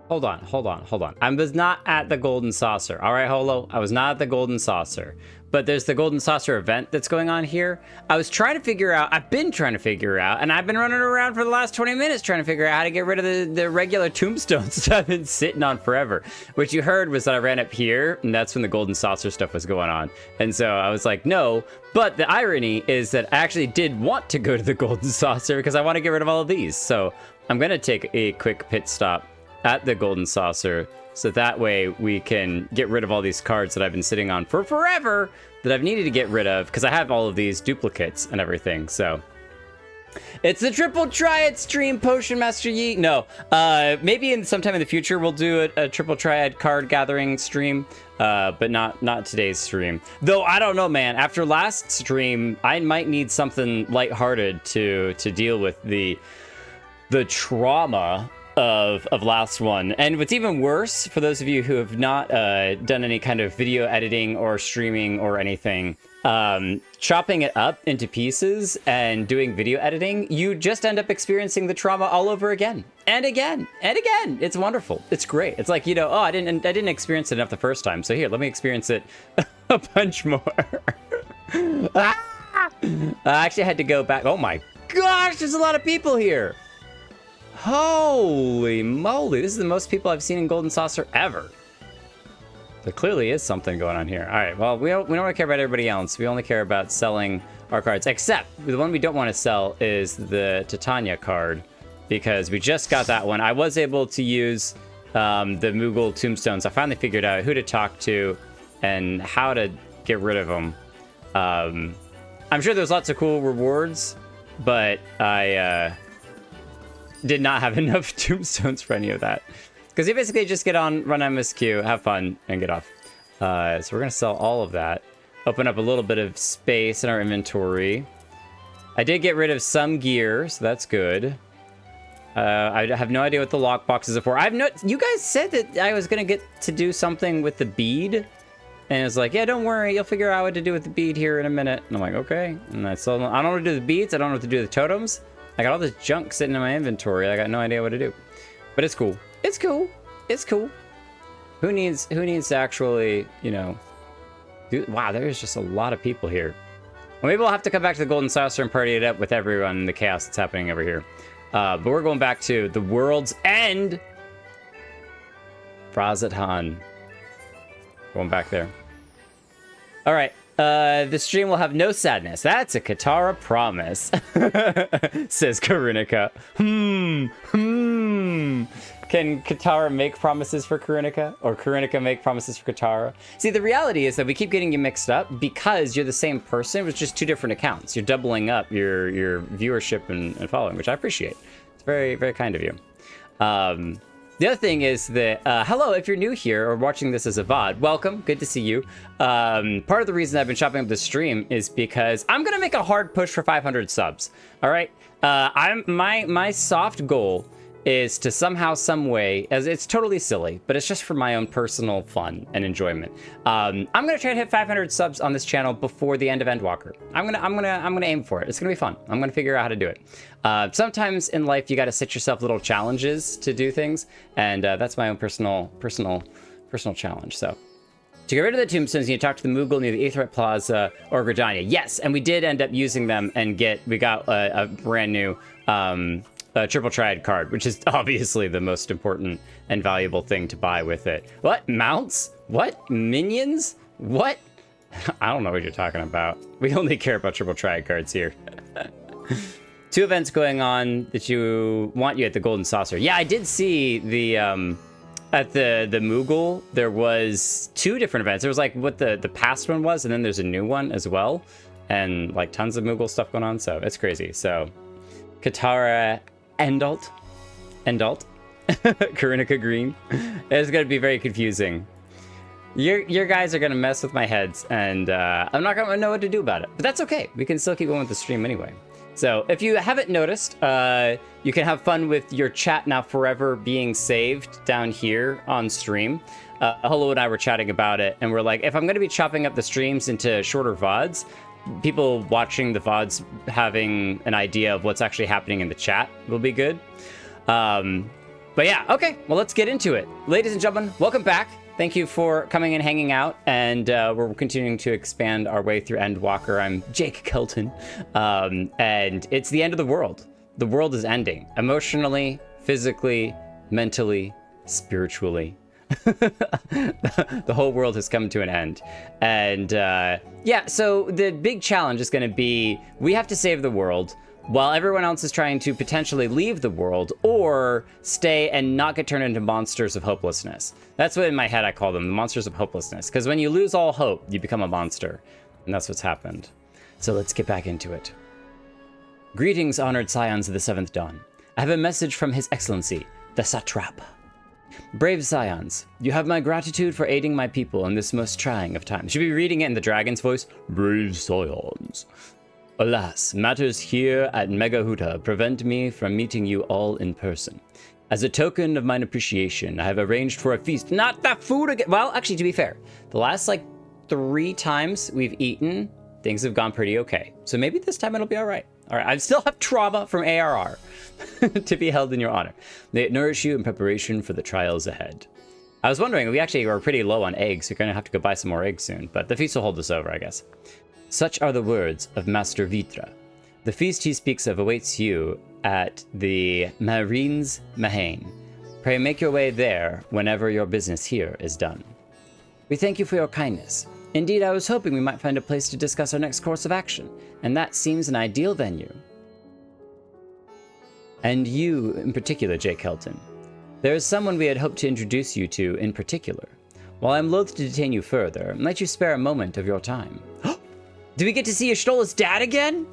Hold on. I was not at the Golden Saucer. All right, Holo, I was not at the Golden Saucer. But there's the Golden Saucer event that's going on here. I've been trying to figure out, and I've been running around for the last 20 minutes trying to figure out how to get rid of the regular tombstones that I've been sitting on forever. What you heard was that I ran up here, and that's when the Golden Saucer stuff was going on. And so I was like, no. But the irony is that I actually did want to go to the Golden Saucer because I want to get rid of all of these. So I'm going to take a quick pit stop at the Golden Saucer, so that way we can get rid of all these cards that I've been sitting on for forever that I've needed to get rid of because I have all of these duplicates and everything. So it's the Triple Triad stream, Potion Master Yi. No, maybe sometime in the future we'll do a Triple Triad card gathering stream, but not today's stream. Though I don't know, man. After last stream, I might need something lighthearted to deal with the trauma of last one. And what's even worse, for those of you who have not done any kind of video editing or streaming or anything, chopping it up into pieces and doing video editing, you just end up experiencing the trauma all over again and again and again. It's wonderful. It's great. It's like, you know, oh, I didn't experience it enough the first time, so here, let me experience it a bunch more. I actually had to go back. Oh my gosh, there's a lot of people here. Holy moly, this is the most people I've seen in Golden Saucer ever. There clearly is something going on here. All right, well, we don't really care about everybody else. We only care about selling our cards, except the one we don't want to sell is the Titania card, because we just got that one. I was able to use the Moogle tombstones. I finally figured out who to talk to and how to get rid of them. I'm sure there's lots of cool rewards, but I did not have enough tombstones for any of that. Because you basically just get on, run MSQ, have fun, and get off. So we're going to sell all of that. Open up a little bit of space in our inventory. I did get rid of some gear, so that's good. I have no idea what the lockboxes are for. You guys said that I was going to get to do something with the bead. And it was like, yeah, don't worry, you'll figure out what to do with the bead here in a minute. And I'm like, okay. And I don't know what to do with the beads. I don't know what to do with the totems. I got all this junk sitting in my inventory. I got no idea what to do. But it's cool. It's cool. It's cool. Who needs to actually, you know, do... Wow, there's just a lot of people here. Well, maybe we'll have to come back to the Golden Saucer and party it up with everyone in the chaos that's happening over here. But we're going back to the World's End. Frazat Han. Going back there. All right. The stream will have no sadness. That's a Katara promise, says Karunika. Can Katara make promises for Karunika? Or Karunika make promises for Katara? See, the reality is that we keep getting you mixed up because you're the same person with just two different accounts. You're doubling up your viewership and following, which I appreciate. It's very, very kind of you. The other thing is that, hello, if you're new here or watching this as a VOD, welcome, good to see you. Part of the reason I've been chopping up the stream is because I'm gonna make a hard push for 500 subs, all right? My soft goal is to somehow, some way, as it's totally silly, but it's just for my own personal fun and enjoyment. I'm gonna try to hit 500 subs on this channel before the end of Endwalker. I'm gonna aim for it. It's gonna be fun. I'm gonna figure out how to do it. Sometimes in life you got to set yourself little challenges to do things, and that's my own personal challenge. So to get rid of the tombstones, you talk to the Moogle near the Aetheryte Plaza or Gridania. Yes, and we did end up using them and we got a brand new Triple Triad card, which is obviously the most important and valuable thing to buy with it. What? Mounts? What? Minions? What? I don't know what you're talking about. We only care about Triple Triad cards here. 2 events going on that want you at the Golden Saucer. Yeah, I did see the at the Moogle, there was 2 different events. There was like what the past one was, and then there's a new one as well. And like tons of Moogle stuff going on, so it's crazy. So Katara Endalt, Karunika Green. It's gonna be very confusing. Your guys are gonna mess with my heads, and I'm not gonna know what to do about it. But that's okay. We can still keep going with the stream anyway. So if you haven't noticed, you can have fun with your chat now forever being saved down here on stream. Hello and I were chatting about it, and we're like, if I'm gonna be chopping up the streams into shorter VODs, people watching the VODs having an idea of what's actually happening in the chat will be good. But yeah, okay, well, let's get into it. Ladies and gentlemen, welcome back. Thank you for coming and hanging out, and we're continuing to expand our way through Endwalker. I'm Jake Kelton, and it's the end of the world. The world is ending, emotionally, physically, mentally, spiritually. The whole world has come to an end. And yeah, so the big challenge is going to be, we have to save the world, while everyone else is trying to potentially leave the world or stay and not get turned into monsters of hopelessness. That's what in my head I call them, the monsters of hopelessness. Because when you lose all hope, you become a monster. And that's what's happened. So let's get back into it. Greetings, honored scions of the Seventh Dawn. I have a message from His Excellency, the Satrap. Brave scions, you have my gratitude for aiding my people in this most trying of times. Should be reading it in the dragon's voice. Brave scions. Alas, matters here at Megahuta prevent me from meeting you all in person. As a token of mine appreciation, I have arranged for a feast. Not that food again. Well, actually, to be fair, the last, 3 times we've eaten, things have gone pretty okay. So maybe this time it'll be all right. All right, I still have trauma from ARR to be held in your honor. May it nourish you in preparation for the trials ahead. I was wondering, we actually were pretty low on eggs. We're going to have to go buy some more eggs soon, but the feast will hold us over, I guess. Such are the words of Master Vitra. The feast he speaks of awaits you at the Marines Mahane. Pray make your way there whenever your business here is done. We thank you for your kindness. Indeed, I was hoping we might find a place to discuss our next course of action, and that seems an ideal venue. And you, in particular, Jake Kelton. There is someone we had hoped to introduce you to in particular. While I'm loath to detain you further, might you spare a moment of your time? Do we get to see Y'shtola's dad again?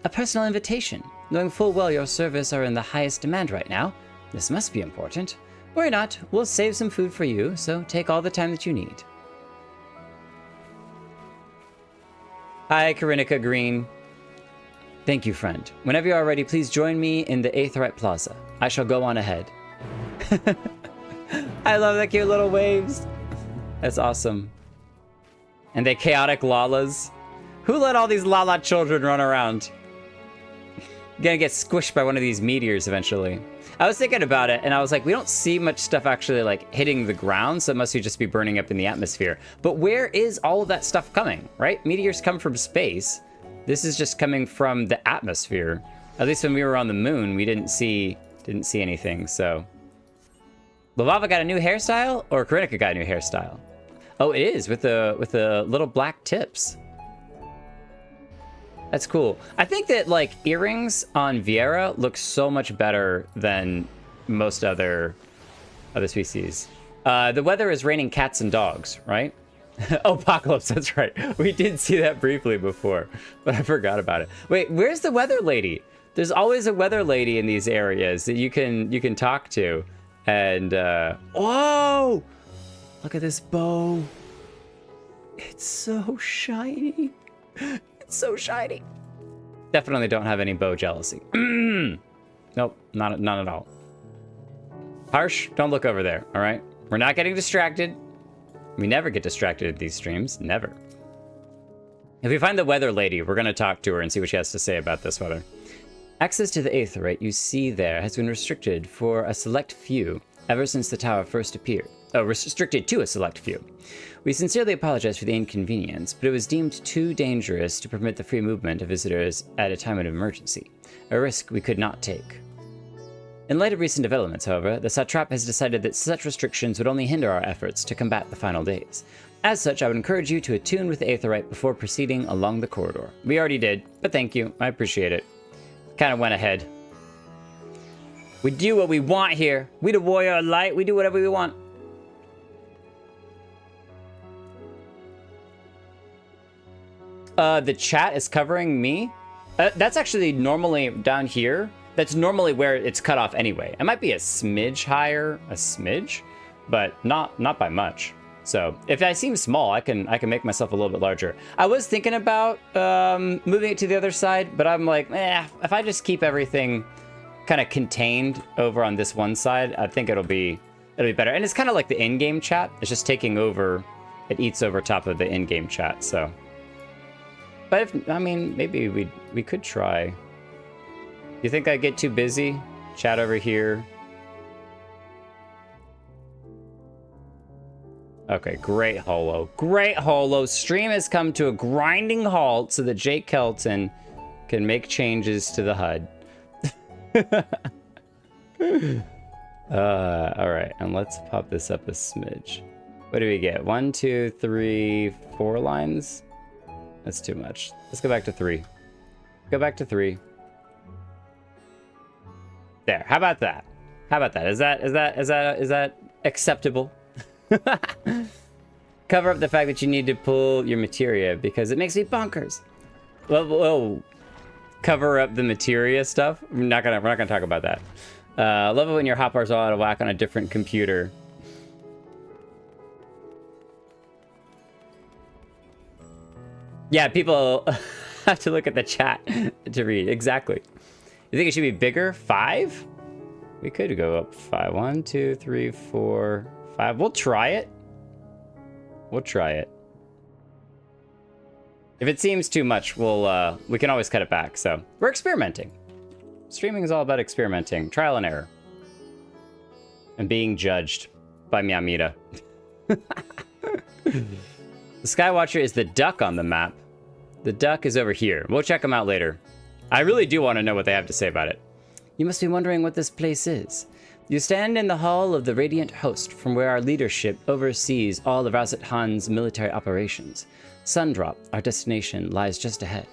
A personal invitation. Knowing full well your service are in the highest demand right now, this must be important. Worry not, we'll save some food for you, so take all the time that you need. Hi, Karinika Green. Thank you, friend. Whenever you are ready, please join me in the Aetherite Plaza. I shall go on ahead. I love the cute little waves. That's awesome. And the chaotic Lalas. Who let all these Lala children run around? Gonna get squished by one of these meteors eventually. I was thinking about it, and I was like, we don't see much stuff actually hitting the ground, so it must just be burning up in the atmosphere. But where is all of that stuff coming, right? Meteors come from space. This is just coming from the atmosphere. At least when we were on the moon, we didn't see anything, so. Lavava got a new hairstyle, or Karinika got a new hairstyle? Oh, it is, with the little black tips. That's cool. I think that earrings on Viera look so much better than most other species. The weather is raining cats and dogs, right? Oh, Apocalypse, that's right. We did see that briefly before, but I forgot about it. Wait, where's the weather lady? There's always a weather lady in these areas that you can talk to. And whoa! Look at this bow. It's so shiny. It's so shiny. Definitely don't have any bow jealousy. Nope, not at all. Harsh, don't look over there, all right? We're not getting distracted. We never get distracted at these streams, never. If we find the weather lady, we're gonna talk to her and see what she has to say about this weather. Access to the Aetherite you see there has been restricted for a select few ever since the tower first appeared. Oh, restricted to a select few. We sincerely apologize for the inconvenience, but it was deemed too dangerous to permit the free movement of visitors at a time of emergency, a risk we could not take. In light of recent developments, however, the Satrap has decided that such restrictions would only hinder our efforts to combat the final days. As such, I would encourage you to attune with the Aetherite before proceeding along the corridor. We already did, but thank you, I appreciate it. Kind of went ahead. We do what we want here. We the Warrior of Light, we do whatever we want. The chat is covering me. That's actually normally down here. That's normally where it's cut off anyway. It might be a smidge higher, a smidge, but not by much. So if I seem small, I can make myself a little bit larger. I was thinking about moving it to the other side, but I'm like, if I just keep everything kind of contained over on this one side, I think it'll be better. And it's kind of like the in-game chat. It's just taking over. It eats over top of the in-game chat. So. But if, I mean, maybe we could try. You think I get too busy? Chat over here. Okay, great holo. Great holo. Stream has come to a grinding halt so that Jake Kelton can make changes to the HUD. All right, and let's pop this up a smidge. What do we get? 1, 2, 3, 4 lines? That's too much. Let's go back to 3. Go back to 3. There. How about that? How about that? Is that acceptable? Cover up the fact that you need to pull your materia because it makes me bonkers. Well, cover up the materia stuff. We're not gonna talk about that. Love it when your hotbars all out of whack on a different computer. Yeah, people have to look at the chat to read. Exactly. You think it should be bigger? 5? We could go up 5. 1, 2, 3, 4, 5. We'll try it. We'll try it. If it seems too much, we can always cut it back. So we're experimenting. Streaming is all about experimenting, trial and error, and being judged by Miamita. The Skywatcher is the duck on the map. The duck is over here. We'll check them out later. I really do want to know what they have to say about it. You must be wondering what this place is. You stand in the hall of the Radiant Host, from where our leadership oversees all of Razat Han's military operations. Sundrop, our destination, lies just ahead.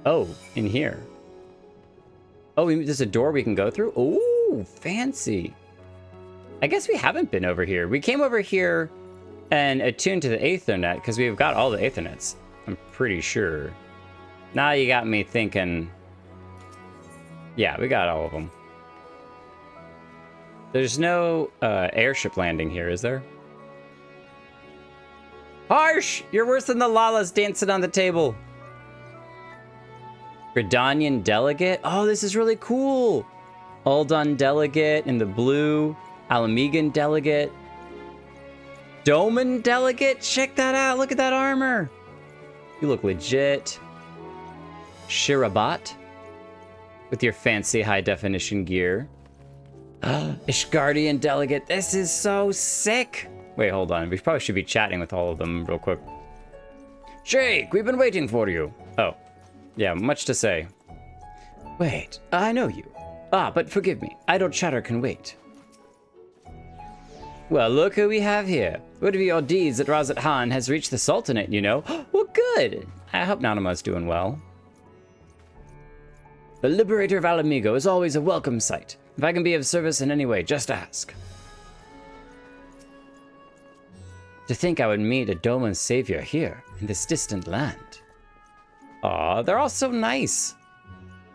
Oh, in here. Oh, there's a door we can go through? Oh, fancy. I guess we haven't been over here. We came over here and attuned to the Aethernet because we've got all the Aethernets. I'm pretty sure. Now you got me thinking. Yeah, we got all of them. There's no airship landing here, is there? Harsh! You're worse than the Lalas dancing on the table. Gridanian delegate? Oh, this is really cool. Uldan delegate in the blue. Alamegan delegate. Doman delegate? Check that out. Look at that armor. You look legit. Shirabat. With your fancy high definition gear. Ishgardian delegate. This is so sick. Wait, hold on. We probably should be chatting with all of them real quick. Jake, we've been waiting for you. Oh. Yeah, much to say. Wait, I know you. Ah, but forgive me. Idle chatter can wait. Well, look who we have here. What of your deeds at Razat Han has reached the Sultanate, you know? Well, good. I hope Nanamo's doing well. The Liberator of Alamigo is always a welcome sight. If I can be of service in any way, just ask. To think I would meet a Doman savior here, in this distant land. Aw, they're all so nice.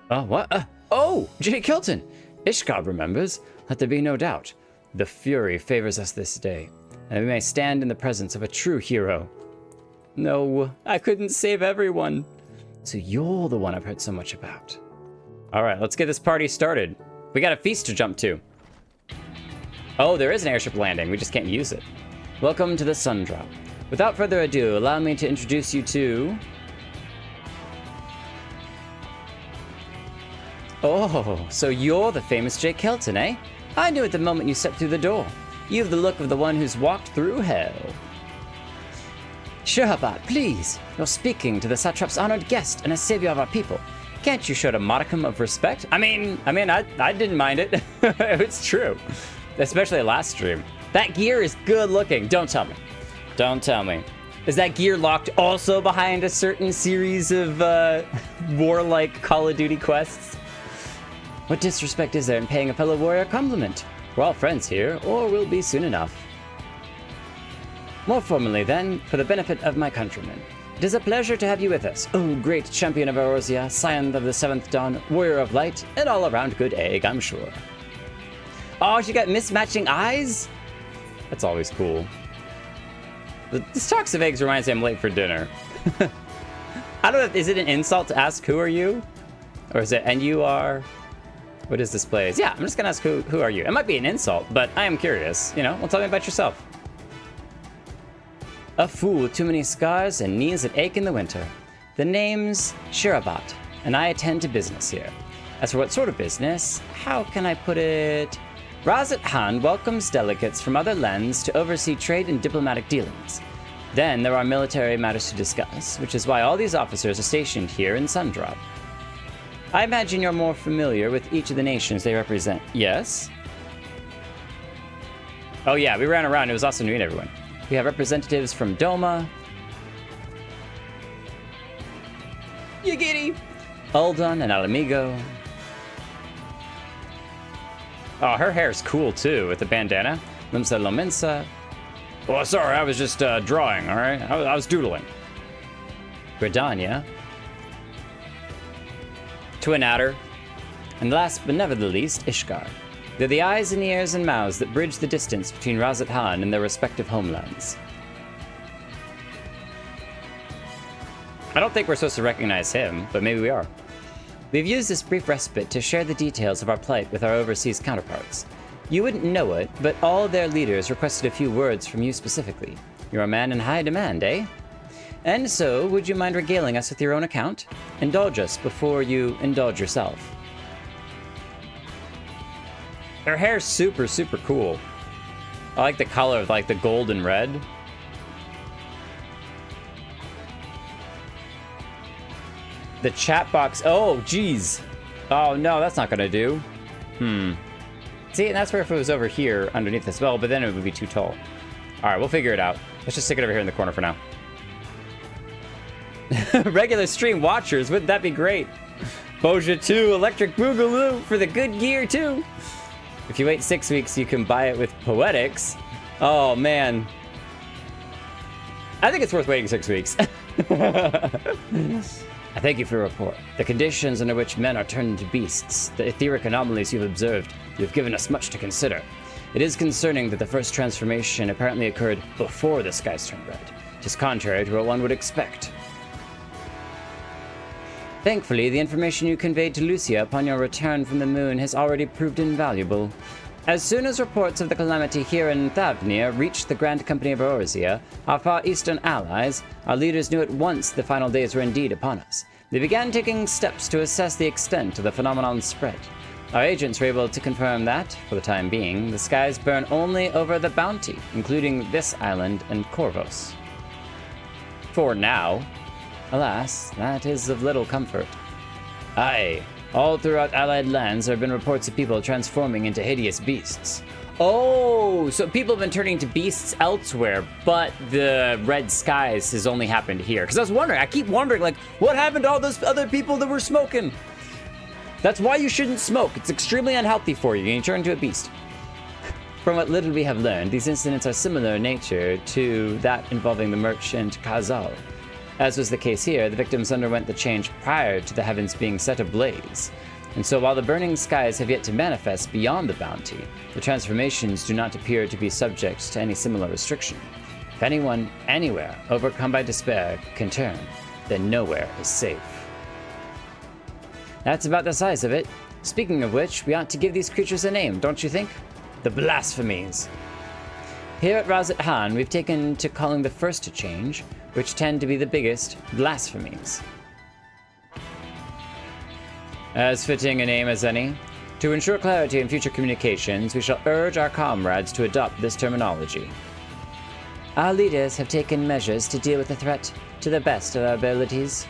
Oh, what? Oh, Jay Kilton. Ishgard remembers. Let there be no doubt. The Fury favors us this day, and we may stand in the presence of a true hero. No, I couldn't save everyone. So you're the one I've heard so much about. All right, let's get this party started. We got a feast to jump to. Oh, there is an airship landing. We just can't use it. Welcome to the Sundrop. Without further ado, allow me to introduce you to... Oh, so you're the famous Jake Kelton, eh? I knew at the moment you stepped through the door. You have the look of the one who's walked through hell. Shirabat, please. You're speaking to the satrap's honored guest and a savior of our people. Can't you show a modicum of respect? I mean, I didn't mind it. It's true. Especially last stream. That gear is good looking. Don't tell me. Don't tell me. Is that gear locked also behind a certain series of warlike Call of Duty quests? What disrespect is there in paying a fellow warrior a compliment? We're all friends here, or will be soon enough. More formally, then, for the benefit of my countrymen. It is a pleasure to have you with us, oh great champion of Eorzea, scion of the Seventh Dawn, warrior of light, and all-around good egg, I'm sure. Oh, she got mismatching eyes? That's always cool. This talks of eggs reminds me I'm late for dinner. I don't know, is it an insult to ask who are you? Or is it, and you are... What is this place? Yeah, I'm just gonna ask who are you? It might be an insult, but I am curious. You know, well, tell me about yourself. A fool with too many scars and knees that ache in the winter. The name's Shirabat, and I attend to business here. As for what sort of business, how can I put it? Razat Han welcomes delegates from other lands to oversee trade and diplomatic dealings. Then there are military matters to discuss, which is why all these officers are stationed here in Sundrop. I imagine you're more familiar with each of the nations they represent, yes? Oh yeah, we ran around. It was awesome to meet everyone. We have representatives from Doma, Yagiri, Uldon, and Alamigo. Oh, her hair's cool too, with the bandana. Limsa Lominsa. Oh, sorry, I was just drawing, all right? I was doodling. Gridania. Twin Adder. And last but never the least, Ishgar. They're the eyes and ears and mouths that bridge the distance between Razat Han and their respective homelands. I don't think we're supposed to recognize him, but maybe we are. We've used this brief respite to share the details of our plight with our overseas counterparts. You wouldn't know it, but all their leaders requested a few words from you specifically. You're a man in high demand, eh? And so, would you mind regaling us with your own account? Indulge us before you indulge yourself. Her hair's super, super cool. I like the color of like the gold and red. The chat box. Oh, geez. Oh, no, that's not gonna do. See, and that's where if it was over here underneath the spell, but then it would be too tall. All right, we'll figure it out. Let's just stick it over here in the corner for now. Regular stream watchers, wouldn't that be great? Boja 2, Electric Boogaloo for the good gear too. If you wait 6 weeks, you can buy it with Poetics. Oh, man. I think it's worth waiting 6 weeks. I thank you for your report. The conditions under which men are turned into beasts, the etheric anomalies you've observed, you've given us much to consider. It is concerning that the first transformation apparently occurred before the skies turned red. It is contrary to what one would expect. Thankfully, the information you conveyed to Lucia upon your return from the moon has already proved invaluable. As soon as reports of the calamity here in Thavnir reached the Grand Company of Eorzea, our far eastern allies, our leaders knew at once the final days were indeed upon us. They began taking steps to assess the extent of the phenomenon's spread. Our agents were able to confirm that, for the time being, the skies burn only over the Bounty, including this island and Corvos. For now. Alas, that is of little comfort. Aye. All throughout Allied lands there have been reports of people transforming into hideous beasts. Oh, so people have been turning into beasts elsewhere, but the red skies has only happened here. Because I keep wondering, like, what happened to all those other people that were smoking? That's why you shouldn't smoke. It's extremely unhealthy for you, and you turn into a beast. From what little we have learned, these incidents are similar in nature to that involving the merchant Khazal. As was the case here, the victims underwent the change prior to the heavens being set ablaze. And so while the burning skies have yet to manifest beyond the Bounty, the transformations do not appear to be subject to any similar restriction. If anyone, anywhere, overcome by despair, can turn, then nowhere is safe. That's about the size of it. Speaking of which, we ought to give these creatures a name, don't you think? The Blasphemies. Here at Razat Han, we've taken to calling the first to change, which tend to be the biggest, Blasphemies. As fitting a name as any, to ensure clarity in future communications, we shall urge our comrades to adopt this terminology. Our leaders have taken measures to deal with the threat to the best of our abilities.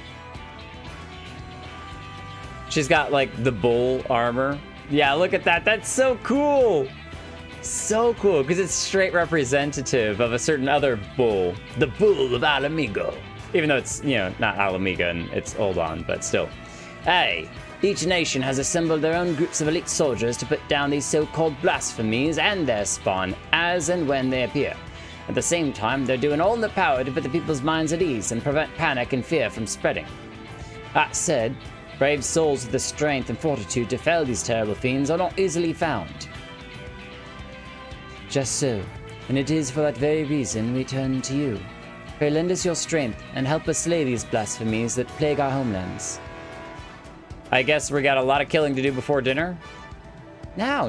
She's got, like, the bull armor. Yeah, look at that. That's so cool. So cool, because it's straight representative of a certain other bull. The Bull of Alamigo. Even though it's, you know, not Alamiga and it's Uldon, but still. Hey, each nation has assembled their own groups of elite soldiers to put down these so-called blasphemies and their spawn as and when they appear. At the same time, they're doing all in their power to put the people's minds at ease and prevent panic and fear from spreading. That said, brave souls with the strength and fortitude to fell these terrible fiends are not easily found. Just so, and it is for that very reason we turn to you. Pray lend us your strength and help us slay these blasphemies that plague our homelands. I guess we got a lot of killing to do before dinner? Now,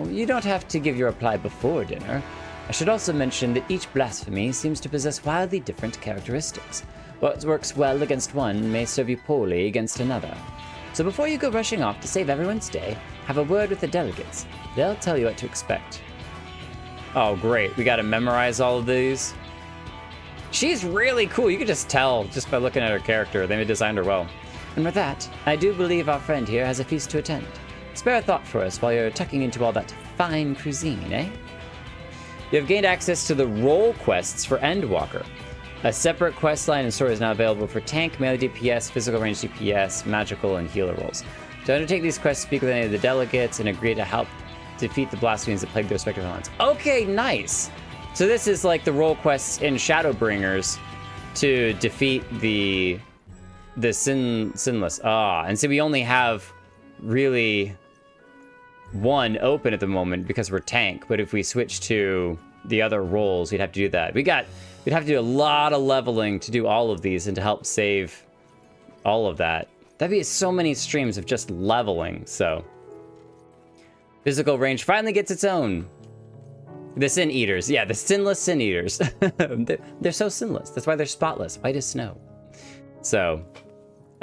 you don't have to give your reply before dinner. I should also mention that each blasphemy seems to possess wildly different characteristics. What works well against one may serve you poorly against another. So before you go rushing off to save everyone's day, Have a word with the delegates. They'll tell you what to expect. Oh, great. We got to memorize all of these. She's really cool. You can just tell just by looking at her character. They designed her well. And with that, I do believe our friend here has a feast to attend. Spare a thought for us while you're tucking into all that fine cuisine, eh? You have gained access to the role quests for Endwalker. A separate quest line and story is now available for tank, melee DPS, physical range DPS, magical, and healer roles. To undertake these quests, speak with any of the delegates and agree to help defeat the blasphemies that plague their respective lands. Okay, nice! So this is like the role quests in Shadowbringers to defeat the sinless. And so we only have really one open at the moment because we're tank, but if we switch to the other roles, we'd have to do that. We'd have to do a lot of leveling to do all of these and to help save all of that. That'd be so many streams of just leveling, so. Physical range finally gets its own. The Sin Eaters. Yeah, the Sinless Sin Eaters. They're so sinless. That's why they're spotless, white as snow. So,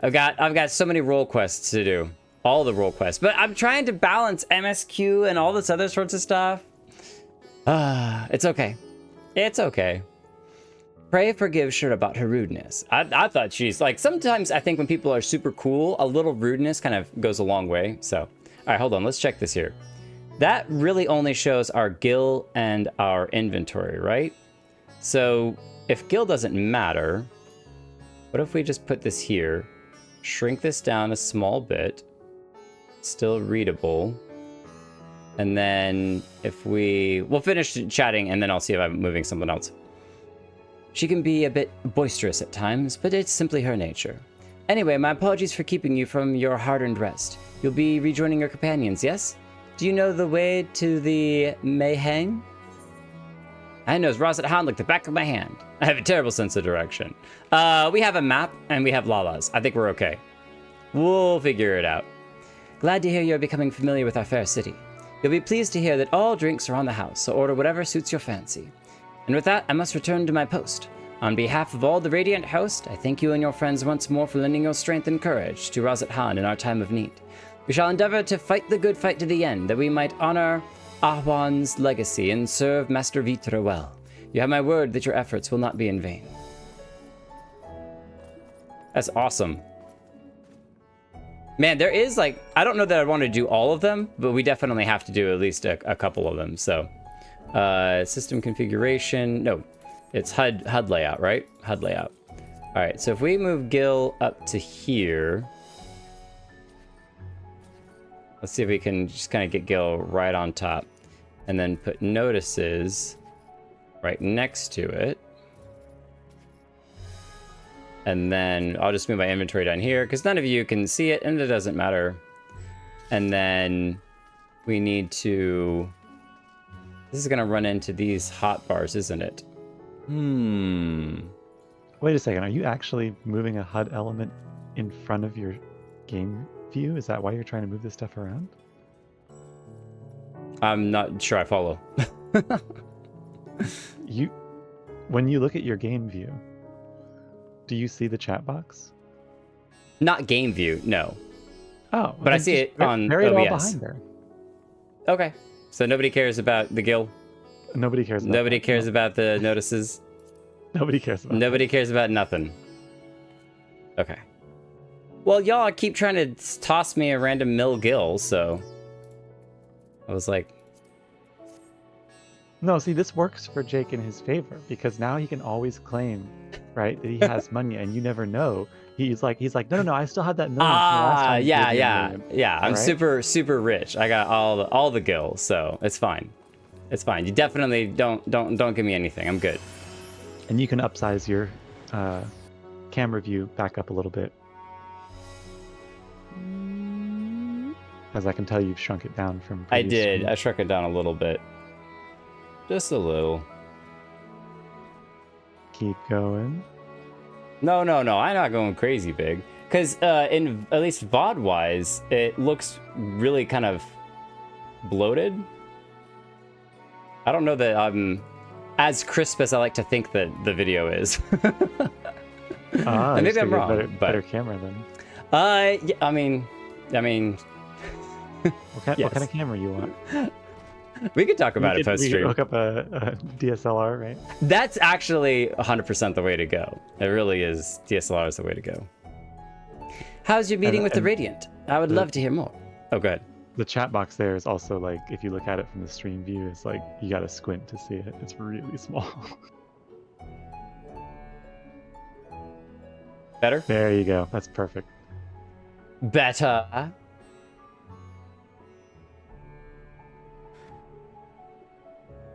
I've got so many role quests to do. All the role quests. But I'm trying to balance MSQ and all this other sorts of stuff. It's okay. It's okay. Pray forgive Shura about her rudeness. I thought she's like, sometimes I think when people are super cool, a little rudeness kind of goes a long way. So, all right, hold on. Let's check this here. That really only shows our gil and our inventory, right? So if gil doesn't matter, what if we just put this here, shrink this down a small bit, still readable, and then if we'll finish chatting and then I'll see if I'm moving something else. She can be a bit boisterous at times, but it's simply her nature. Anyway, my apologies for keeping you from your hard-earned rest. You'll be rejoining your companions, yes? Do you know the way to the Mayhang? I know Rosette Hound like the back of my hand. I have a terrible sense of direction. We have a map and we have Lalas. I think we're okay. We'll figure it out. Glad to hear you're becoming familiar with our fair city. You'll be pleased to hear that all drinks are on the house, so order whatever suits your fancy. And with that, I must return to my post. On behalf of all the Radiant host, I thank you and your friends once more for lending your strength and courage to Rosette Han in our time of need. We shall endeavor to fight the good fight to the end, that we might honor Ahwan's legacy and serve Master Vitra well. You have my word that your efforts will not be in vain. That's awesome. Man, there is like, I don't know that I want to do all of them, but we definitely have to do at least a couple of them. So, system configuration, no, it's HUD layout, right? HUD layout. All right, so if we move Gil up to here, let's see if we can just kind of get Gil right on top and then put notices right next to it. And then I'll just move my inventory down here because none of you can see it and it doesn't matter. And then we need to, this is going to run into these hotbars, isn't it? Wait a second. Are you actually moving a HUD element in front of your game view? Is that why you're trying to move this stuff around? I'm not sure I follow. When you look at your game view, do you see the chat box? Not game view, no. Oh, but I see it on bury it all OBS. behind there. Okay, so nobody cares about the Gil. Nobody cares. Nobody cares about the notices. Nobody cares about. Nobody cares about nothing. Okay. Well, y'all keep trying to toss me a random mill Gil, so I was like, no. See, this works for Jake in his favor because now he can always claim, right, that he has money, and you never know. He's like, no, I still had that million. Yeah. I'm right? super rich. I got all the Gil, so it's fine. It's fine. You definitely don't give me anything. I'm good. And you can upsize your camera view back up a little bit, as I can tell you've shrunk it down from. I did. Screen. I shrunk it down a little bit, just a little. Keep going. No. I'm not going crazy big. Because in at least VOD-wise, it looks really kind of bloated. I don't know that I'm as crisp as I like to think that the video is. Maybe I'm wrong. Better camera then. Yeah, I mean, What kind of camera you want? We could talk about it post We could stream. hook up a DSLR, right? That's actually 100% the way to go. It really is. DSLR is the way to go. How's your meeting with the Radiant? I would love to hear more. Oh, go ahead. The chat box there is also like, if you look at it from the stream view, it's like you gotta squint to see it. It's really small. Better? There you go. That's perfect. Better.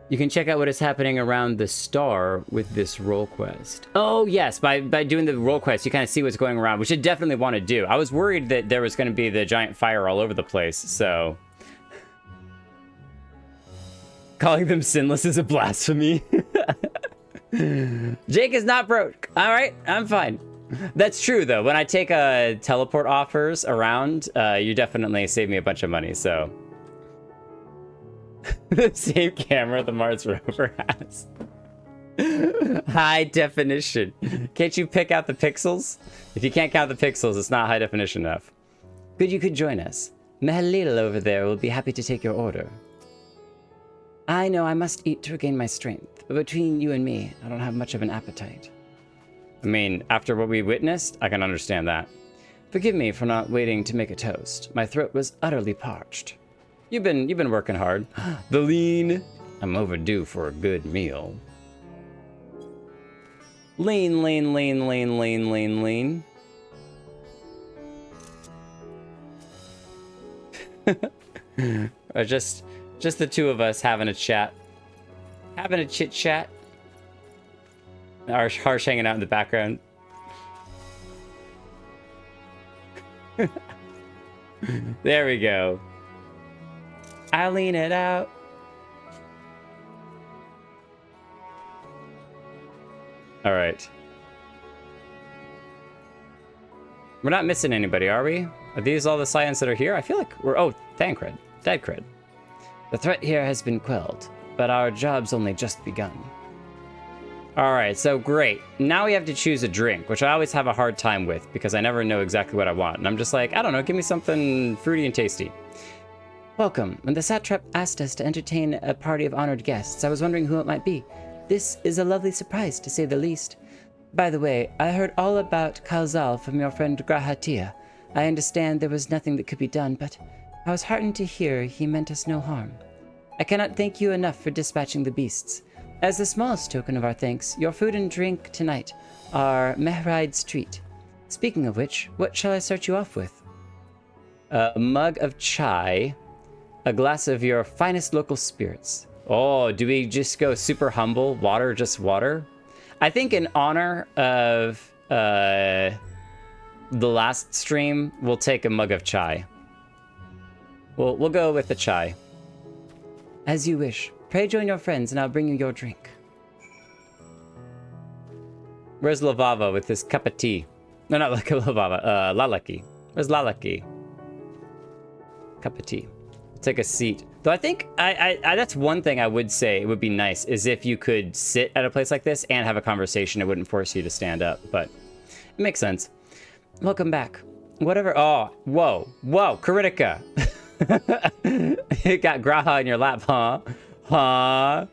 You can check out what is happening around the star with this role quest. Oh yes, by doing the role quest, you kind of see what's going around, which I definitely want to do. I was worried that there was going to be the giant fire all over the place, so... Calling them sinless is a blasphemy. Jake is not broke. All right, I'm fine. That's true, though. When I take teleport offers around, you definitely save me a bunch of money, so... The same camera the Mars rover has. High definition. Can't you pick out the pixels? If you can't count the pixels, it's not high definition enough. Good, you could join us. Mehalil over there will be happy to take your order. I know I must eat to regain my strength, but between you and me, I don't have much of an appetite. I mean, after what we witnessed, I can understand that. Forgive me for not waiting to make a toast. My throat was utterly parched. You've been working hard. The lean. I'm overdue for a good meal. Lean, lean, lean, lean, lean, lean, lean. Just the two of us having a chat. Having a chit chat. Harsh hanging out in the background. There we go. I'll lean it out. All right. We're not missing anybody, are we? Are these all the scions that are here? I feel like we're... Oh, Thancred. Deadcred. The threat here has been quelled, but our job's only just begun. All right, so great. Now we have to choose a drink, which I always have a hard time with because I never know exactly what I want. And I'm just like, I don't know, give me something fruity and tasty. Welcome. When the satrap asked us to entertain a party of honored guests, I was wondering who it might be. This is a lovely surprise, to say the least. By the way, I heard all about Kalzal from your friend Grahatia. I understand there was nothing that could be done, but I was heartened to hear he meant us no harm. I cannot thank you enough for dispatching the beasts. As the smallest token of our thanks, your food and drink tonight are Mehride's treat. Speaking of which, what shall I start you off with? A mug of chai, a glass of your finest local spirits. Oh, do we just go super humble? Water, just water? I think in honor of the last stream, we'll take a mug of chai. We'll go with the chai. As you wish. Pray join your friends and I'll bring you your drink. Where's Lavava with his cup of tea? No, not like Lavava. Lalaki. Where's Lalaki? Cup of tea. Take a seat. Though I think I that's one thing I would say it would be nice is if you could sit at a place like this and have a conversation. It wouldn't force you to stand up, but it makes sense. Welcome back. Whatever. Oh, whoa, Karitika. You got Graha in your lap, huh? Huh?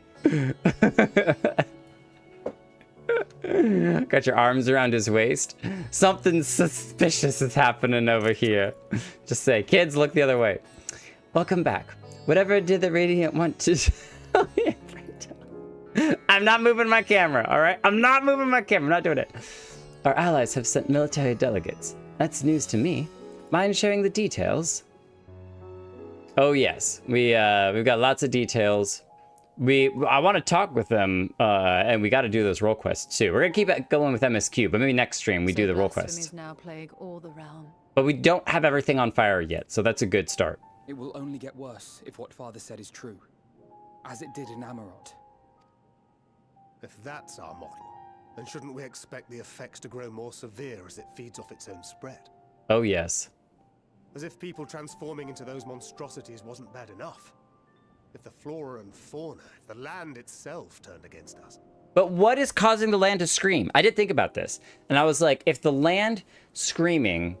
Got your arms around his waist. Something suspicious is happening over here. Just say, kids, look the other way. Welcome back. Whatever did the Radiant want to... I'm not moving my camera, all right? I'm not moving my camera. I'm not doing it. Our allies have sent military delegates. That's news to me. Mind sharing the details? Oh, yes. We've got lots of details. I want to talk with them, and we got to do those role quests, too. We're going to keep it going with MSQ, but maybe next stream we do the role quests. Now plague all the realm. But we don't have everything on fire yet, so that's a good start. It will only get worse if what Father said is true, as it did in Amarot. If that's our model, then shouldn't we expect the effects to grow more severe as it feeds off its own spread? Oh, yes. As if people transforming into those monstrosities wasn't bad enough. If the flora and fauna, if the land itself turned against us. But what is causing the land to scream? I did think about this, and I was like, if the land screaming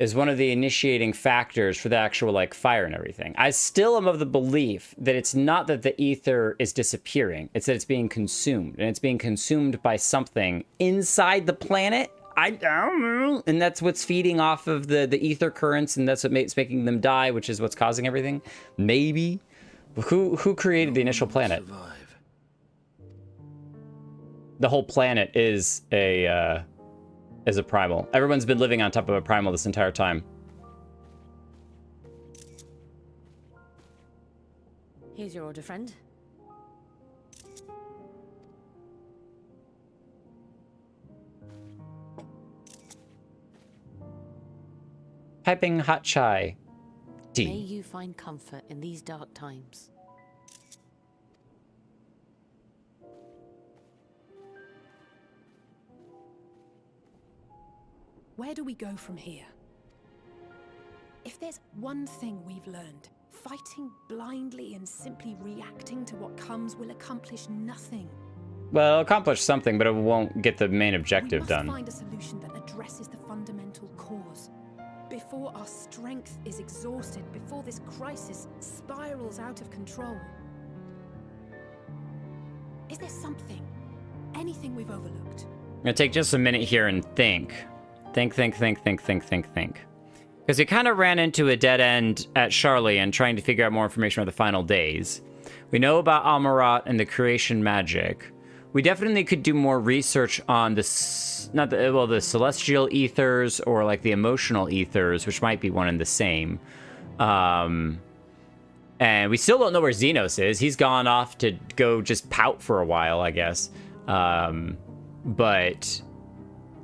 is one of the initiating factors for the actual like fire and everything. I still am of the belief that it's not that the ether is disappearing, it's that it's being consumed, and it's being consumed by something inside the planet. I don't know. And that's what's feeding off of the ether currents, and that's what's making them die, which is what's causing everything. Maybe. Who created the initial planet? The whole planet is a primal. Everyone's been living on top of a primal this entire time. Here's your order, friend. Piping hot chai. Tea. May you find comfort in these dark times. Where do we go from here? If there's one thing we've learned, fighting blindly and simply reacting to what comes will accomplish nothing. Well, it'll accomplish something, but it won't get the main objective done. We must find a solution that addresses the fundamental cause. Before our strength is exhausted, before this crisis spirals out of control. Is there something, anything we've overlooked? I'm gonna take just a minute here and think. Think. Because we kind of ran into a dead end at Charlie and trying to figure out more information about the final days. We know about Amarat and the creation magic. We definitely could do more research on the celestial ethers or like the emotional ethers, which might be one and the same. And we still don't know where Xenos is. He's gone off to go just pout for a while, I guess. But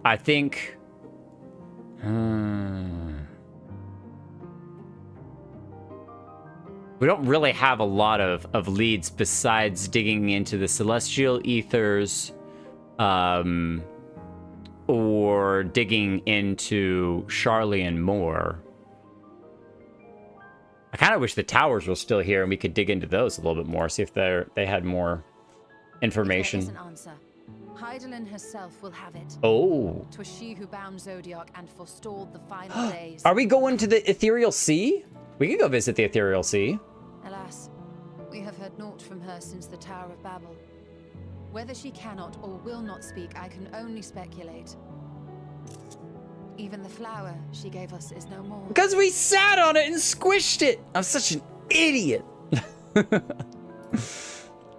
I think... we don't really have a lot of leads besides digging into the celestial ethers, or digging into Charlie and more. I kind of wish the towers were still here and we could dig into those a little bit more, see if they had more information. There is an answer. Heidelin herself will have it. Oh. 'Twas she who bound Zodiac and forestalled the final days. Are we going to the Ethereal Sea? We can go visit the Ethereal Sea. Alas, we have heard naught from her since the Tower of Babel. Whether she cannot or will not speak, I can only speculate. Even the flower she gave us is no more. Because we sat on it and squished it. I'm such an idiot.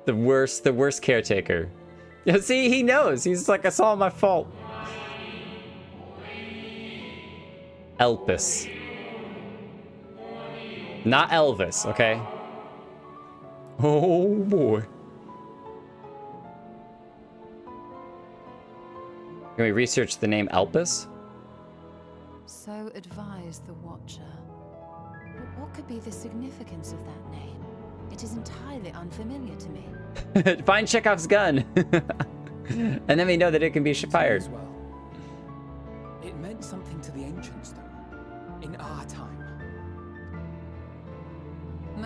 The worst caretaker. Yeah, see, he knows. He's like, it's all my fault. Elpis. Not Elvis, okay? Oh boy. Can we research the name Elpis? So advised the Watcher. But what could be the significance of that name? It is entirely unfamiliar to me. Find Chekhov's gun. And then we know that it can be fired. As well. It meant something to the ancients, though. In our time.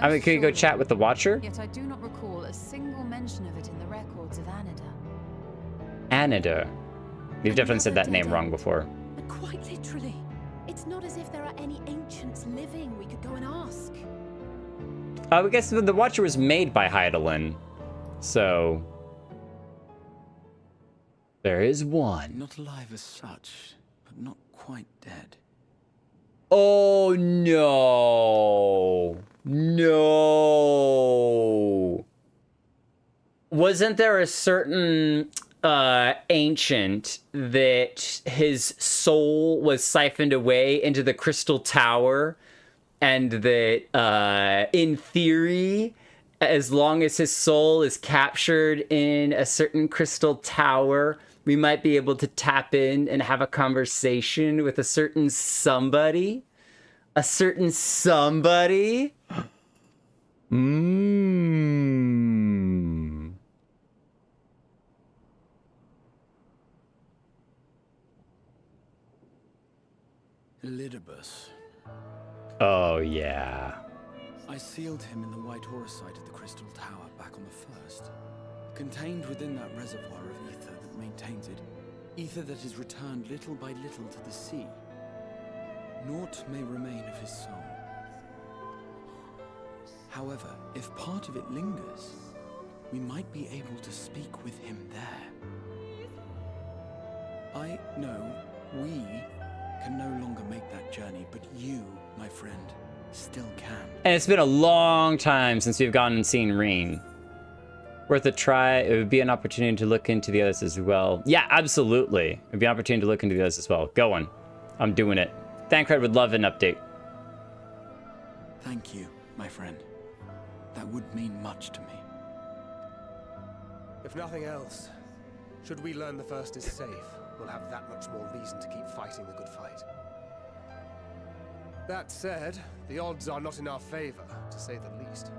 I mean, can you go chat with the Watcher? Yet I do not recall a single mention of it in the records of Anida. Anida. You've definitely said that name wrong before. But quite literally, it's not as if there are any ancients living we could go and ask. I guess the Watcher was made by Heidelin, so there is one. Not alive as such, but not quite dead. Oh no. No. Wasn't there a certain ancient that his soul was siphoned away into the crystal tower, and that in theory, as long as his soul is captured in a certain crystal tower, we might be able to tap in and have a conversation with a certain somebody? A certain somebody? Mmm. Elidibus. Oh, yeah. I sealed him in the white auricite of the Crystal Tower back on the first. Contained within that reservoir of ether that maintains it. Ether that is returned little by little to the sea. naught may remain of his soul. However, if part of it lingers, we might be able to speak with him there. I know we can no longer make that journey, but you, my friend, still can. And it's been a long time since we've gone and seen Reen. Worth a try. It would be an opportunity to look into the others as well. Yeah, absolutely. It would be an opportunity to look into the others as well. Going. I'm doing it. Thancred would love an update. Thank you, my friend. That would mean much to me. If nothing else, should we learn the First is safe, we'll have that much more reason to keep fighting the good fight. That said, the odds are not in our favor, to say the least.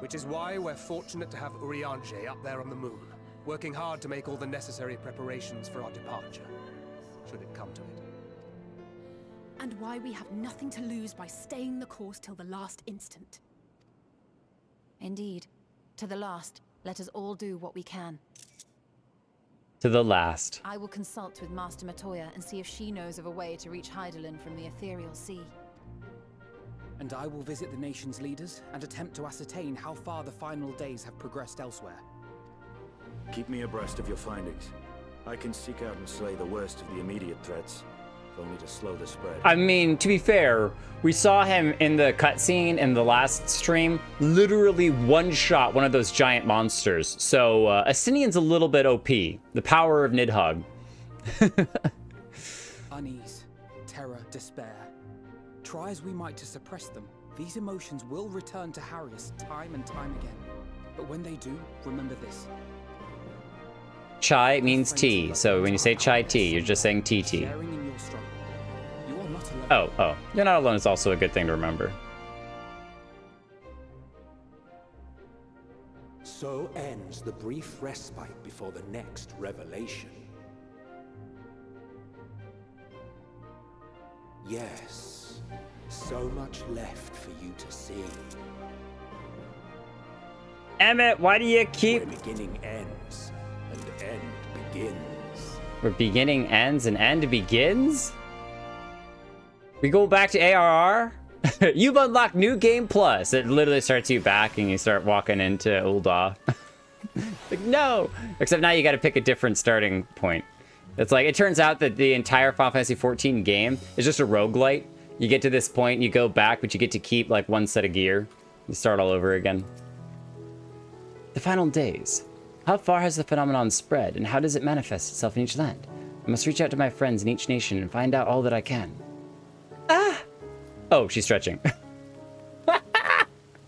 Which is why we're fortunate to have Urianger up there on the moon, working hard to make all the necessary preparations for our departure, should it come to it. And why we have nothing to lose by staying the course till the last instant. Indeed. To the last, let us all do what we can. To the last. I will consult with Master Matoya and see if she knows of a way to reach Hydaelyn from the ethereal sea. And I will visit the nation's leaders and attempt to ascertain how far the final days have progressed elsewhere. Keep me abreast of your findings. I can seek out and slay the worst of the immediate threats, if only to slow the spread. I mean, to be fair, we saw him in the cutscene in the last stream literally one-shot one of those giant monsters. So, Asinian's a little bit OP. The power of Nidhogg. Unease, terror, despair. Try as we might to suppress them, these emotions will return to harry us time and time again. But when they do, remember this. Chai means tea, so when you say chai tea, you're just saying TT. Sharing in your struggle. You are not alone. Oh. You're not alone is also a good thing to remember. So ends the brief respite before the next revelation. Yes, so much left for you to see. Emmett, why do you keep... Where beginning ends and end begins. Where beginning ends and end begins? We go back to ARR? You've unlocked New Game Plus. It literally starts you back and you start walking into Ul'dah. Like, no! Except now you gotta pick a different starting point. It's like, it turns out that the entire Final Fantasy XIV game is just a roguelite. You get to this point, you go back, but you get to keep like one set of gear. You start all over again. The final days. How far has the phenomenon spread, and how does it manifest itself in each land? I must reach out to my friends in each nation and find out all that I can. Ah! Oh, she's stretching.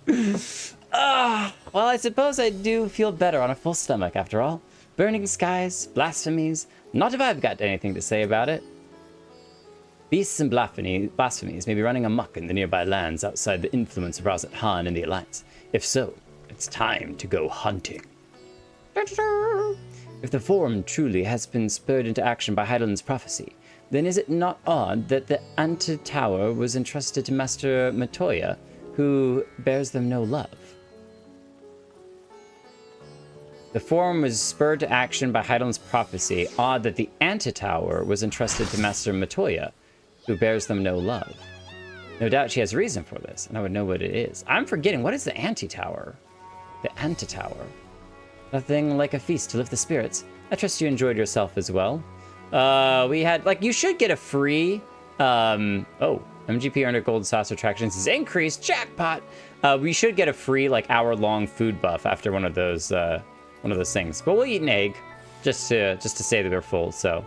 Well, I suppose I do feel better on a full stomach, after all. Burning skies, blasphemies. Not if I've got anything to say about it. Beasts and blasphemies may be running amok in the nearby lands outside the influence of Razat Han and the Alliance. If so, it's time to go hunting. If the Forum truly has been spurred into action by Hydaelyn's prophecy, then is it not odd that the Anti-Tower was entrusted to Master Matoya, who bears them no love? The Forum was spurred to action by Hydaelyn's prophecy. Odd that the Anti-Tower was entrusted to Master Matoya, who bears them no love. No doubt she has a reason for this, and I would know what it is. I'm forgetting, what is the Anti-Tower? The Anti-Tower. Nothing like a feast to lift the spirits. I trust you enjoyed yourself as well. We had, like, you should get a free, MGP earned a gold sauce attractions is increased, jackpot! We should get a free, like, hour-long food buff after one of those things. But we'll eat an egg, just to say that we're full, so.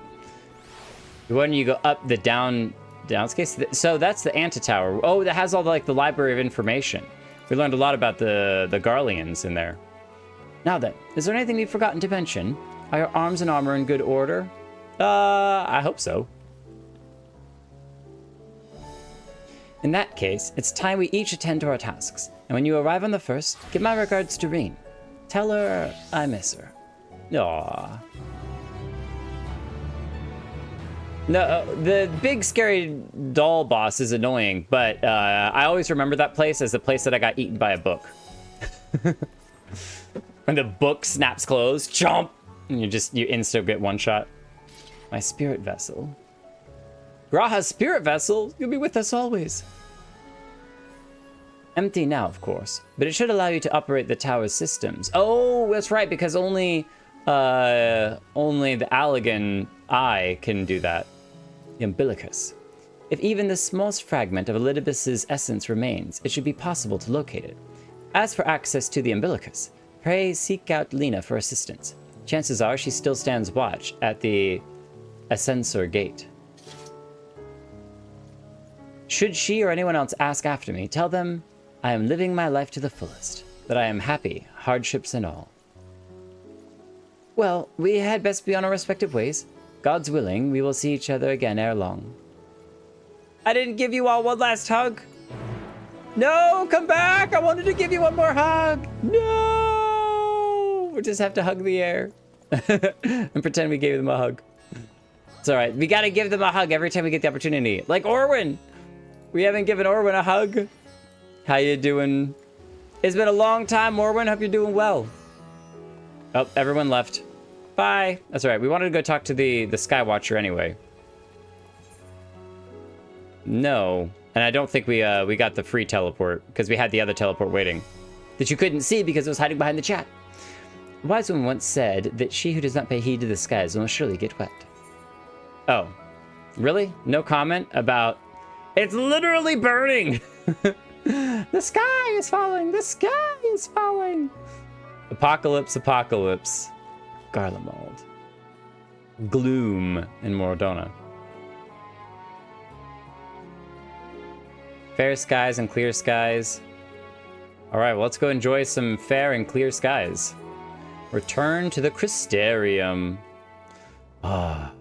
When you go up the downscase, so that's the Anti-Tower. Oh, that has all the, like, the library of information. We learned a lot about the Garleans in there. Now then, is there anything we've forgotten to mention? Are your arms and armor in good order? I hope so. In that case, it's time we each attend to our tasks. And when you arrive on the first, give my regards to Reen. Tell her I miss her. Aww. No, the big scary doll boss is annoying, but I always remember that place as the place that I got eaten by a book. When the book snaps closed, chomp! And you insta get one shot. My spirit vessel. Graha's spirit vessel, you'll be with us always. Empty now, of course, but it should allow you to operate the tower's systems. Oh, that's right, because only the Allagan eye can do that. The umbilicus. If even the smallest fragment of Elidibus's essence remains, it should be possible to locate it. As for access to the umbilicus, pray seek out Lena for assistance. Chances are she still stands watch at the Ascensor Gate. Should she or anyone else ask after me, tell them I am living my life to the fullest, that I am happy, hardships and all. Well, we had best be on our respective ways. God's willing, we will see each other again ere long. I didn't give you all one last hug. No, come back! I wanted to give you one more hug. No! We just have to hug the air and pretend we gave them a hug. It's all right. We got to give them a hug every time we get the opportunity. Like Orwin. We haven't given Orwin a hug. How you doing? It's been a long time, Orwin. Hope you're doing well. Oh, everyone left. Bye. That's all right. We wanted to go talk to the Skywatcher anyway. No. And I don't think we got the free teleport because we had the other teleport waiting that you couldn't see because it was hiding behind the chat. A wise woman once said that she who does not pay heed to the skies will surely get wet. Oh, really? No comment about... It's literally burning! The sky is falling! The sky is falling! Apocalypse, apocalypse. Garlemald. Gloom in Mordona. Fair skies and clear skies. Alright, well, let's go enjoy some fair and clear skies. Return to the Crystarium. Ah.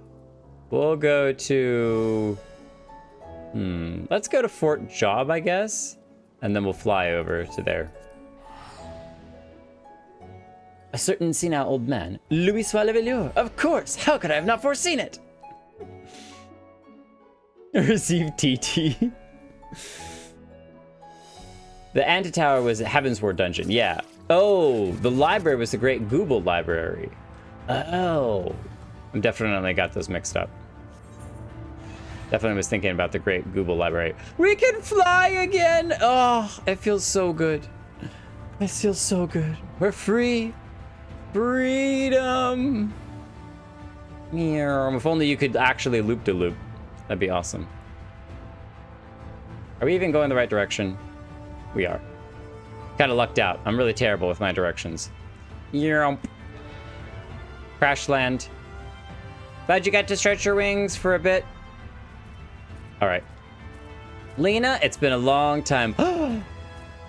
We'll go to... Let's go to Fort Job, I guess. And then we'll fly over to there. A certain senile old man. Louis Sois-le-Veilleur. Of course! How could I have not foreseen it? Receive TT. The Antitower was Heavensward Dungeon. Yeah. Oh, the library was the Great Google Library. Oh. I definitely got those mixed up. Definitely was thinking about the Great Google Library. We can fly again! Oh, it feels so good. It feels so good. We're free. Freedom. If only you could actually loop-de-loop. That'd be awesome. Are we even going the right direction? We are. Kind of lucked out. I'm really terrible with my directions. Crash land. Glad you got to stretch your wings for a bit. All right. Lena, it's been a long time.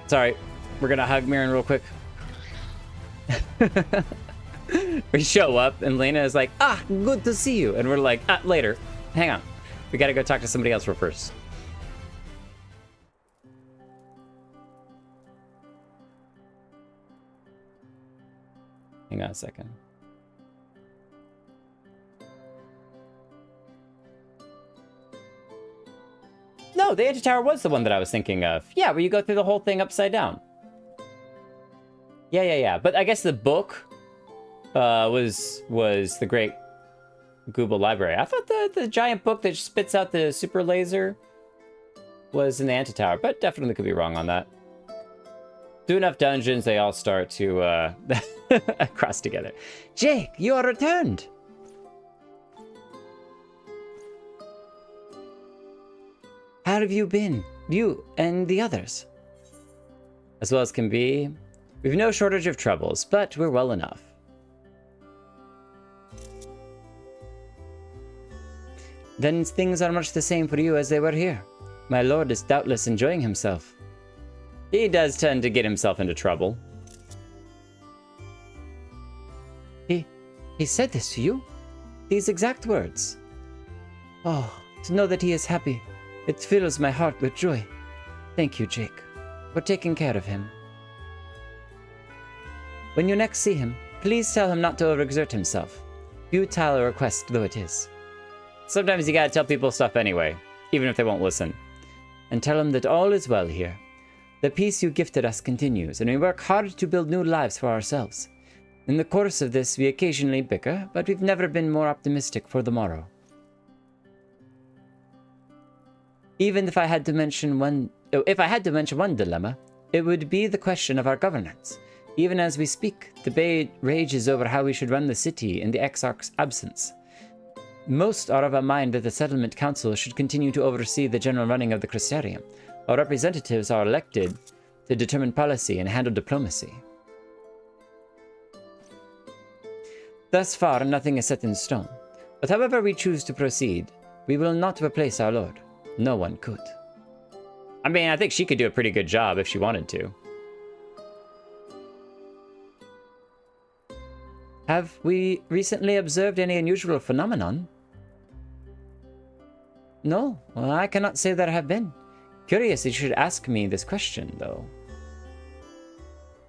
Sorry. We're going to hug Mirren real quick. We show up and Lena is like, good to see you. And we're like, later. Hang on. We got to go talk to somebody else first. Hang on a second. No, the Antitower was the one that I was thinking of. Yeah, where you go through the whole thing upside down. Yeah. But I guess the book was the Great Google Library. I thought the giant book that spits out the super laser was in the Antitower, but definitely could be wrong on that. Do enough dungeons, they all start to cross together. Jake, you are returned. How have you been? You and the others? As well as can be. We've no shortage of troubles, but we're well enough. Then things are much the same for you as they were here. My lord is doubtless enjoying himself. He does tend to get himself into trouble. He said this to you? These exact words? Oh, to know that he is happy. It fills my heart with joy. Thank you, Jake, for taking care of him. When you next see him, please tell him not to overexert himself. Futile a request though it is. Sometimes you gotta tell people stuff anyway, even if they won't listen. And tell him that all is well here. The peace you gifted us continues, and we work hard to build new lives for ourselves. In the course of this, we occasionally bicker, but we've never been more optimistic for the morrow. Even if I had to mention one dilemma, it would be the question of our governance. Even as we speak, debate rages over how we should run the city in the Exarch's absence. Most are of a mind that the Settlement Council should continue to oversee the general running of the Crystarium. Our representatives are elected to determine policy and handle diplomacy. Thus far, nothing is set in stone. But however we choose to proceed, we will not replace our Lord. No one could. I mean, I think she could do a pretty good job if she wanted to. Have we recently observed any unusual phenomenon? No, well, I cannot say there have been. Curious you should ask me this question, though.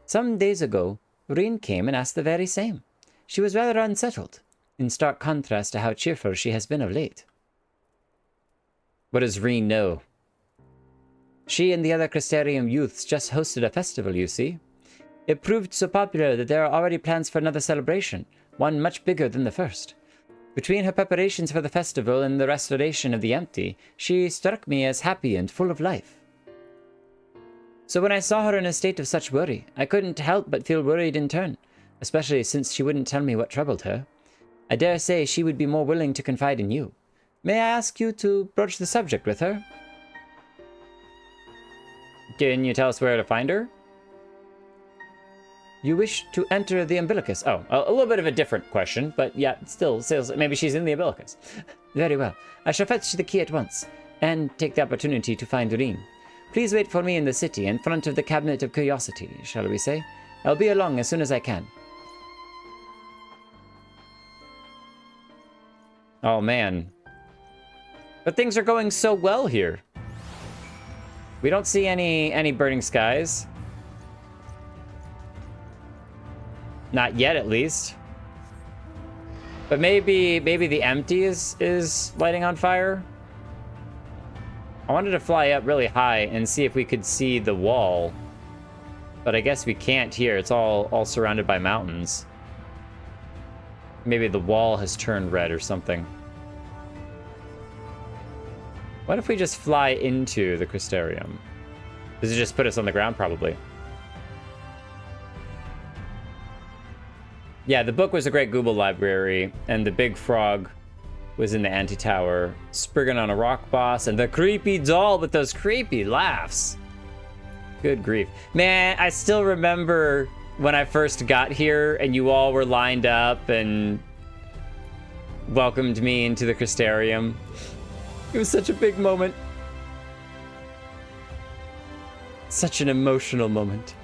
Some days ago, Reen came and asked the very same. She was rather unsettled, in stark contrast to how cheerful she has been of late. What does Reen know? She and the other Crystarium youths just hosted a festival, you see. It proved so popular that there are already plans for another celebration, one much bigger than the first. Between her preparations for the festival and the restoration of the empty, she struck me as happy and full of life. So when I saw her in a state of such worry, I couldn't help but feel worried in turn, especially since she wouldn't tell me what troubled her. I dare say she would be more willing to confide in you. May I ask you to broach the subject with her? Can you tell us where to find her? You wish to enter the umbilicus. Oh, a little bit of a different question, but yeah, still, maybe she's in the umbilicus. Very well. I shall fetch the key at once, and take the opportunity to find Reen. Please wait for me in the city, in front of the Cabinet of Curiosity, shall we say? I'll be along as soon as I can. Oh, man. But things are going so well here. We don't see any burning skies. Not yet, at least. But maybe the empty is lighting on fire. I wanted to fly up really high and see if we could see the wall. But I guess we can't here. It's all surrounded by mountains. Maybe the wall has turned red or something. What if we just fly into the Crystarium? Does it just put us on the ground? Probably. Yeah, the book was a great Google library, and the big frog was in the anti-tower, Spriggan on a rock boss, and the creepy doll with those creepy laughs. Good grief. Man, I still remember when I first got here and you all were lined up and welcomed me into the Crystarium. It was such a big moment. Such an emotional moment.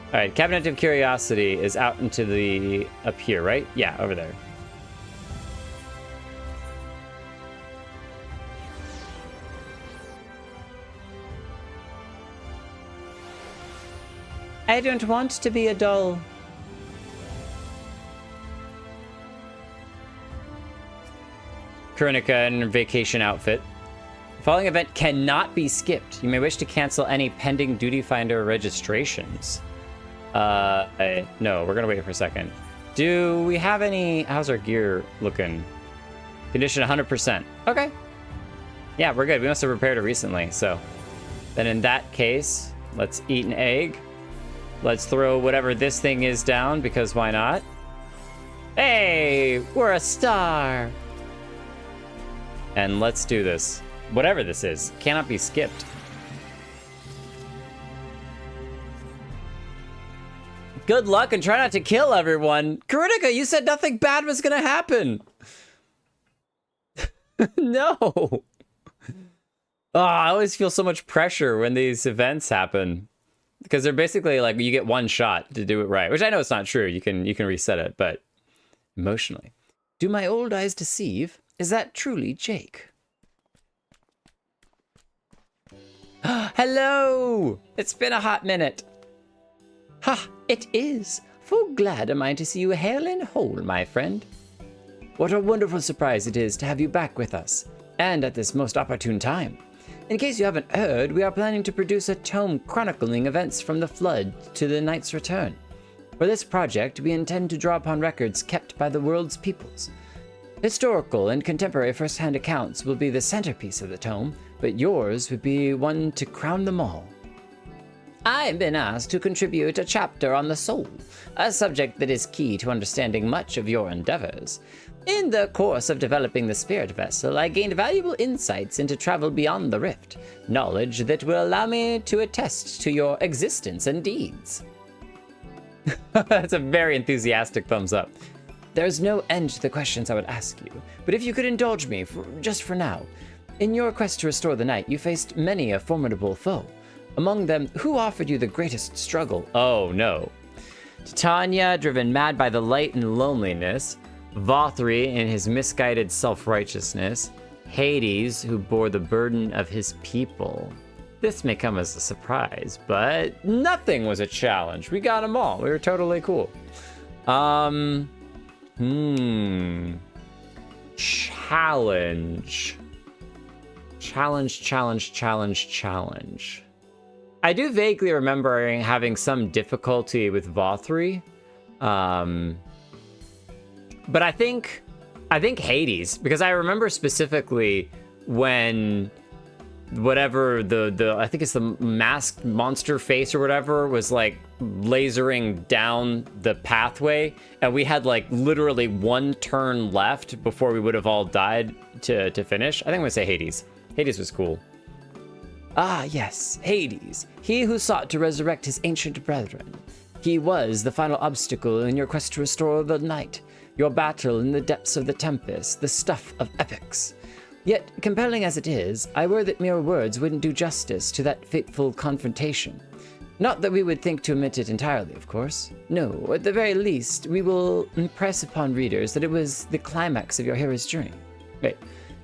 All right, Cabinet of Curiosity is out into the... up here, right? Yeah, over there. I don't want to be a doll. Krunika in vacation outfit. The following event cannot be skipped. You may wish to cancel any pending Duty Finder registrations. No, we're gonna wait for a second. Do we have any... how's our gear looking? Condition 100%. Okay. Yeah, we're good. We must have repaired it recently, so... then in that case, let's eat an egg. Let's throw whatever this thing is down, because why not? Hey! We're a star! And let's do this. Whatever this is, cannot be skipped. Good luck and try not to kill everyone. Krunika, you said nothing bad was gonna happen. No. Oh, I always feel so much pressure when these events happen. Because they're basically like, you get one shot to do it right. Which I know it's not true. You can reset it, but emotionally. Do my old eyes deceive? Is that truly Jake? Hello! It's been a hot minute. Ha! It is. Full glad am I to see you hale and whole, my friend. What a wonderful surprise it is to have you back with us, and at this most opportune time. In case you haven't heard, we are planning to produce a tome chronicling events from the Flood to the Knight's return. For this project, we intend to draw upon records kept by the world's peoples. Historical and contemporary first-hand accounts will be the centerpiece of the tome, but yours would be one to crown them all. I've been asked to contribute a chapter on the soul, a subject that is key to understanding much of your endeavors. In the course of developing the spirit vessel, I gained valuable insights into travel beyond the rift, knowledge that will allow me to attest to your existence and deeds. That's a very enthusiastic thumbs up. There's no end to the questions I would ask you, but if you could indulge me just for now. In your quest to restore the night, you faced many a formidable foe. Among them, who offered you the greatest struggle? Oh no. Titania, driven mad by the light and loneliness. Vothri, in his misguided self-righteousness. Hades, who bore the burden of his people. This may come as a surprise, but nothing was a challenge. We got them all. We were totally cool. Challenge. Challenge. I do vaguely remember having some difficulty with Vothri. But I think Hades, because I remember specifically when whatever the I think it's the masked monster face or whatever was like lasering down the pathway, and we had like literally one turn left before we would have all died to finish. I think I'm gonna say Hades. Hades was cool. Ah, yes, Hades, he who sought to resurrect his ancient brethren. He was the final obstacle in your quest to restore the night, your battle in the depths of the tempest, the stuff of epics. Yet, compelling as it is, I worry that mere words wouldn't do justice to that fateful confrontation. Not that we would think to omit it entirely, of course. No, at the very least, we will impress upon readers that it was the climax of your hero's journey. Wait.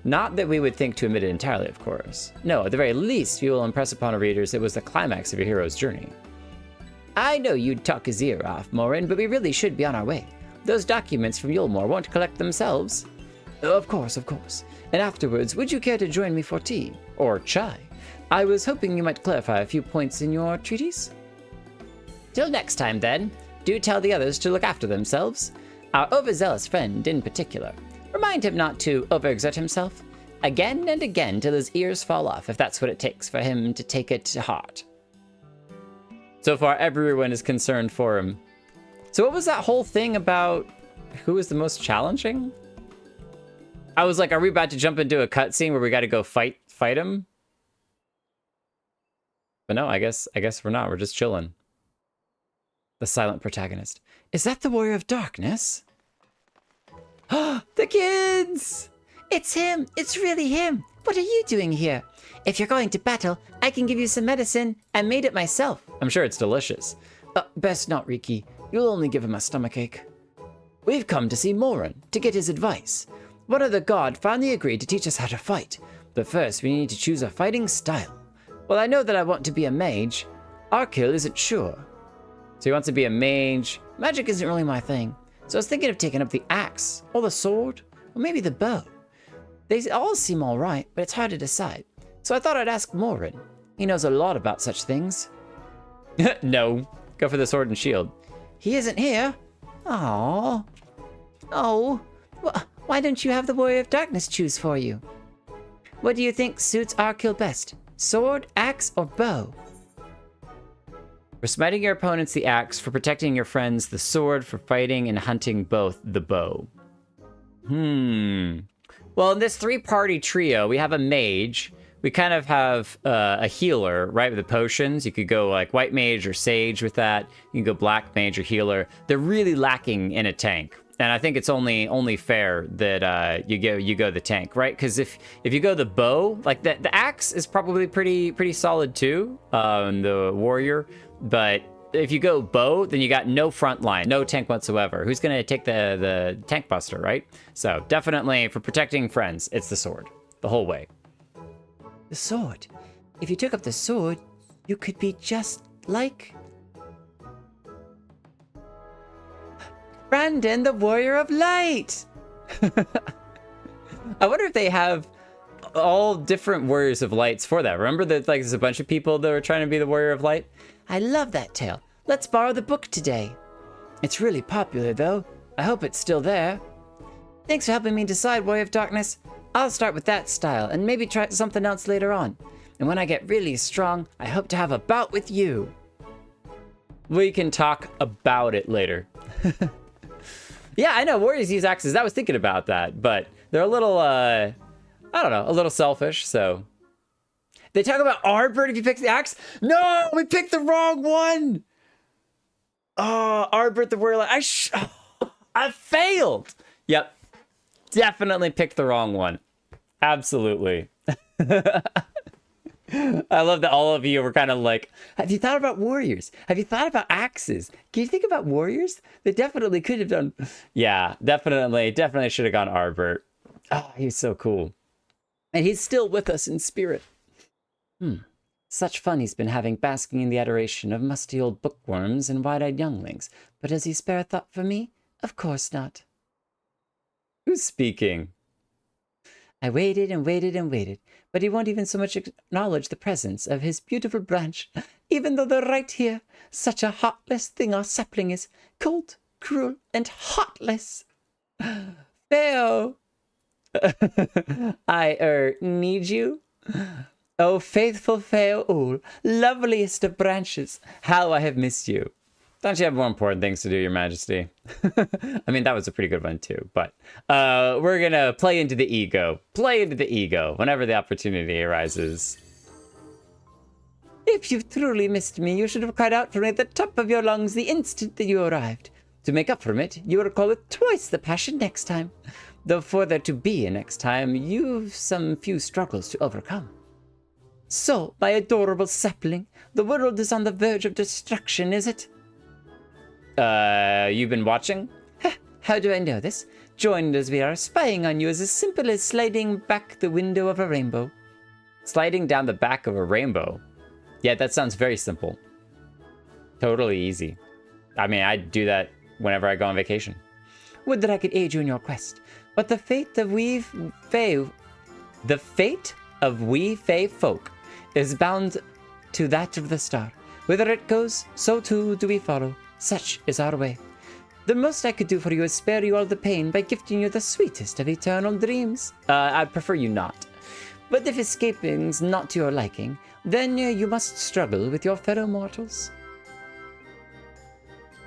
Not that we would think to omit it entirely, of course. No, at the very least, we will impress upon our readers it was the climax of your hero's journey. I know you'd talk his ear off, Morin, but we really should be on our way. Those documents from Yulmore won't collect themselves. Of course. And afterwards, would you care to join me for tea? Or chai? I was hoping you might clarify a few points in your treatise. Till next time, then. Do tell the others to look after themselves. Our overzealous friend in particular. Remind him not to overexert himself. Again and again till his ears fall off, if that's what it takes for him to take it to heart. So far, everyone is concerned for him. So what was that whole thing about who was the most challenging? I was like, are we about to jump into a cutscene where we got to go fight him? But no, I guess we're not. We're just chilling. The silent protagonist. Is that the Warrior of Darkness? The kids! It's him! It's really him! What are you doing here? If you're going to battle, I can give you some medicine. I made it myself. I'm sure it's delicious. Best not, Riki. You'll only give him a stomachache. We've come to see Morin, to get his advice. One of the god finally agreed to teach us how to fight. But first, we need to choose a fighting style. Well, I know that I want to be a mage. Arkil isn't sure. So he wants to be a mage. Magic isn't really my thing. So I was thinking of taking up the axe, or the sword, or maybe the bow. They all seem alright, but it's hard to decide. So I thought I'd ask Morin. He knows a lot about such things. No, go for the sword and shield. He isn't here. Aww. Oh, why don't you have the Warrior of Darkness choose for you? What do you think suits Arkil best? Sword, axe, or bow? For smiting your opponents, the axe. For protecting your friends, the sword. For fighting and hunting both, the bow. Well, in this three-party trio, we have a mage. We kind of have a healer, right, with the potions. You could go like white mage or sage with that. You can go black mage or healer. They're really lacking in a tank. And I think it's only fair that you go the tank, right? Because if you go the bow, like the axe is probably pretty solid too, the warrior. But if you go bow, then you got no front line, no tank whatsoever. Who's gonna take the tank buster, right? So definitely for protecting friends, it's the sword, the whole way. The sword. If you took up the sword, you could be just like Brandon, the Warrior of Light! I wonder if they have all different Warriors of Lights for that. Remember that like there's a bunch of people that were trying to be the Warrior of Light? I love that tale. Let's borrow the book today. It's really popular though. I hope it's still there. Thanks for helping me decide, Warrior of Darkness. I'll start with that style and maybe try something else later on. And when I get really strong, I hope to have a bout with you. We can talk about it later. Yeah, I know, warriors use axes. I was thinking about that, but they're a little, I don't know, a little selfish, so. They talk about Arbert if you pick the axe. No, we picked the wrong one. Oh, Arbert the warrior. I failed. Yep, definitely picked the wrong one. Absolutely. I love that all of you were kind of like, have you thought about warriors? Have you thought about axes? Can you think about warriors? They definitely could have done. Yeah, definitely should have gone Arbert. Oh, he's so cool. And he's still with us in spirit. Such fun he's been having basking in the adoration of musty old bookworms and wide-eyed younglings. But does he spare a thought for me? Of course not. Who's speaking? I waited and waited and waited, but he won't even so much acknowledge the presence of his beautiful branch, even though they're right here. Such a heartless thing our sapling is. Cold, cruel, and heartless. Theo! I, need you? Oh, faithful Theo, loveliest of branches, how I have missed you. Don't you have more important things to do, Your Majesty? I mean, that was a pretty good one, too. But we're going to play into the ego. Play into the ego whenever the opportunity arises. If you've truly missed me, you should have cried out for me at the top of your lungs the instant that you arrived. To make up for it, you will call it twice the passion next time. Though for there to be a next time, you've some few struggles to overcome. So, my adorable sapling, the world is on the verge of destruction, is it? You've been watching? How do I know this? Joined as we are, spying on you is as simple as sliding back the window of a rainbow. Sliding down the back of a rainbow? Yeah, that sounds very simple. Totally easy. I mean, I do that whenever I go on vacation. Would that I could aid you in your quest. But the fate of we Fey folk is bound to that of the star. Whither it goes, so too do we follow. Such is our way. The most I could do for you is spare you all the pain by gifting you the sweetest of eternal dreams. I'd prefer you not. But if escaping's not to your liking, then you must struggle with your fellow mortals.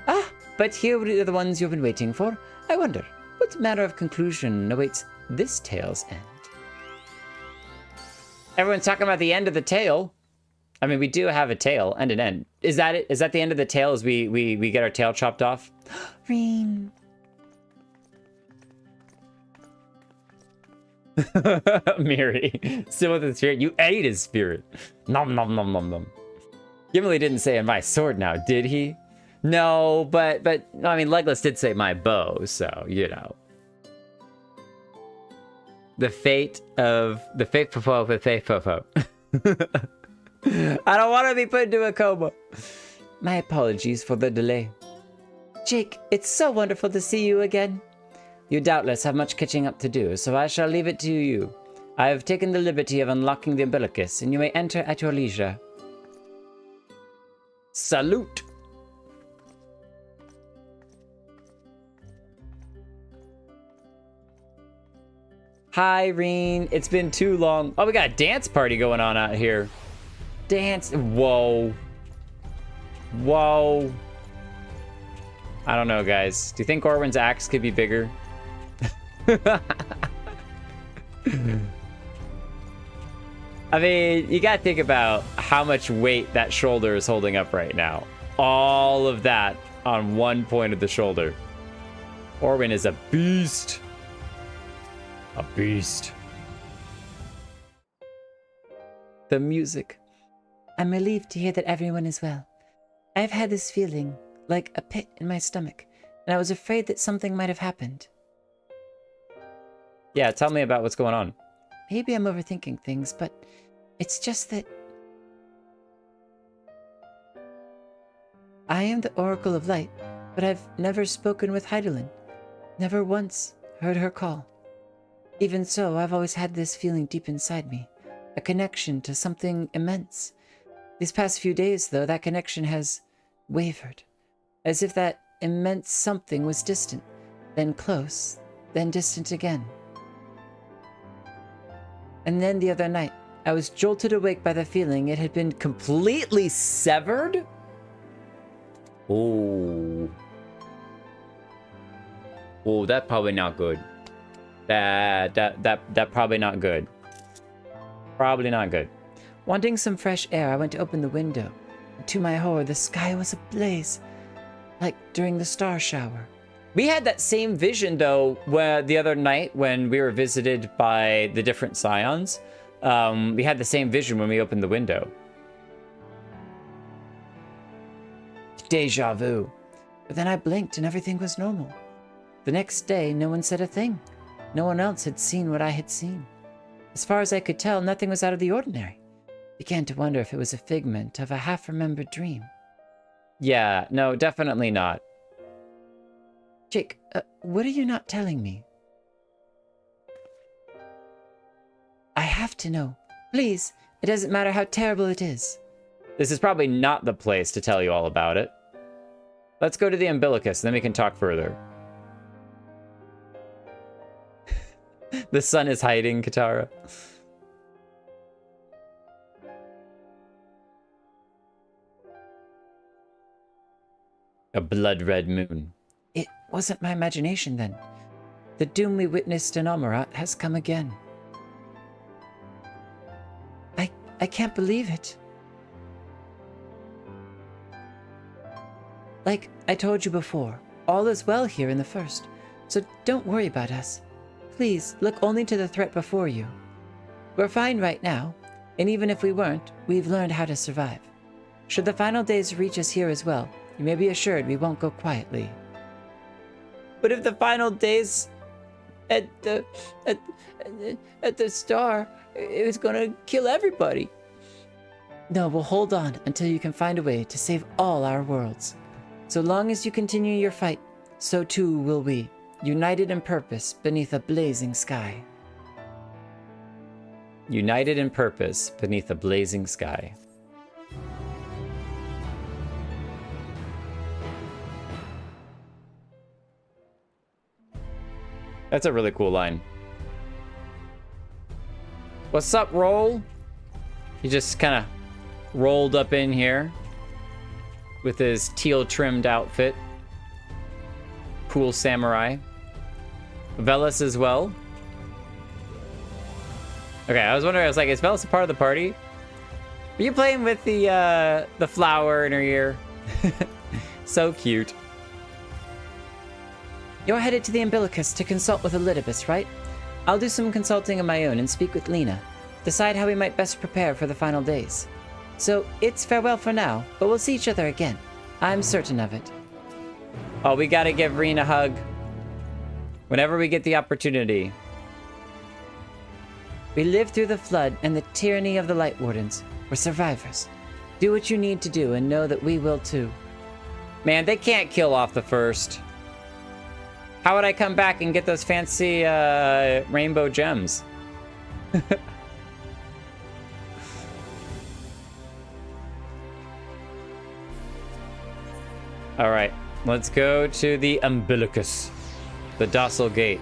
Ah, but here are the ones you've been waiting for. I wonder, what manner of conclusion awaits this tale's end? Everyone's talking about the end of the tale. I mean, we do have a tail and an end. Is that it? Is that the end of the tail? As we get our tail chopped off? Reen. Miri, still with the spirit. You ate his spirit. Nom nom nom nom nom. Gimli didn't say my sword now, did he? No, but I mean, Legolas did say my bow, so you know. The fate of the fofo with fofo. I don't want to be put into a coma. My apologies for the delay. Jake, it's so wonderful to see you again. You doubtless have much catching up to do, so I shall leave it to you. I have taken the liberty of unlocking the umbilicus, and you may enter at your leisure. Salute! Hi, Reen. It's been too long. Oh, we got a dance party going on out here. Dance. Whoa. Whoa. I don't know, guys. Do you think Orwin's axe could be bigger? I mean, you gotta think about how much weight that shoulder is holding up right now. All of that on one point of the shoulder. Orwin is a beast. A beast. The music. I'm relieved to hear that everyone is well. I've had this feeling, like a pit in my stomach, and I was afraid that something might have happened. Yeah, tell me about what's going on. Maybe I'm overthinking things, but it's just that I am the Oracle of Light, but I've never spoken with Heidelin. Never once heard her call. Even so, I've always had this feeling deep inside me, a connection to something immense. These past few days, though, that connection has wavered, as if that immense something was distant, then close, then distant again. And then the other night, I was jolted awake by the feeling it had been completely severed. Oh. Oh, that's probably not good. That probably not good. Probably not good. Wanting some fresh air, I went to open the window. To my horror, the sky was ablaze, like during the star shower. We had that same vision, though, where the other night when we were visited by the different scions. We had the same vision when we opened the window. Deja vu. But then I blinked and everything was normal. The next day, no one said a thing. No one else had seen what I had seen. As far as I could tell, nothing was out of the ordinary. Began to wonder if it was a figment of a half-remembered dream. Yeah, no, definitely not. Jake, what are you not telling me? I have to know. Please, it doesn't matter how terrible it is. This is probably not the place to tell you all about it. Let's go to the umbilicus, then we can talk further. The sun is hiding, Katara. A blood-red moon. It wasn't my imagination then. The doom we witnessed in Amarat has come again. I can't believe it. Like I told you before, all is well here in the first, so don't worry about us. Please, look only to the threat before you. We're fine right now, and even if we weren't, we've learned how to survive. Should the final days reach us here as well, you may be assured we won't go quietly. But if the final days at the star, it was gonna kill everybody. No, we'll hold on until you can find a way to save all our worlds. So long as you continue your fight, so too will we, united in purpose beneath a blazing sky. United in purpose beneath a blazing sky. That's a really cool line. What's up, Roll? He just kind of rolled up in here with his teal-trimmed outfit. Cool samurai. Velas as well. Okay, I was wondering, I was like, is Velas a part of the party? Are you playing with the flower in her ear? So cute. You're headed to the umbilicus to consult with Elidibus, right? I'll do some consulting of my own and speak with Lena. Decide how we might best prepare for the final days. So, it's farewell for now, but we'll see each other again. I'm certain of it. Oh, we gotta give Reen a hug. Whenever we get the opportunity. We lived through the flood and the tyranny of the Light Wardens. We're survivors. Do what you need to do and know that we will too. Man, they can't kill off the first. How would I come back and get those fancy rainbow gems? All right, let's go to the umbilicus, the docile gate.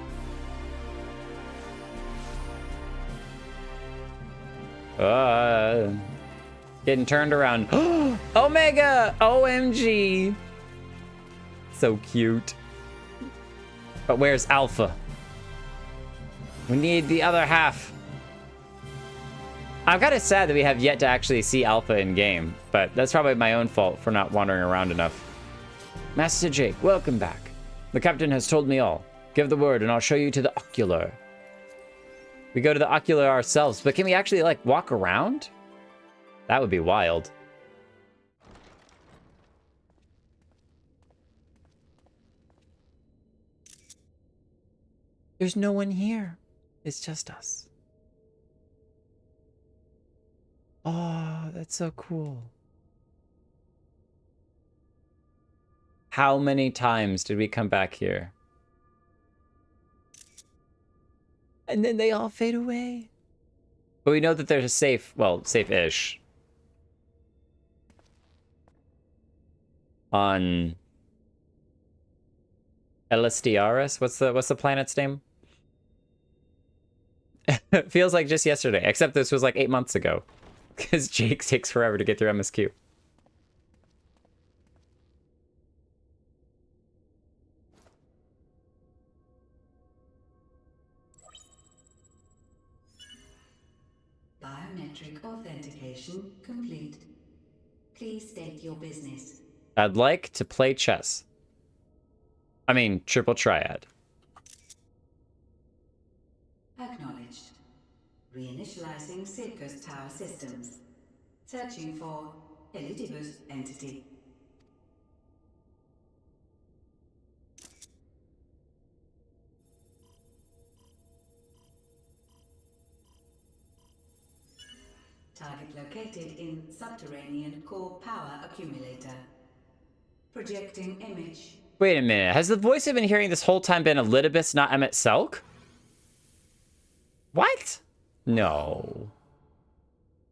Getting turned around. Omega! OMG! So cute. But where's Alpha? We need the other half. I'm kind of sad that we have yet to actually see Alpha in game, but that's probably my own fault for not wandering around enough. Master Jake, welcome back. The captain has told me all. Give the word and I'll show you to the ocular. We go to the ocular ourselves, but can we actually, like, walk around? That would be wild. There's no one here. It's just us. Oh, that's so cool. How many times did we come back here? And then they all fade away. But we know that there's a safe, well, safe-ish. On Elastiaris? What's the planet's name? It feels like just yesterday, except this was like 8 months ago. Because Jake takes forever to get through MSQ. Biometric authentication complete. Please state your business. I'd like to play chess. I mean, triple triad. Acknowledged. Reinitializing Circus Tower systems. Searching for Elidibus entity. Target located in subterranean core power accumulator. Projecting image. Wait a minute. Has the voice I've been hearing this whole time been Elidibus, not Emmett Selk? What? No.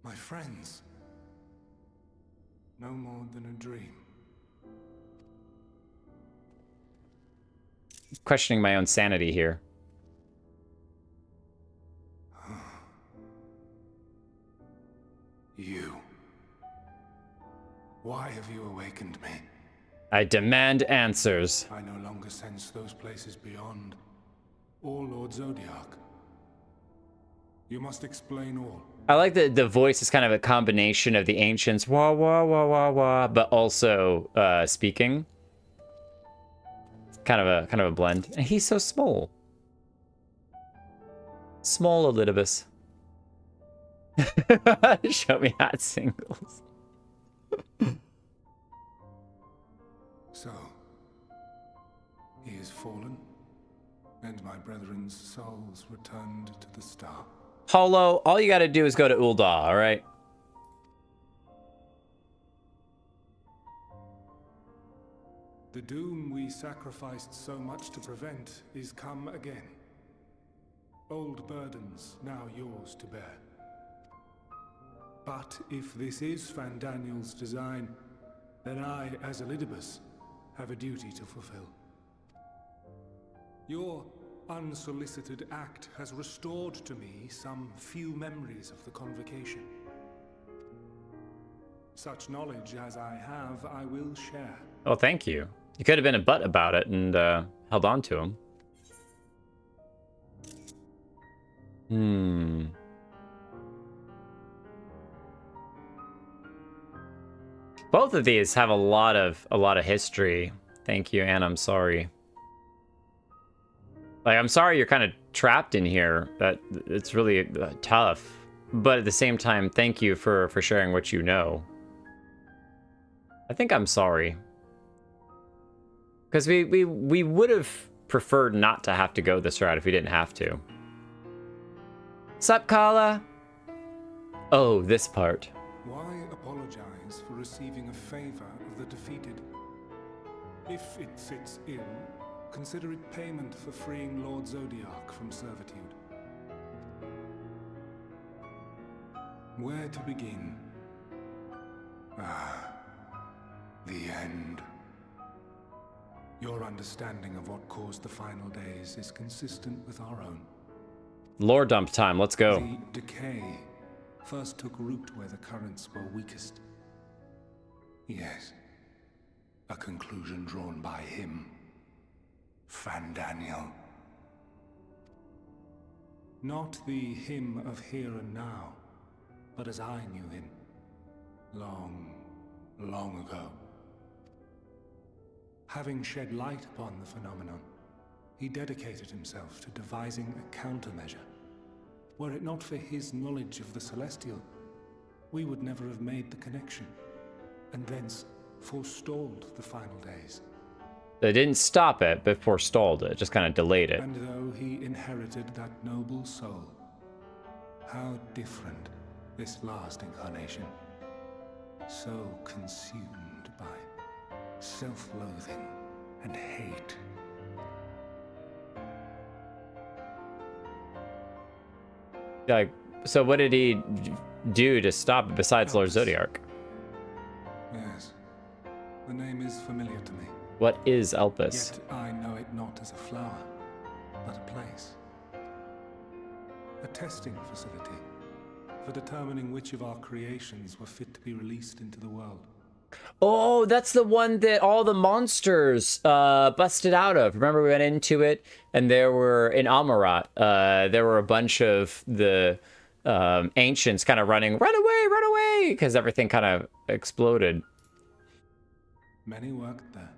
My friends. No more than a dream. Questioning my own sanity here. You. Why have you awakened me? I demand answers. I no longer sense those places beyond, or Lord Zodiac. You must explain all. I like that the voice is kind of a combination of the ancients, wah, wah, wah, wah, wah, but also speaking. Kind of a blend. And he's so small. Small Elidibus. Show me hot singles. So, he is fallen, and my brethren's souls returned to the star. Holo, all you gotta do is go to Ul'dah, alright? The doom we sacrificed so much to prevent is come again. Old burdens now yours to bear. But if this is Fandaniel's design, then I, as Elidibus, have a duty to fulfill. Your unsolicited act has restored to me some few memories of the convocation. Such knowledge as I have, I will share. Oh, thank you. You could have been a butt about it and held on to him. Both of these have a lot of history. Thank you, and I'm sorry. Like, I'm sorry you're kind of trapped in here. That it's really tough. But at the same time, thank you for sharing what you know. I think I'm sorry. Because we would have preferred not to have to go this route if we didn't have to. Sup, Kala? Oh, this part. Why apologize for receiving a favor of the defeated? If it sits ill, consider it payment for freeing Lord Zodiac from servitude. Where to begin? Ah, the end. Your understanding of what caused the final days is consistent with our own. Lore dump time, let's go. The decay first took root where the currents were weakest. Yes, a conclusion drawn by him, Fandaniel. Not the him of here and now, but as I knew him, long, long ago. Having shed light upon the phenomenon, he dedicated himself to devising a countermeasure. Were it not for his knowledge of the Celestial, we would never have made the connection, and thence forestalled the final days. They didn't stop it, but forestalled it, just kind of delayed it. And though he inherited that noble soul, how different this last incarnation. So consumed by self-loathing and hate. Like, so what did he do to stop it besides Lord Zodiac? Yes, the name is familiar to me. What is Elpis? Yet I know it not as a flower, but a place. A testing facility for determining which of our creations were fit to be released into the world. Oh, that's the one that all the monsters busted out of. Remember, we went into it, and there were, in Amarat, there were a bunch of the ancients kind of running, run away, because everything kind of exploded. Many worked there.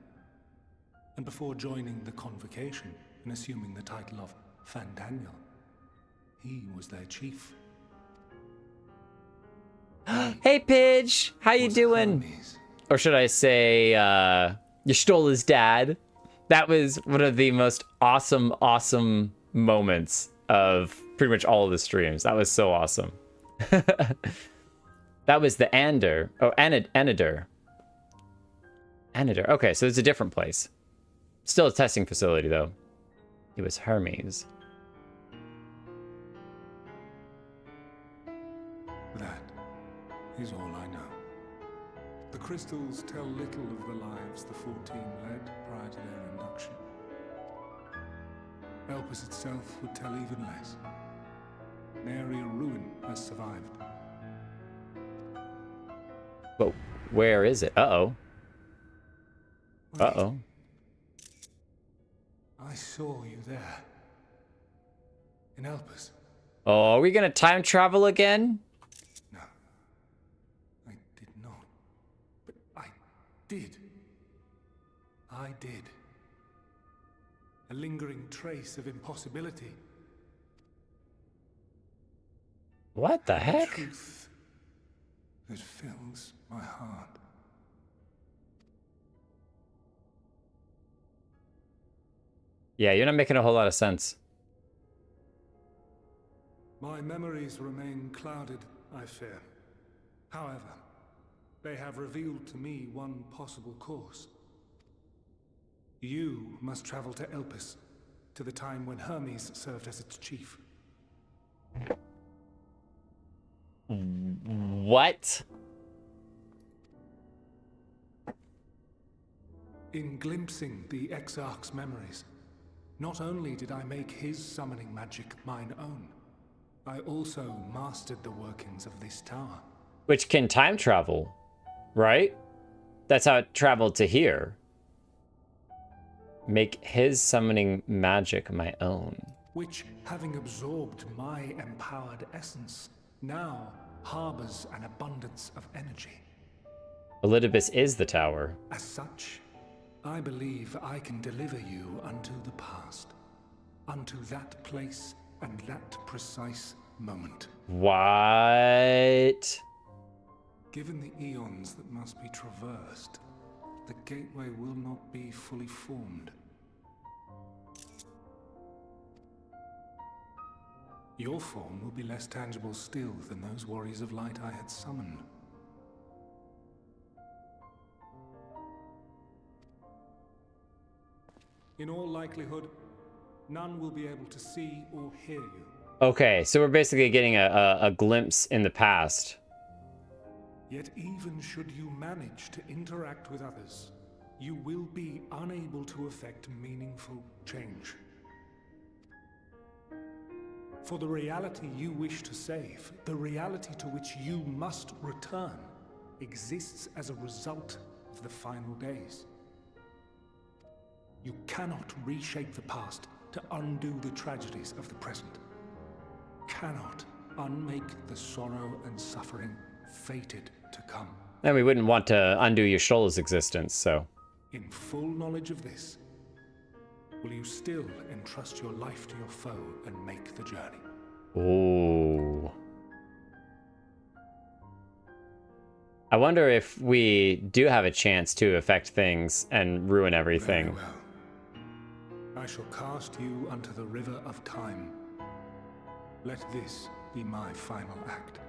And before joining the Convocation and assuming the title of Fandaniel, he was their chief. Hey, Pidge! How you doing? Hermes. Or should I say, Y'shtola's dad? That was one of the most awesome moments of pretty much all of the streams. That was so awesome. That was the Ander. Oh, Anadur. Anadur. Okay, so it's a different place. Still a testing facility, though. It was Hermes. That is all I know. The crystals tell little of the lives the 14 led prior to their induction. Elpis itself would tell even less. Nary a ruin has survived. But where is it? Uh-oh. Uh-oh. I saw you there. In Elpis. Oh, are we gonna time travel again? No. I did not. But I did. I did. A lingering trace of impossibility. What the heck? Truth that fills my heart. Yeah, you're not making a whole lot of sense. My memories remain clouded, I fear. However, they have revealed to me one possible course. You must travel to Elpis, to the time when Hermes served as its chief. What? In glimpsing the Exarch's memories, not only did I make his summoning magic mine own, I also mastered the workings of this tower. Which can time travel, right? That's how it traveled to here. Make his summoning magic my own. Which, having absorbed my empowered essence, now harbors an abundance of energy. Elidibus is the tower. As such, I believe I can deliver you unto the past, unto that place and that precise moment. What? Given the eons that must be traversed, the gateway will not be fully formed. Your form will be less tangible still than those warriors of light I had summoned. In all likelihood, none will be able to see or hear you. Okay, so we're basically getting a glimpse in the past. Yet even should you manage to interact with others, you will be unable to effect meaningful change. For the reality you wish to save, the reality to which you must return, exists as a result of the final days. You cannot reshape the past to undo the tragedies of the present. Cannot unmake the sorrow and suffering fated to come. And we wouldn't want to undo Y'shtola's existence, so. In full knowledge of this, will you still entrust your life to your foe and make the journey? Ooh. I wonder if we do have a chance to affect things and ruin everything. Very well. I shall cast you unto the river of time. Let this be my final act.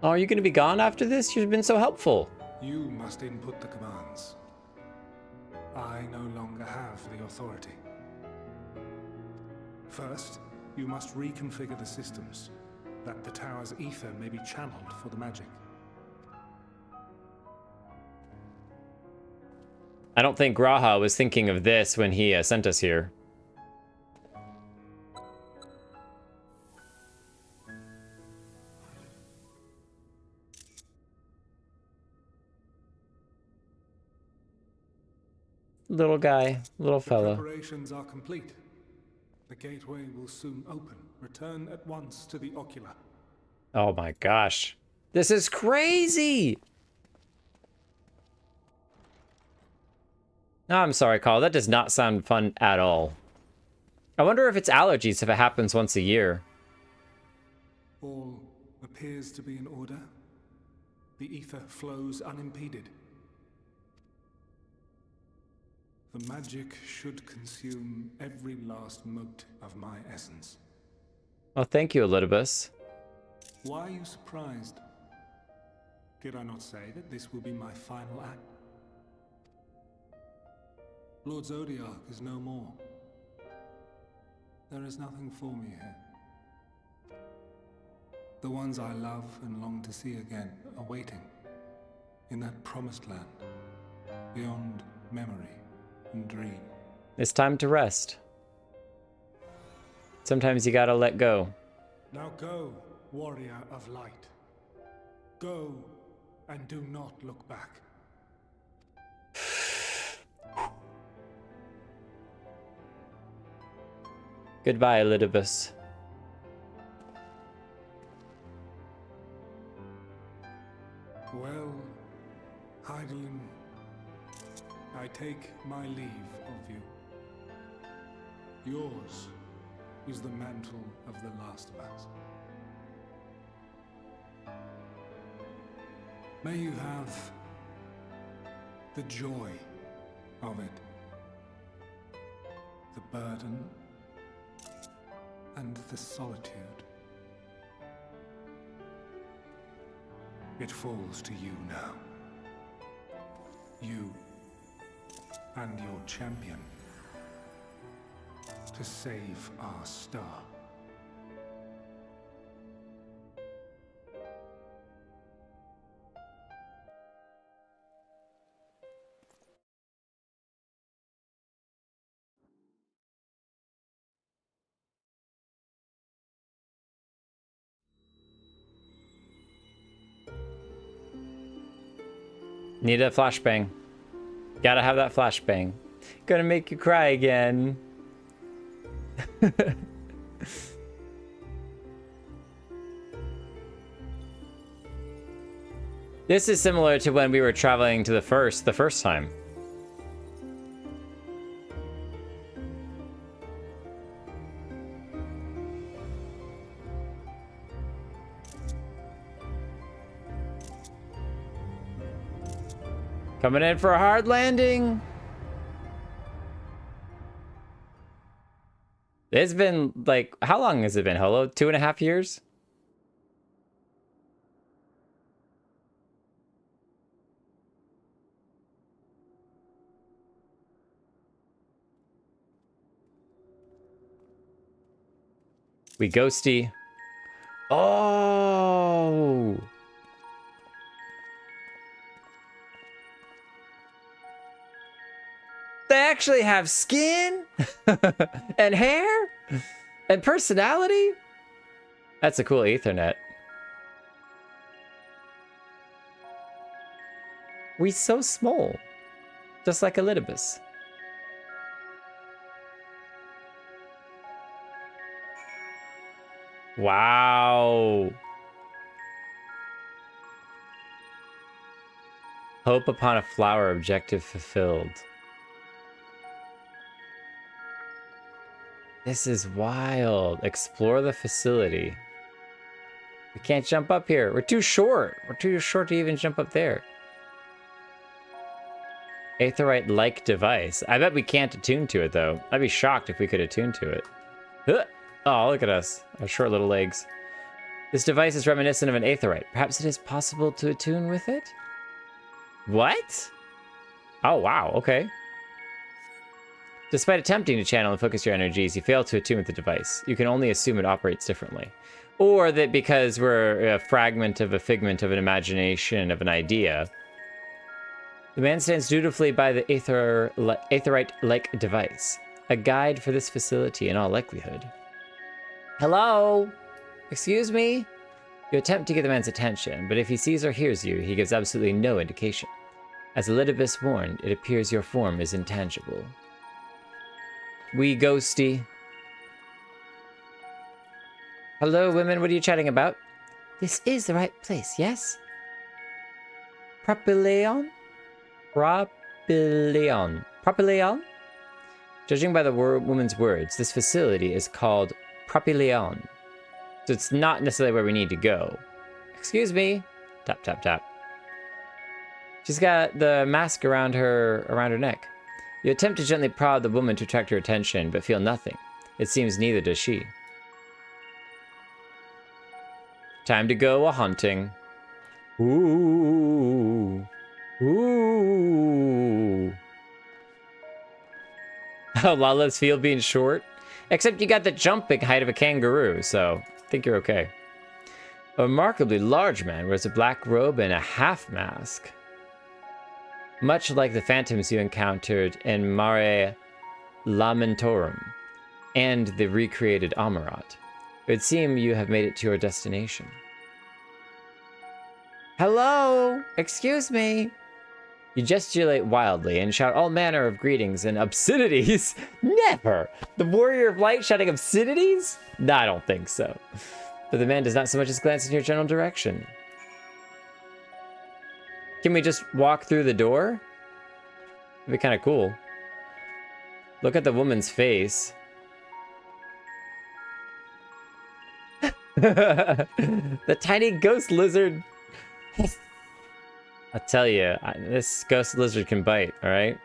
Oh, are you going to be gone after this? You've been so helpful. You must input the commands. I no longer have the authority. First, you must reconfigure the systems, that the tower's ether may be channeled for the magic. I don't think Graha was thinking of this when he sent us here. little guy, little The fella. preparations are complete. The gateway will soon open. Return at once to the ocular. Oh my gosh. This is crazy! No, I'm sorry, Carl. That does not sound fun at all. I wonder if it's allergies if it happens once a year. All appears to be in order. The ether flows unimpeded. The magic should consume every last mote of my essence. Well, thank you, Elidibus. Why are you surprised? Did I not say that this will be my final act? Lord Zodiac is no more. There is nothing for me here. The ones I love and long to see again are waiting in that promised land, beyond memory and dream. It's time to rest. Sometimes you gotta let go. Now go, warrior of light. Go and do not look back. Goodbye, Elidibus. Well, Heidelin, I take my leave of you. Yours is the mantle of the last of us. May you have the joy of it, the burden, and the solitude. It falls to you now. You and your champion to save our star. Need a flashbang. Gotta have that flashbang. Gonna make you cry again. This is similar to when we were traveling to the first time. Coming in for a hard landing. It's been like, how long has it been, Holo? 2.5 years? We ghosty. Oh! They actually have skin and hair and personality. That's a cool Ethernet. We so small, just like Elidibus. Wow. Hope upon a flower, objective fulfilled. This is wild. Explore the facility. We can't jump up here. We're too short. We're too short to even jump up there. Aetheryte-like device. I bet we can't attune to it, though. I'd be shocked if we could attune to it. Huh. Oh, look at us. Our short little legs. This device is reminiscent of an aetheryte. Perhaps it is possible to attune with it? What? Oh, wow. Okay. Despite attempting to channel and focus your energies, you fail to attune with the device. You can only assume it operates differently. Or that because we're a fragment of a figment of an imagination of an idea, the man stands dutifully by the aetheryte-like device. A guide for this facility in all likelihood. Hello? Excuse me? You attempt to get the man's attention, but if he sees or hears you, he gives absolutely no indication. As Elidibus warned, it appears your form is intangible. We ghosty. Hello, women, what are you chatting about? This is the right place, yes? Propylaeon? Propylaeon? Judging by the woman's words, this facility is called Propylaeon. So it's not necessarily where we need to go. Excuse me. Tap, tap, tap. She's got the mask around her neck. You attempt to gently prod the woman to attract her attention, but feel nothing. It seems neither does she. Time to go a-hunting. Ooh. Ooh. Oh, Lala's field being short? Except you got the jumping height of a kangaroo, so I think you're okay. A remarkably large man wears a black robe and a half mask. Much like the phantoms you encountered in Mare Lamentorum and the recreated Amarat. It would seem you have made it to your destination. Hello! Excuse me! You gesticulate wildly and shout all manner of greetings and obscenities. Never! The warrior of light shouting obscenities? No, I don't think so. But the man does not so much as glance in your general direction. Can we just walk through the door? That'd be kind of cool. Look at the woman's face. The tiny ghost lizard. I'll tell you, this ghost lizard can bite, all right?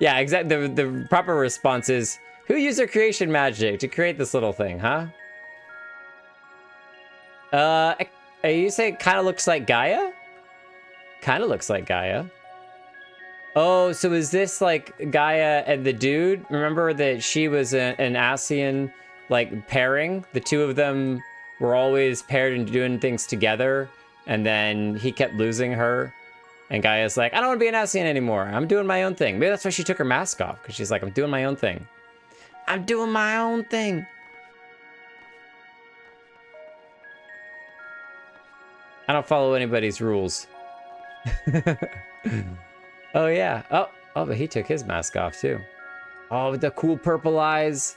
Yeah, exactly. The proper response is, who used their creation magic to create this little thing, huh? You say it kind of looks like Gaia? Kind of looks like Gaia. Oh, so is this like Gaia and the dude? Remember that she was an Asian, like, pairing? The two of them were always paired and doing things together, and then he kept losing her. And Gaia's like, I don't want to be an Asian anymore. I'm doing my own thing. Maybe that's why she took her mask off, because she's like, I'm doing my own thing. I'm doing my own thing. I don't follow anybody's rules. Oh, yeah. Oh, but he took his mask off, too. Oh, with the cool purple eyes.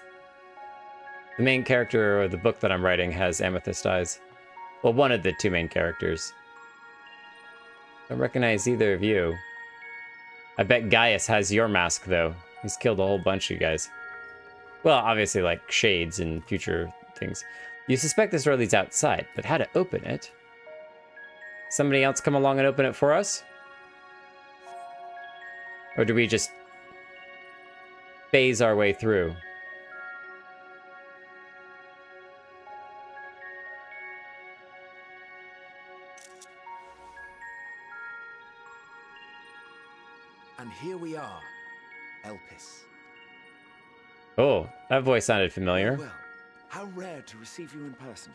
The main character of the book that I'm writing has amethyst eyes. Well, one of the two main characters. I don't recognize either of you. I bet Gaius has your mask, though. He's killed a whole bunch of you guys. Well, obviously, like, shades and future things. You suspect this door leads outside, but how to open it? Somebody else come along and open it for us? Or do we just phase our way through? And here we are, Elpis. Oh, that voice sounded familiar. Well, how rare to receive you in person.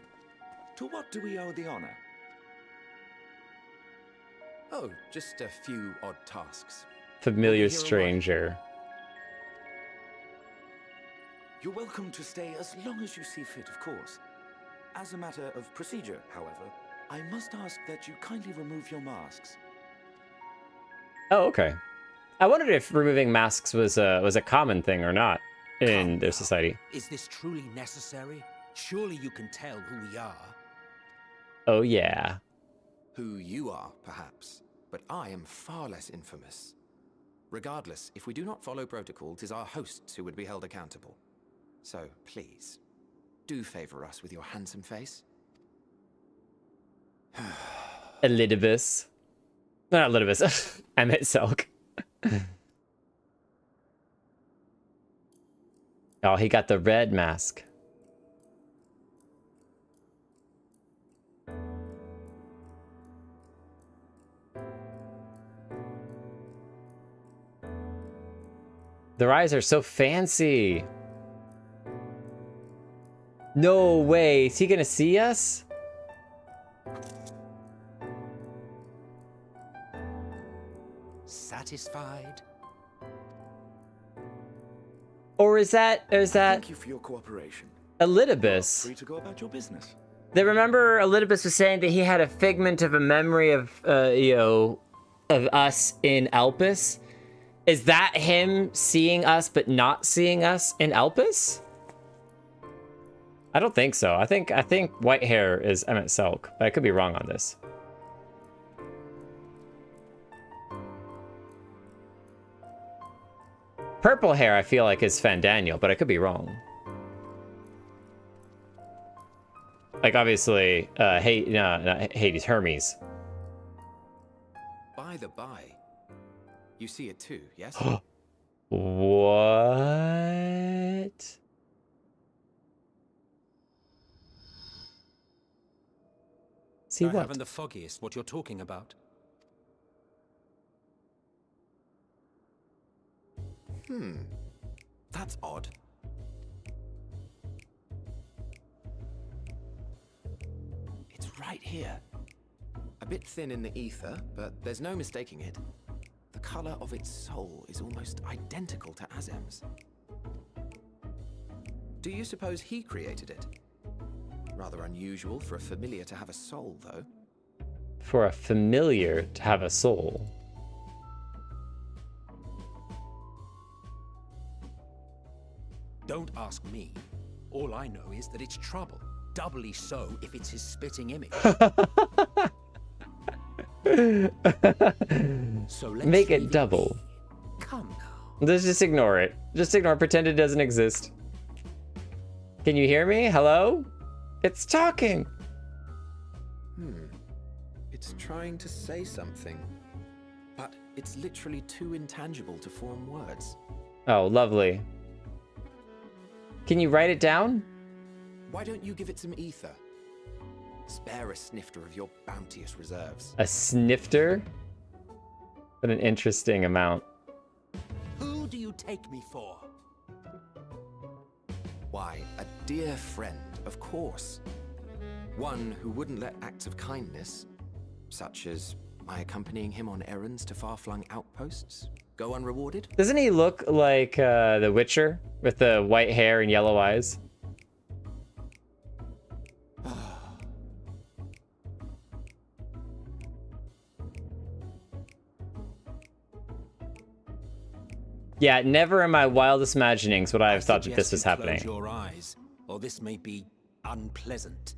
To what do we owe the honor? Oh, just a few odd tasks. Familiar stranger. You're welcome to stay as long as you see fit, of course. As a matter of procedure, however, I must ask that you kindly remove your masks. Oh, okay. I wondered if removing masks was a common thing or not in their society. Is this truly necessary? Surely you can tell who we are. Oh, yeah. Who you are, perhaps. But I am far less infamous. Regardless, if we do not follow protocol, 'tis our hosts who would be held accountable. So, please, do favor us with your handsome face. Elidibus. No, not Elidibus. Emmett Selk. Oh, he got the red mask. Their eyes are so fancy. No way. Is he gonna see us? Satisfied? Or is that Thank you for your cooperation. Elidibus? Free to go about your business. Remember Elidibus was saying that he had a figment of a memory of, of us in Elpis? Is that him seeing us but not seeing us in Elpis? I don't think so. I think white hair is Emmett Selk, but I could be wrong on this. Purple hair I feel like is Fandaniel, but I could be wrong. Like obviously, Hades, Hermes. By the by, you see it too, yes? What? See I what? haven't the foggiest what you're talking about. That's odd. It's right here. A bit thin in the ether, but there's no mistaking it. The color of its soul is almost identical to Azem's. Do you suppose he created it? Rather unusual for a familiar to have a soul, though. For a familiar to have a soul. Don't ask me. All I know is that it's trouble. Doubly so if it's his spitting image. So let's Make it double. Come now. Let's just ignore it. Just ignore, pretend it doesn't exist. Can you hear me? Hello? It's talking. It's trying to say something, but it's literally too intangible to form words. Oh, lovely. Can you write it down? Why don't you give it some ether? Spare a snifter of your bounteous reserves. A snifter? What an interesting amount. Who do you take me for? Why, a dear friend, of course. One who wouldn't let acts of kindness, such as my accompanying him on errands to far-flung outposts, go unrewarded. Doesn't he look like the Witcher with the white hair and yellow eyes? Yeah, never in my wildest imaginings would I have thought that this was happening. Close your eyes, or this may be unpleasant.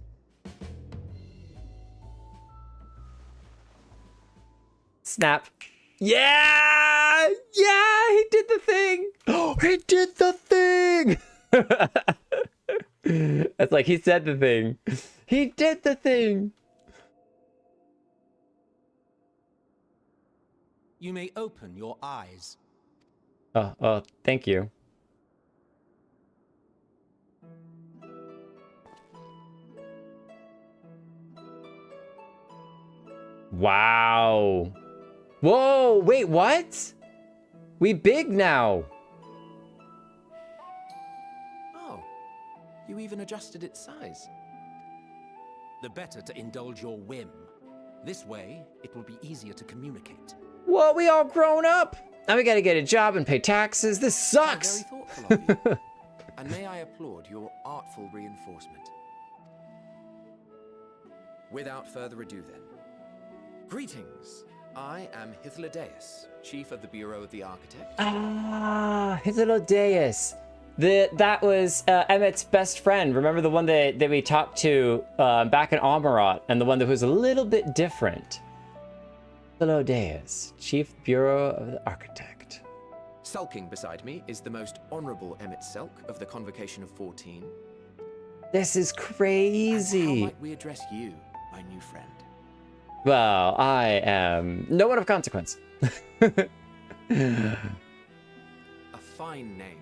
Snap. Yeah! Yeah! He did the thing! Oh, he did the thing! That's like he said the thing. He did the thing! You may open your eyes. Oh, thank you. Wow. Whoa, wait, what? We big now. Oh, you even adjusted its size. The better to indulge your whim. This way, it will be easier to communicate. Whoa, we all grown up. Now we gotta get a job and pay taxes. This sucks. Very thoughtful of you. And may I applaud your artful reinforcement. Without further ado then. Greetings. I am Hythlodaeus, Chief of the Bureau of the Architect. Ah, Hythlodaeus. That was Emmett's best friend. Remember the one that we talked to back in Amarot, and the one that was a little bit different. Hythlodaeus, Chief Bureau of the Architect. Sulking beside me is the most honorable Emmett Selk of the Convocation of 14. This is And how crazy. might we address you, my new friend? Well, I am no one of consequence. A fine name.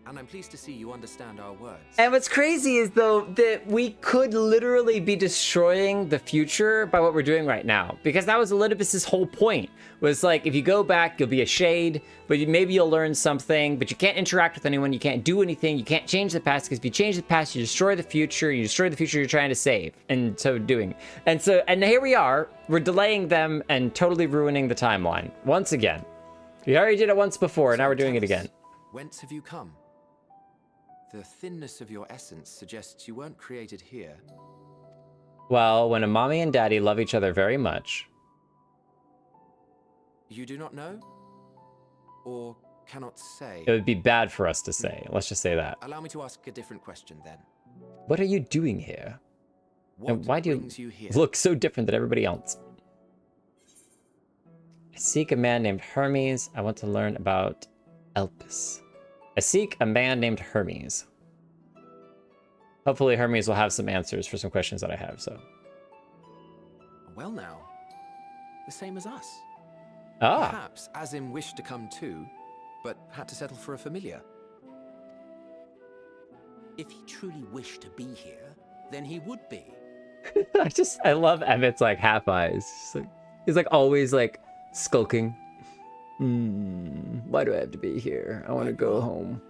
And I'm pleased to see you understand our words. And what's crazy is, though, that we could literally be destroying the future by what we're doing right now. Because that was Elidibus's whole point. Was like, if you go back, you'll be a shade, but maybe you'll learn something, but you can't interact with anyone, you can't do anything, you can't change the past, because if you change the past, you destroy the future you're trying to save, and so doing. And here we are, we're delaying them and totally ruining the timeline. Once again. We already did it once before, and now we're doing it again. Whence have you come? The thinness of your essence suggests you weren't created here. Well, when a mommy and daddy love each other very much, You do not know? Or cannot say? It would be bad for us to say. Let's just say that. Allow me to ask a different question then. What are you doing here? And why do brings you here? look so different than everybody else? I seek a man named Hermes. I want to learn about Elpis. I seek a man named Hermes. Hopefully Hermes will have some answers for some questions that I have, so. Well now, the same as us. Ah. Perhaps Azim wished to come too, but had to settle for a familiar. If he truly wished to be here, then he would be. I love Emmett's like half eyes. He's like always like skulking. Why do I have to be here? I want to go home.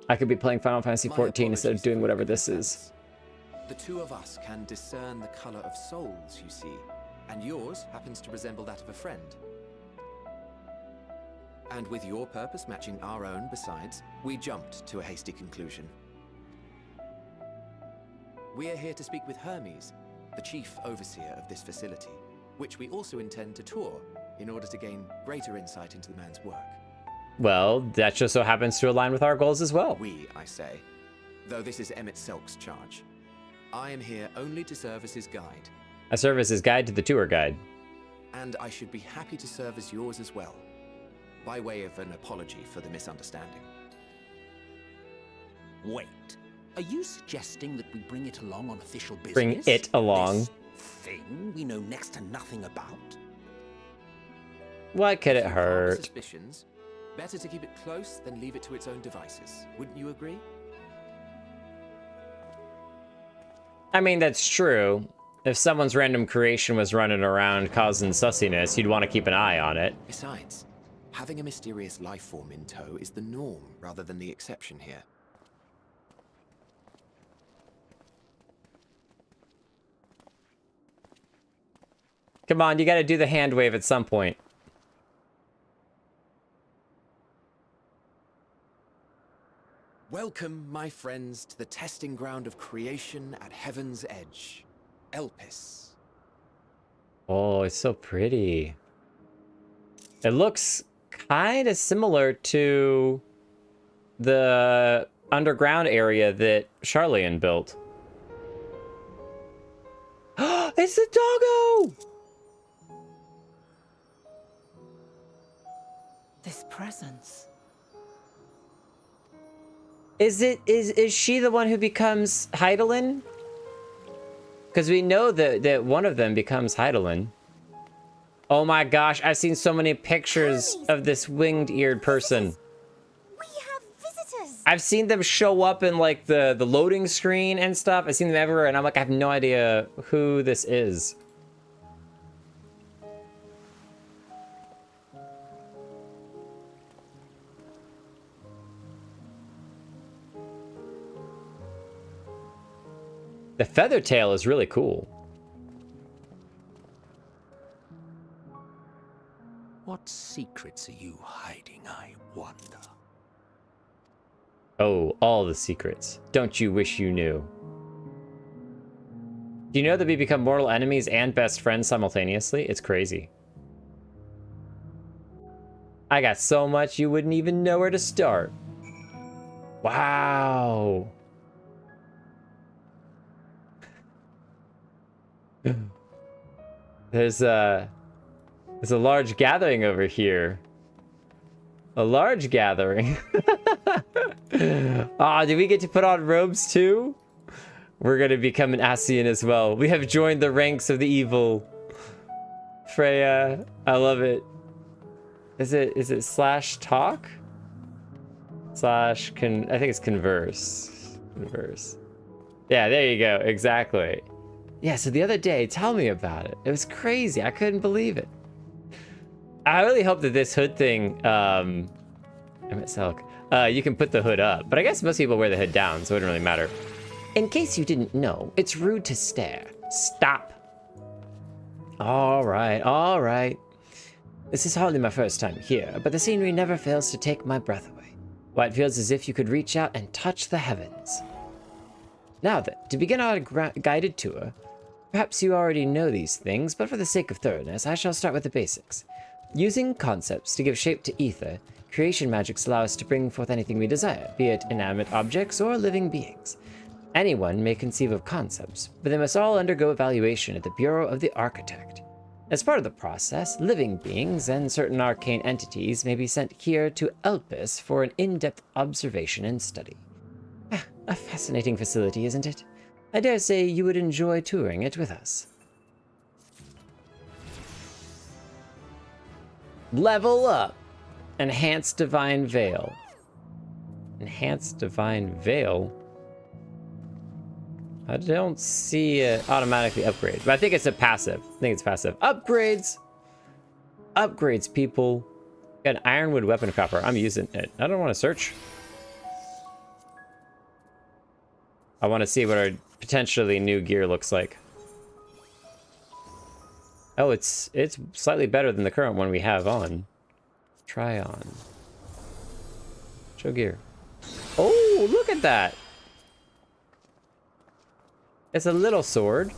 I could be playing Final Fantasy XIV instead of doing whatever this is. The two of us can discern the color of souls, you see, and yours happens to resemble that of a friend. And with your purpose matching our own besides, we jumped to a hasty conclusion. We are here to speak with Hermes, the chief overseer of this facility, which we also intend to tour in order to gain greater insight into the man's work. Well, that just so happens to align with our goals as well. We, I say, though this is Emmett Selk's charge. I am here only to serve as his guide. I serve as his guide to the tour guide. And I should be happy to serve as yours as well, by way of an apology for the misunderstanding. Wait, are you suggesting that we bring it along on official business? Bring it along. This thing we know next to nothing about? What could it If you harbor hurt? Suspicions, better to keep it close than leave it to its own devices. Wouldn't you agree? I mean, that's true. If someone's random creation was running around causing sussiness, you'd want to keep an eye on it. Besides, having a mysterious life form in tow is the norm rather than the exception here. Come on, you gotta do the hand wave at some point. Welcome, my friends, to the testing ground of creation at Heaven's Edge, Elpis. Oh, it's so pretty. It looks kind of similar to the underground area that Charlian built. It's the doggo! This presence. Is she the one who becomes Heidelin? Because we know that one of them becomes Heidelin. Oh my gosh, I've seen so many pictures of this winged-eared person. We have visitors. I've seen them show up in like the loading screen and stuff. I've seen them everywhere, and I'm like, I have no idea who this is. The feather tail is really cool. What secrets are you hiding, I wonder? Oh, all the secrets. Don't you wish you knew? Do you know that we become mortal enemies and best friends simultaneously? It's crazy. I got so much you wouldn't even know where to start. Wow. There's a large gathering over here. A large gathering. Ah, do we get to put on robes too? We're gonna become an Asian as well. We have joined the ranks of the evil. Freya, I love it. Is it slash talk? Slash I think it's converse. Converse. Yeah, there you go. Exactly. Yeah, so the other day, tell me about it. It was crazy. I couldn't believe it. I really hope that this hood thing, you can put the hood up. But I guess most people wear the hood down, so it wouldn't really matter. In case you didn't know, it's rude to stare. Stop. All right, all right. This is hardly my first time here, but the scenery never fails to take my breath away. Why, it feels as if you could reach out and touch the heavens. Now then, to begin our guided tour, Perhaps you already know these things, but for the sake of thoroughness, I shall start with the basics. Using concepts to give shape to ether, creation magics allow us to bring forth anything we desire, be it inanimate objects or living beings. Anyone may conceive of concepts, but they must all undergo evaluation at the Bureau of the Architect. As part of the process, living beings and certain arcane entities may be sent here to Elpis for an in-depth observation and study. A fascinating facility, isn't it? I dare say you would enjoy touring it with us. Level up! Enhanced Divine Veil. Enhanced Divine Veil? I don't see it automatically upgrade, but I think it's a passive. I think it's passive. Upgrades! Upgrades, people. Got an Ironwood Weapon Copper. I'm using it. I don't want to search. I want to see what our potentially new gear looks like. Oh, it's slightly better than the current one we have on. Try on. Show gear. Oh, look at that! It's a little sword.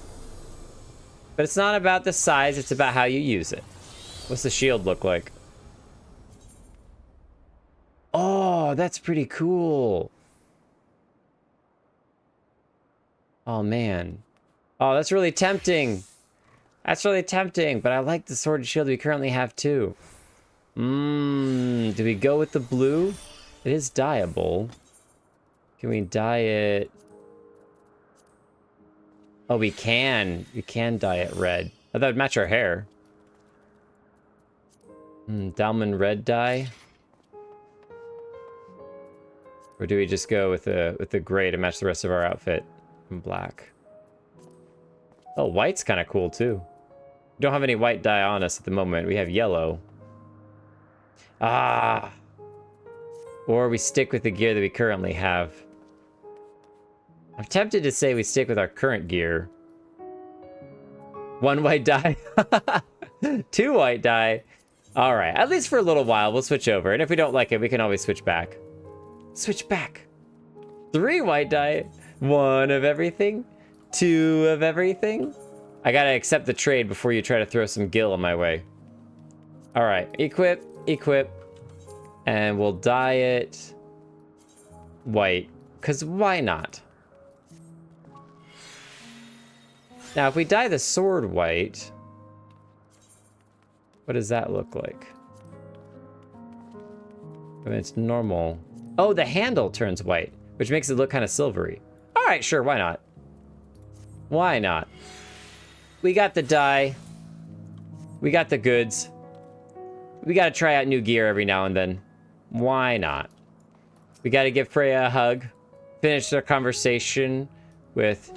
But it's not about the size, it's about how you use it. What's the shield look like? Oh, that's pretty cool. Oh, man. Oh, that's really tempting. That's really tempting, but I like the sword and shield we currently have, too. Do we go with the blue? It is dyeable. Can we dye it? Oh, we can. We can dye it red. Oh, that would match our hair. Dalman red dye. Or do we just go with the gray to match the rest of our outfit in black? Oh, white's kind of cool too. We don't have any white dye on us at the moment. We have yellow. Ah. Or we stick with the gear that we currently have. I'm tempted to say we stick with our current gear. 1 white dye. 2 white dye. All right, at least for a little while, we'll switch over. And if we don't like it, we can always switch back. Switch back. 3 white dye. 1 of everything. 2 of everything. I gotta accept the trade before you try to throw some gil on my way. All right, equip, equip. And we'll dye it white, because why not? Now, if we dye the sword white, what does that look like? I mean, it's normal. Oh, the handle turns white, which makes it look kind of silvery. All right, sure, why not? Why not? We got the dye. We got the goods. We got to try out new gear every now and then. Why not? We got to give Freya a hug. Finish our conversation with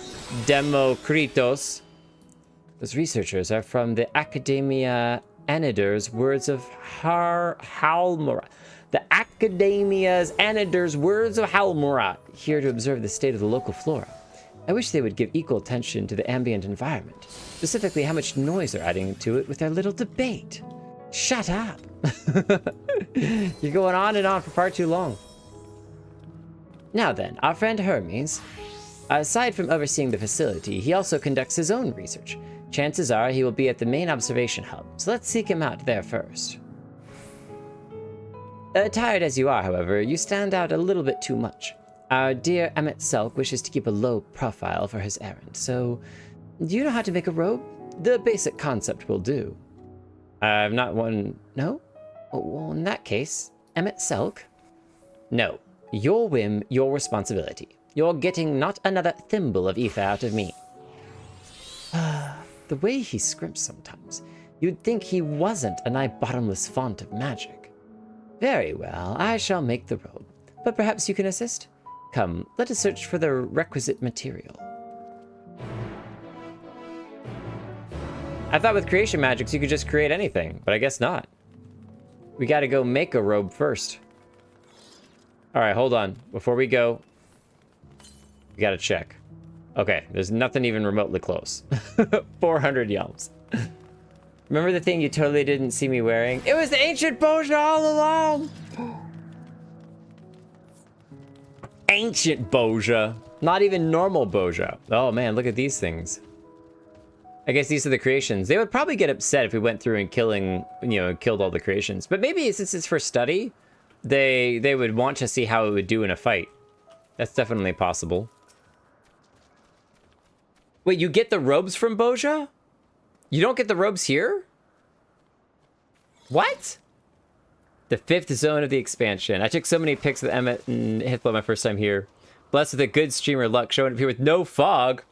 Demokritos. Those researchers are from the Academia Anider's Words of Halmura. The Academia's Anider's Words of Halmura, here to observe the state of the local flora. I wish they would give equal attention to the ambient environment, specifically how much noise they're adding to it with their little debate. Shut up! You're going on and on for far too long. Now then, our friend Hermes. Aside from overseeing the facility, he also conducts his own research. Chances are he will be at the main observation hub, so let's seek him out there first. Tired as you are, however, you stand out a little bit too much. Our dear Emmett Selk wishes to keep a low profile for his errand, so do you know how to make a robe? The basic concept will do. I've not one... No? Well, in that case, Emmett Selk? No. Your whim, your responsibility. You're getting not another thimble of ether out of me. The way he scrimps sometimes, you'd think he wasn't a nigh bottomless font of magic. Very well, I shall make the robe, but perhaps you can assist? Come, let us search for the requisite material. I thought with creation magics you could just create anything, but I guess not. We gotta go make a robe first. Alright, hold on. Before we go, we gotta check. Okay, there's nothing even remotely close. 400 yelms. Remember the thing you totally didn't see me wearing? It was the ancient Boja all along! Ancient Boja. Not even normal Boja. Oh man, look at these things. I guess these are the creations. They would probably get upset if we went through and killed all the creations. But maybe since it's for study, they would want to see how it would do in a fight. That's definitely possible. Wait, you get the robes from Boja? You don't get the robes here? What? The 5th zone of the expansion. I took so many pics of Emmett and Hithlo my first time here. Blessed with a good streamer luck, showing up here with no fog.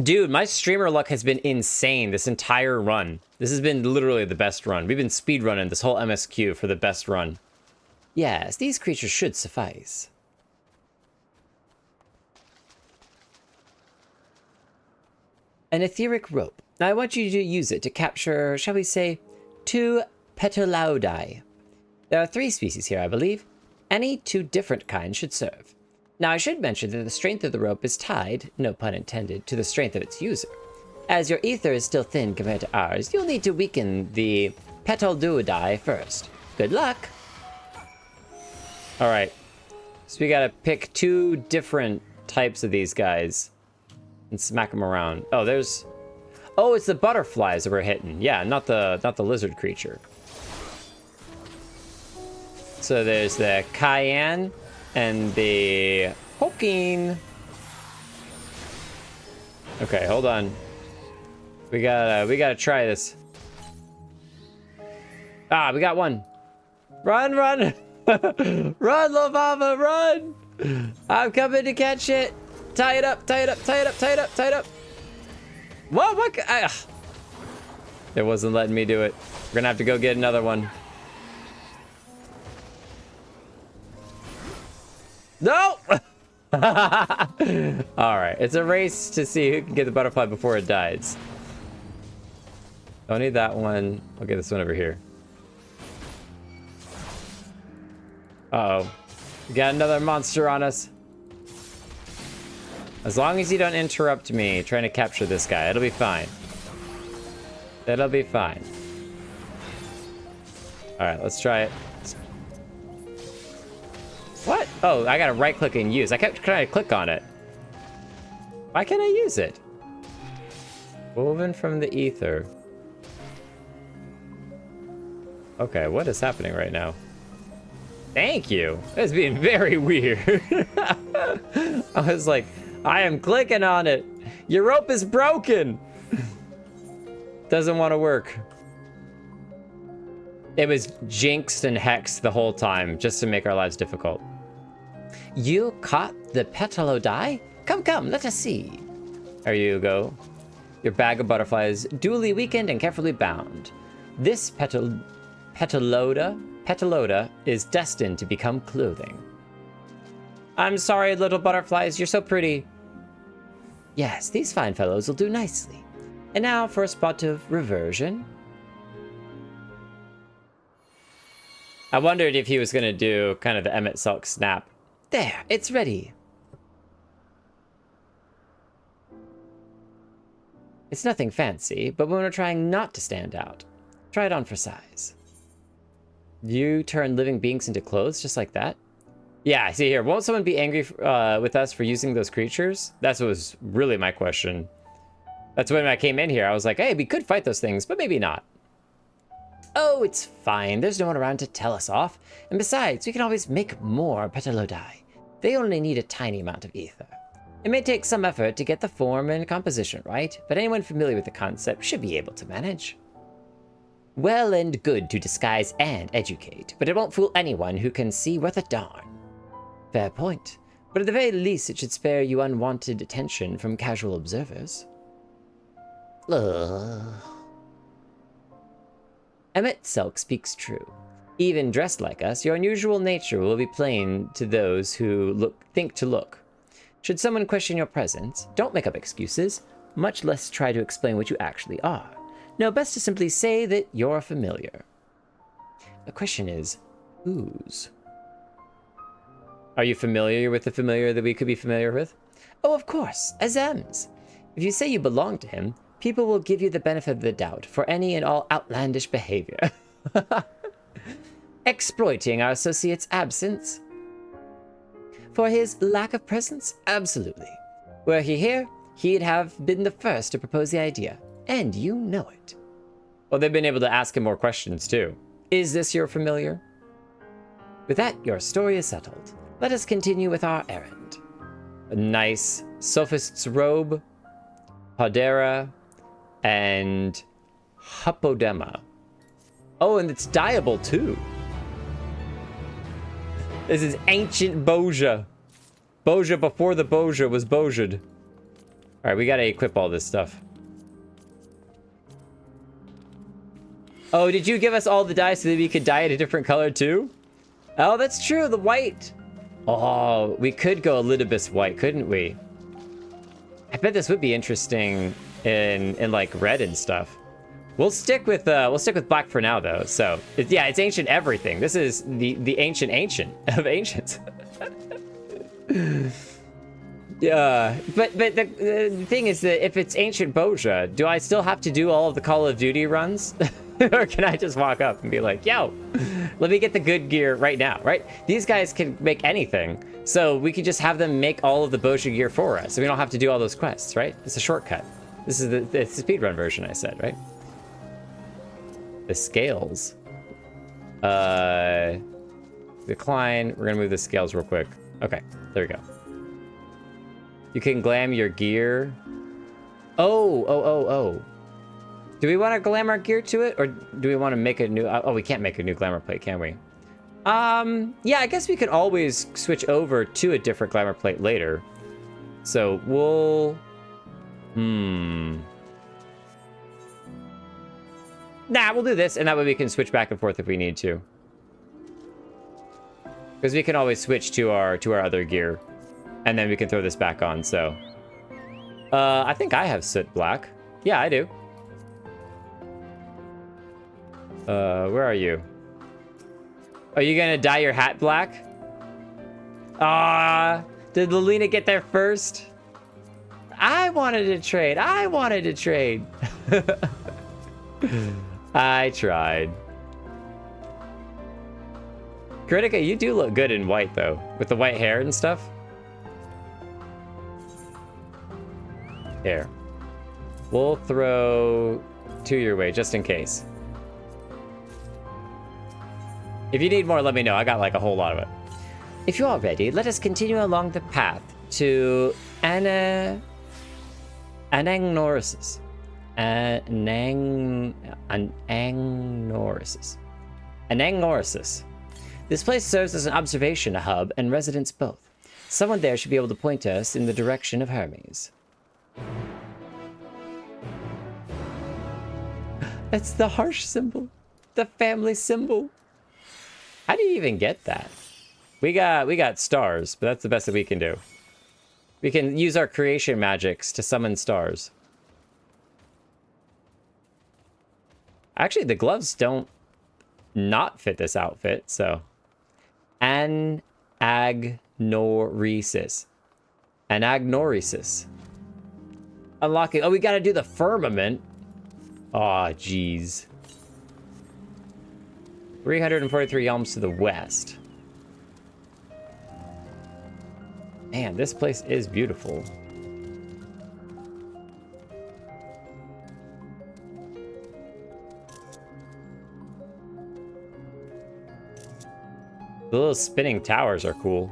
Dude, my streamer luck has been insane this entire run. This has been literally the best run. We've been speedrunning this whole MSQ for the best run. Yes, these creatures should suffice. An etheric rope. Now I want you to use it to capture, shall we say, 2 Petalaudi. There are 3 species here, I believe. Any 2 different kinds should serve. Now I should mention that the strength of the rope is tied, no pun intended, to the strength of its user. As your ether is still thin compared to ours, you'll need to weaken the Petalaudi first. Good luck! Alright, so we gotta pick 2 different types of these guys and smack them around. Oh, there's... Oh, it's the butterflies that we're hitting. Yeah, not the lizard creature. So there's the Cayenne and the Hokin. Okay, hold on. We gotta try this. Ah, we got one. Run, run! Run, Lovava, run! I'm coming to catch it. Tie it up, tie it up, tie it up, tie it up, tie it up. Whoa, what? It wasn't letting me do it. We're gonna have to go get another one. No! Alright, it's a race to see who can get the butterfly before it dies. Don't need that one. I'll get this one over here. Uh-oh. We got another monster on us. As long as you don't interrupt me trying to capture this guy, it'll be fine. It'll be fine. Alright, let's try it. What? Oh, I gotta right click and use. I kept trying to click on it. Why can't I use it? Woven from the ether. Okay, what is happening right now? Thank you. That's being very weird. I was like, I am clicking on it. Your rope is broken. Doesn't want to work. It was jinxed and hexed the whole time just to make our lives difficult. You caught the Petalaudi? Come, come, let us see. There you go. Your bag of butterflies, duly weakened and carefully bound. This Petaloda is destined to become clothing. I'm sorry, little butterflies, you're so pretty. Yes, these fine fellows will do nicely. And now for a spot of reversion. I wondered if he was going to do kind of the Emmett Sulk snap. There, it's ready. It's nothing fancy, but when we're trying not to stand out, try it on for size. You turn living beings into clothes just like that? Yeah, see here, won't someone be angry with us for using those creatures? That was really my question. That's when I came in here, I was like, hey, we could fight those things, but maybe not. Oh, it's fine. There's no one around to tell us off. And besides, we can always make more Petalaudi. They only need a tiny amount of ether. It may take some effort to get the form and composition right, but anyone familiar with the concept should be able to manage. Well and good to disguise and educate, but it won't fool anyone who can see worth a darn. Fair point, but at the very least it should spare you unwanted attention from casual observers. Ugh. Emmett Selk speaks true. Even dressed like us, your unusual nature will be plain to those who think to look. Should someone question your presence, don't make up excuses, much less try to explain what you actually are. No, best to simply say that you're familiar. The question is, whose? Are you familiar with the familiar that we could be familiar with? Oh, of course, Azem's. If you say you belong to him, people will give you the benefit of the doubt for any and all outlandish behavior. Exploiting our associate's absence. For his lack of presence? Absolutely. Were he here, he'd have been the first to propose the idea. And you know it. Well, they've been able to ask him more questions, too. Is this your familiar? With that, your story is settled. Let us continue with our errand. A nice sophist's robe, Hadera, and Hapodema. Oh, and it's dyeable, too. This is ancient Boja. Boja before the Boja was Boja'd. All right, we gotta equip all this stuff. Oh, did you give us all the dye so that we could dye it a different color too? Oh, that's true, the white. Oh, we could go Elidibus white, couldn't we? I bet this would be interesting in like red and stuff. We'll stick with black for now though. So yeah, it's ancient everything. This is the ancient of ancients. Yeah, but the thing is that if it's ancient Boja, do I still have to do all of the Call of Duty runs? Or can I just walk up and be like, yo, let me get the good gear right now, right? These guys can make anything. So we could just have them make all of the Boja gear for us. So we don't have to do all those quests, right? It's a shortcut. This is the speedrun version I said, right? The scales. Decline. We're gonna move the scales real quick. Okay, there we go. You can glam your gear. Oh. Do we want to glam our gear to it, or do we want to make a new? Oh, we can't make a new glamour plate, can we? Yeah, I guess we could always switch over to a different glamour plate later. So we'll. Nah, we'll do this, and that way we can switch back and forth if we need to. Because we can always switch to our other gear, and then we can throw this back on. So, I think I have soot black. Yeah, I do. Where are you? Are you gonna dye your hat black? Ah, did Lelina get there first? I wanted to trade. I tried. Kritika, you do look good in white, though. With the white hair and stuff. Here. We'll throw 2 your way, just in case. If you need more, let me know. I got, like, a whole lot of it. If you are ready, let us continue along the path to Anagnosis. Anagnosis. This place serves as an observation hub and residence both. Someone there should be able to point us in the direction of Hermes. It's the harsh symbol. The family symbol. How do you even get that? We got stars, but that's the best that we can do. We can use our creation magics to summon stars. Actually, the gloves don't not fit this outfit, so. Anagnoresis. Unlocking. Oh, we gotta do the firmament. Aw, jeez. 343 elms to the west. Man, this place is beautiful. The little spinning towers are cool.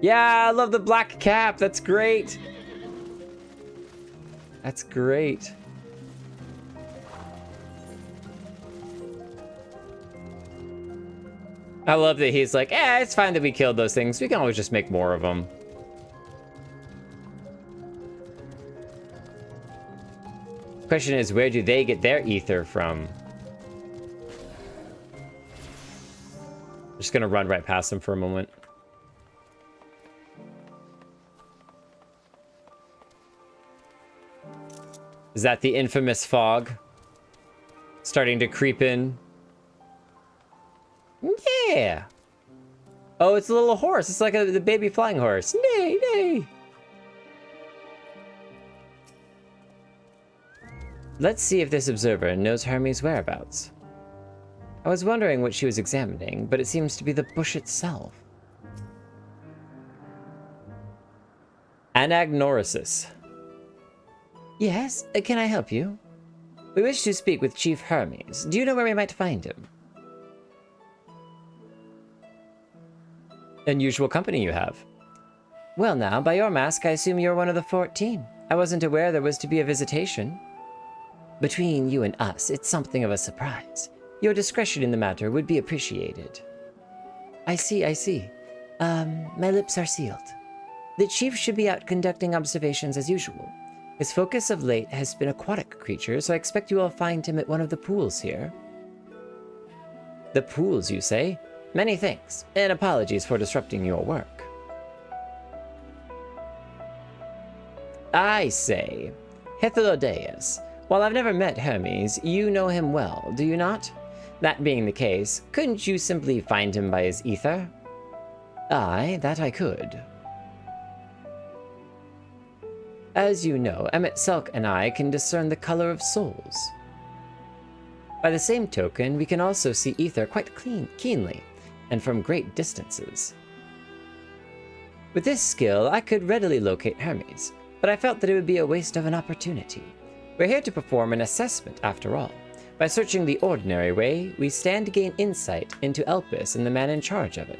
Yeah, I love the black cap. That's great. That's great. I love that he's like, it's fine that we killed those things. We can always just make more of them. Question is, where do they get their ether from? Just gonna run right past them for a moment. Is that the infamous fog? Starting to creep in. Yeah. Oh, it's a little horse. It's like the baby flying horse. Nay, nay. Let's see if this observer knows Hermes' whereabouts. I was wondering what she was examining, but it seems to be the bush itself. Anagnorisis. Yes, can I help you? We wish to speak with Chief Hermes. Do you know where we might find him? Unusual company you have. Well now, by your mask, I assume you're one of the 14. I wasn't aware there was to be a visitation. Between you and us, it's something of a surprise. Your discretion in the matter would be appreciated. I see, I see. My lips are sealed. The Chief should be out conducting observations as usual. His focus of late has been aquatic creatures, so I expect you will find him at one of the pools here. The pools, you say? Many thanks, and apologies for disrupting your work. I say, Hythlodaeus. While I've never met Hermes, you know him well, do you not? That being the case, couldn't you simply find him by his ether? Aye, that I could. As you know, Emmett Selk and I can discern the color of souls. By the same token, we can also see ether quite keenly, and from great distances. With this skill, I could readily locate Hermes, but I felt that it would be a waste of an opportunity. We're here to perform an assessment, after all. By searching the ordinary way, we stand to gain insight into Elpis and the man in charge of it.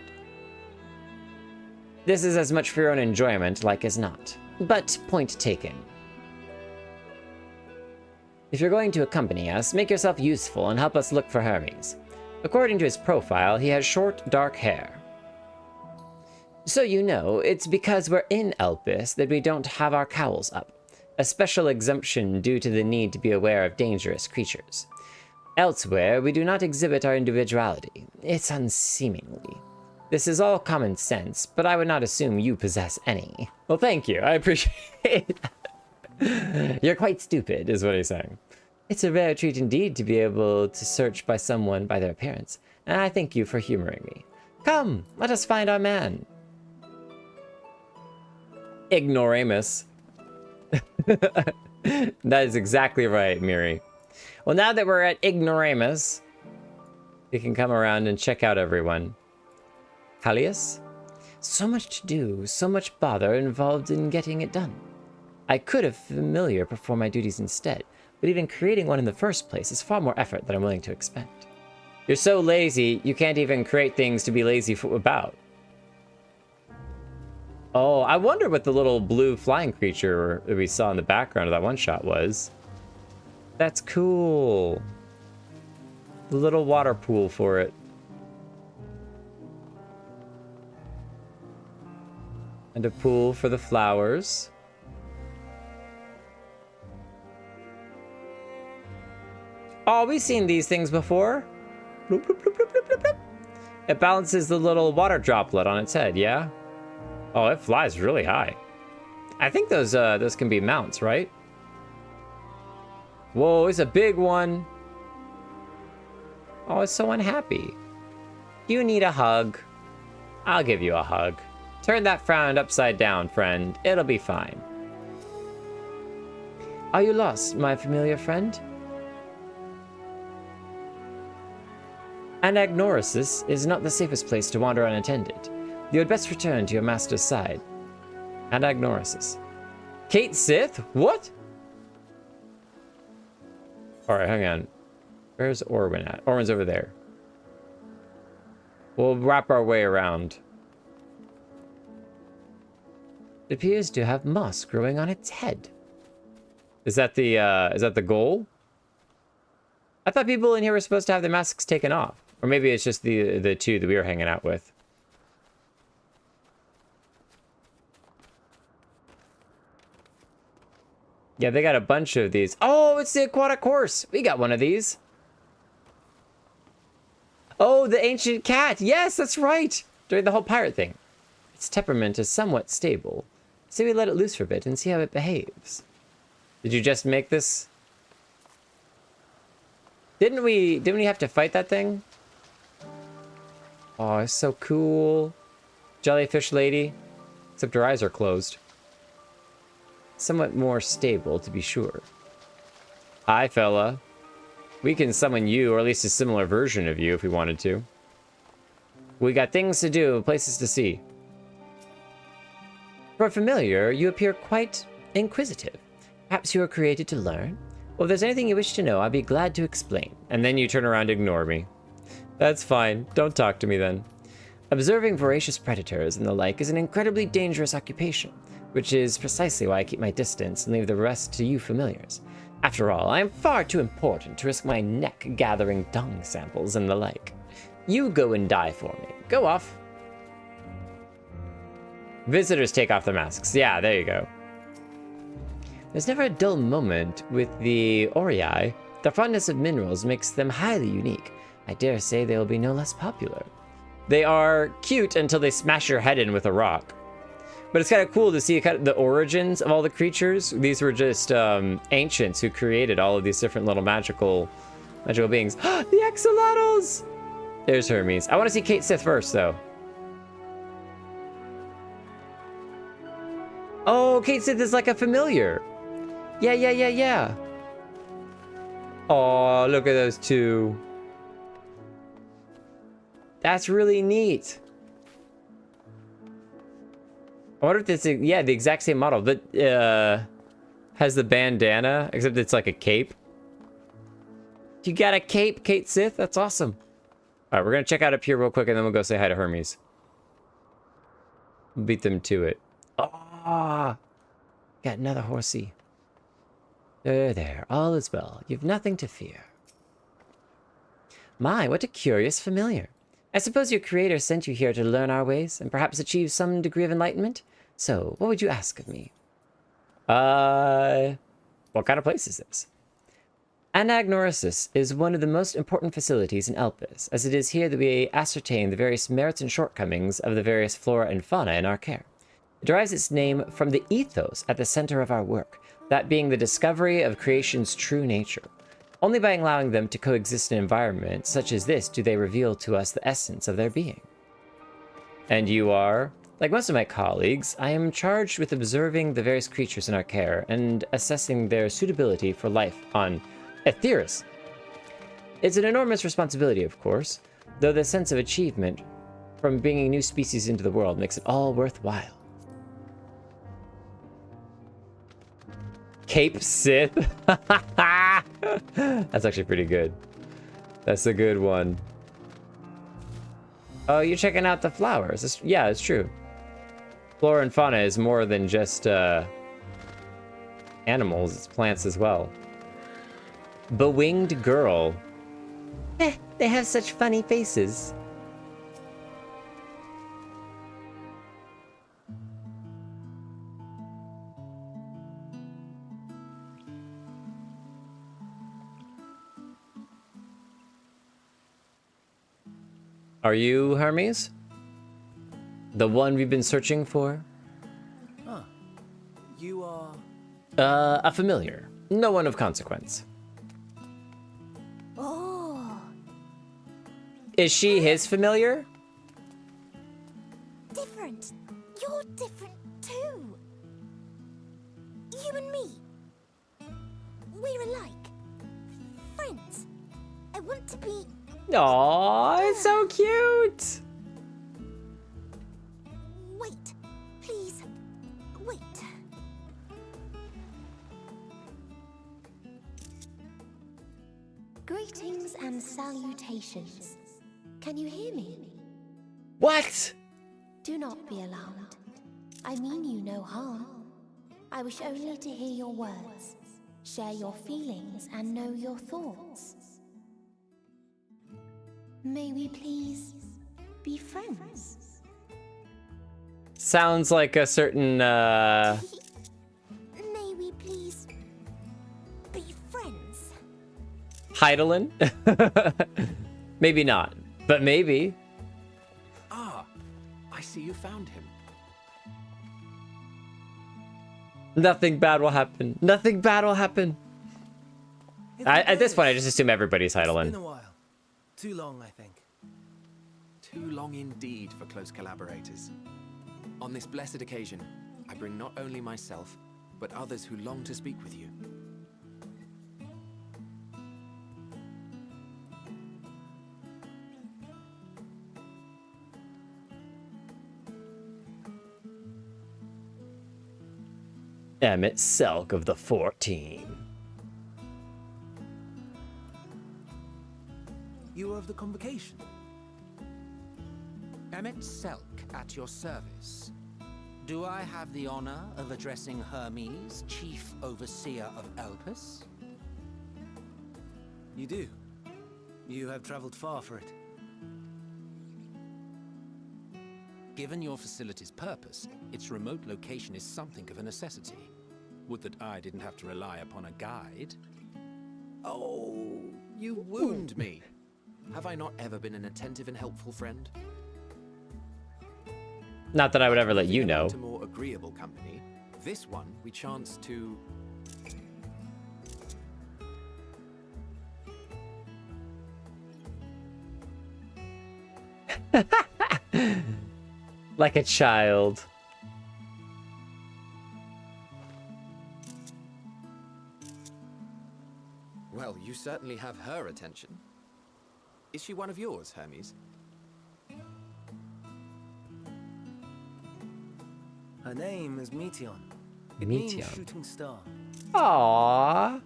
This is as much for your own enjoyment, like as not. But point taken. If you're going to accompany us, make yourself useful and help us look for Hermes. According to his profile, he has short, dark hair. So you know, it's because we're in Elpis that we don't have our cowls up. A special exemption due to the need to be aware of dangerous creatures. Elsewhere, we do not exhibit our individuality. It's unseemly. This is all common sense, but I would not assume you possess any. Well, thank you. I appreciate it. You're quite stupid, is what he's saying. It's a rare treat indeed to be able to search by someone by their appearance, and I thank you for humoring me. Come, let us find our man. Ignoramus. That is exactly right, Miri. Well, now that we're at Ignoramus, we can come around and check out everyone. Callius? So much to do, so much bother involved in getting it done. I could have familiar perform my duties instead, but even creating one in the first place is far more effort than I'm willing to expend. You're so lazy, you can't even create things to be lazy about. Oh, I wonder what the little blue flying creature that we saw in the background of that one shot was. That's cool. The little water pool for it. And a pool for the flowers. Oh, we've seen these things before. Bloop, bloop, bloop, bloop, bloop, bloop. It balances the little water droplet on its head, yeah? Oh, it flies really high. I think those can be mounts, right? Whoa, it's a big one. Oh, it's so unhappy. You need a hug. I'll give you a hug. Turn that frown upside down, friend. It'll be fine. Are you lost, my familiar friend? Anagnorisis is not the safest place to wander unattended. You had best return to your master's side. Anagnorisis. Kate Sith? What? Alright, hang on. Where's Orwin at? Orwin's over there. We'll wrap our way around. It appears to have moss growing on its head. Is that the goal? I thought people in here were supposed to have their masks taken off. Or maybe it's just the two that we were hanging out with. Yeah, they got a bunch of these. Oh, it's the aquatic horse. We got one of these. Oh, the ancient cat. Yes, that's right. During the whole pirate thing. Its temperament is somewhat stable. So we let it loose for a bit and see how it behaves. Did you just make this? Didn't we have to fight that thing? Oh, it's so cool. Jellyfish lady. Except her eyes are closed. Somewhat more stable, to be sure. Hi, fella. We can summon you, or at least a similar version of you, if we wanted to. We got things to do, places to see. For a familiar, you appear quite inquisitive. Perhaps you were created to learn? Well, if there's anything you wish to know, I'd be glad to explain. And then you turn around to ignore me. That's fine. Don't talk to me then. Observing voracious predators and the like is an incredibly dangerous occupation, which is precisely why I keep my distance and leave the rest to you familiars. After all, I am far too important to risk my neck gathering dung samples and the like. You go and die for me. Go off. Visitors take off their masks. Yeah, there you go. There's never a dull moment with the Orei. Their fondness of minerals makes them highly unique. I dare say they will be no less popular. They are cute until they smash your head in with a rock. But it's kind of cool to see kind of the origins of all the creatures. These were just ancients who created all of these different little magical beings. The axolotls! There's Hermes. I want to see Kate Sith first, though. Oh, Kate Sith is like a familiar. Yeah. Oh, look at those two. That's really neat. I wonder if this is, yeah, the exact same model, but has the bandana, except it's like a cape. You got a cape, Kate Sith? That's awesome. All right, we're going to check out up here real quick, and then we'll go say hi to Hermes. Beat them to it. Ah, got another horsey. There, all is well. You've nothing to fear. My, what a curious familiar. I suppose your creator sent you here to learn our ways and perhaps achieve some degree of enlightenment? So, what would you ask of me? What kind of place is this? Anagnorisis is one of the most important facilities in Elpis, as it is here that we ascertain the various merits and shortcomings of the various flora and fauna in our care. It derives its name from the ethos at the center of our work, that being the discovery of creation's true nature. Only by allowing them to coexist in an environment such as this do they reveal to us the essence of their being. And you are? Like most of my colleagues, I am charged with observing the various creatures in our care and assessing their suitability for life on Aetheris. It's an enormous responsibility, of course, though the sense of achievement from bringing new species into the world makes it all worthwhile. Cape Sith? That's actually pretty good. That's a good one. Oh, you're checking out the flowers. Yeah, it's true. Flora and fauna is more than just animals, it's plants as well. Bewinged girl. They have such funny faces. Are you Hermes? The one we've been searching for? Huh. You are... A familiar. No one of consequence. Oh. Is she his familiar? Different. You're different too. You and me. We're alike. Friends. I want to be... Aww, it's so cute! Wait. Please. Wait. Greetings and salutations. Can you hear me? What? Do not be alarmed. I mean you no harm. I wish only to hear your words, share your feelings, and know your thoughts. May we please be friends? Sounds like a certain, May we please be friends? Heidelin? Maybe not, but maybe. Ah, I see you found him. Nothing bad will happen. Nothing bad will happen. At this point, I just assume everybody's Heidelin. It's been a while. Too long, I think. Too long indeed for close collaborators. On this blessed occasion, I bring not only myself, but others who long to speak with you. Emmett Selk of the 14. You are of the convocation. Emmett Selk at your service. Do I have the honor of addressing Hermes, Chief Overseer of Elpis? You do. You have traveled far for it. Given your facility's purpose, its remote location is something of a necessity. Would that I didn't have to rely upon a guide. Oh, you wound me. Have I not ever been an attentive and helpful friend? Not that I would ever let you Moving know. To more agreeable company, this one we chance to... Like a child. Well, you certainly have her attention. Is she one of yours, Hermes? Her name is Meteon. It means Meteon. shooting star. Aww.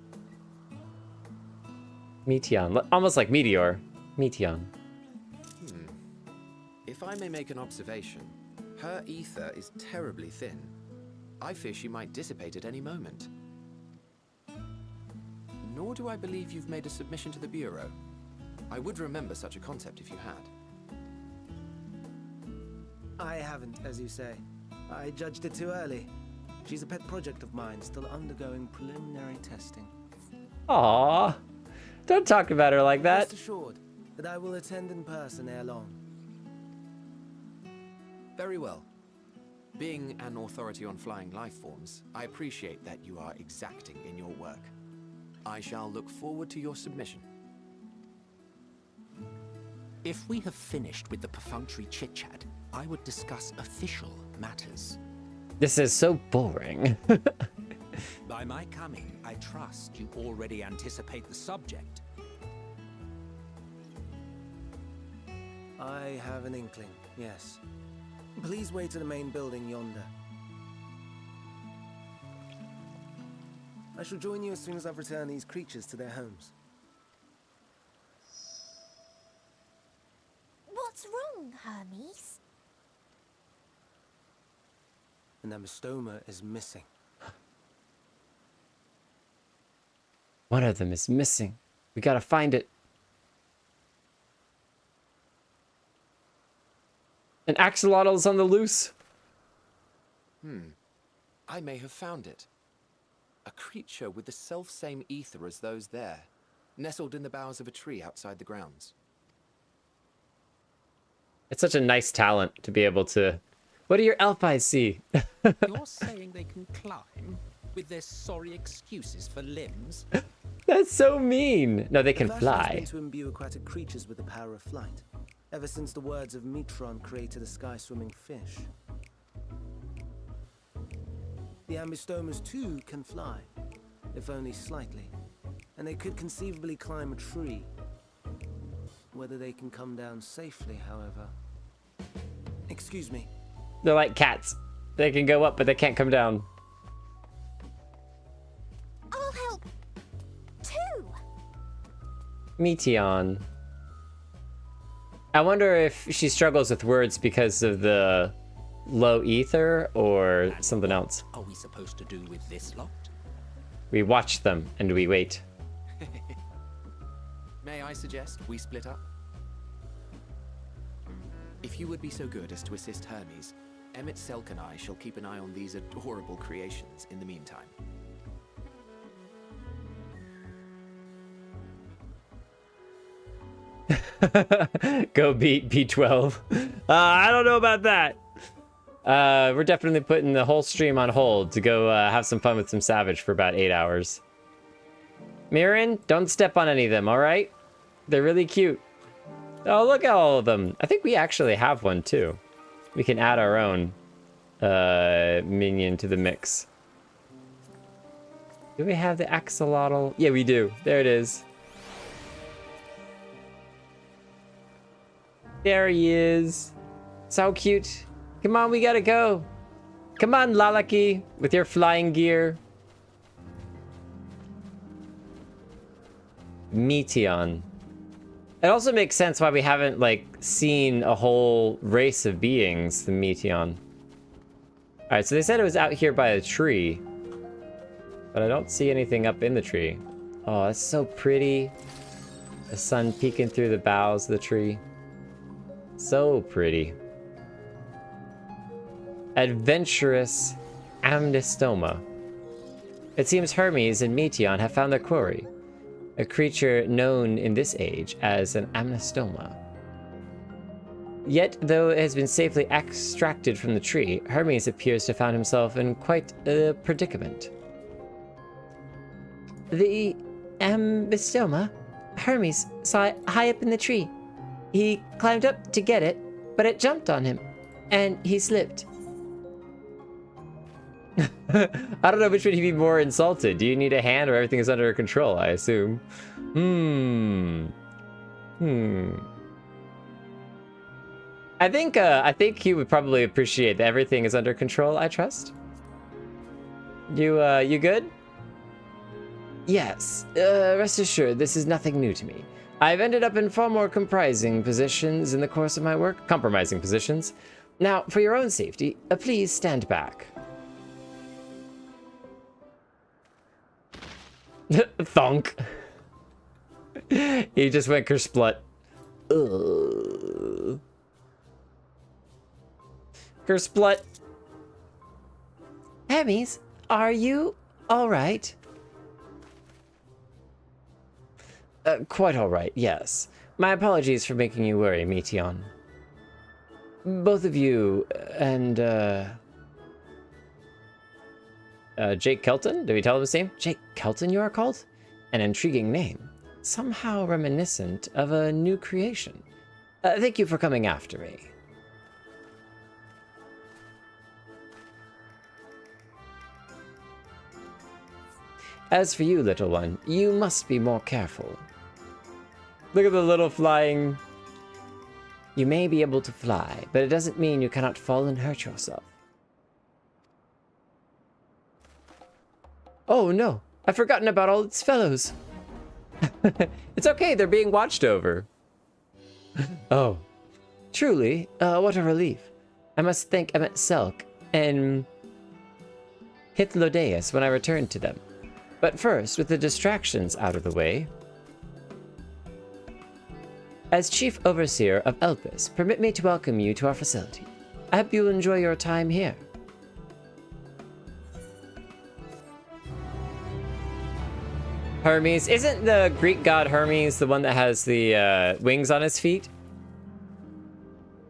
Meteon. Almost like meteor. Meteon. If I may make an observation, her ether is terribly thin. I fear she might dissipate at any moment. Nor do I believe you've made a submission to the Bureau. I would remember such a concept if you had. I haven't, as you say. I judged it too early. She's a pet project of mine, still undergoing preliminary testing. Aww. Don't talk about her like that. Rest assured that I will attend in person ere long. Very well. Being an authority on flying life forms, I appreciate that you are exacting in your work. I shall look forward to your submission. If we have finished with the perfunctory chit-chat, I would discuss official matters. This is so boring. By my coming, I trust you already anticipate the subject. I have an inkling, yes. Please wait to the main building yonder. I shall join you as soon as I've returned these creatures to their homes. What's wrong, Hermes? An amystoma is missing. One of them is missing. We gotta find it. An axolotl is on the loose. I may have found it. A creature with the self-same ether as those there, nestled in the boughs of a tree outside the grounds. It's such a nice talent to be able to... What do your elf eyes see? You're saying they can climb with their sorry excuses for limbs? That's so mean. No, they can The fashion has fly. been to imbue aquatic creatures with the power of flight, ever since the words of Metron created a sky-swimming fish. The ambystomas too can fly, if only slightly, and they could conceivably climb a tree. Whether they can come down safely, however... Excuse me. They're like cats. They can go up, but they can't come down. I'll help too. Meteon. I wonder if she struggles with words because of the low ether or something else. Are we supposed to do with this lot? We watch them and we wait. May I suggest we split up? If you would be so good as to assist Hermes, Emmett Selk and I shall keep an eye on these adorable creations in the meantime. Go beat B12. I don't know about that. We're definitely putting the whole stream on hold to go have some fun with some Savage for about 8 hours. Mirren, don't step on any of them, all right? They're really cute. Oh, look at all of them. I think we actually have one too. We can add our own minion to the mix. Do we have the axolotl? Yeah, we do. There it is. There he is. So cute. Come on, we gotta go. Come on, Lalaki, with your flying gear. Meteon. It also makes sense why we haven't, like, seen a whole race of beings, the Meteon. Alright, so they said it was out here by a tree. But I don't see anything up in the tree. Oh, that's so pretty. The sun peeking through the boughs of the tree. So pretty. Adventurous Amnistoma. It seems Hermes and Meteon have found their quarry. A creature known in this age as an Amnistoma. Yet, though it has been safely extracted from the tree, Hermes appears to have found himself in quite a predicament. The Amnistoma? Hermes saw it high up in the tree. He climbed up to get it, but it jumped on him, and he slipped. I don't know which would he be more insulted. Do you need a hand or everything is under control, I assume? I think he would probably appreciate that everything is under control, I trust. You good? Yes. Rest assured, this is nothing new to me. I've ended up in far more compromising positions in the course of my work. Compromising positions. Now, for your own safety, please stand back. Thunk. He just went kersplut. Kersplut. Hermes, are you all right? Quite all right, yes. My apologies for making you worry, Meteon. Both of you and, Jake Kelton? Did we tell him his name? Jake Kelton, you are called? An intriguing name. Somehow reminiscent of a new creation. Thank you for coming after me. As for you, little one, you must be more careful. Look at the little flying... You may be able to fly, but it doesn't mean you cannot fall and hurt yourself. Oh no, I've forgotten about all its fellows. It's okay, they're being watched over. Oh, truly, what a relief. I must thank Emmet Selk and Hythlodaeus when I return to them. But first, with the distractions out of the way, as Chief Overseer of Elpis, permit me to welcome you to our facility. I hope you enjoy your time here. Hermes. Isn't the Greek god Hermes the one that has the wings on his feet?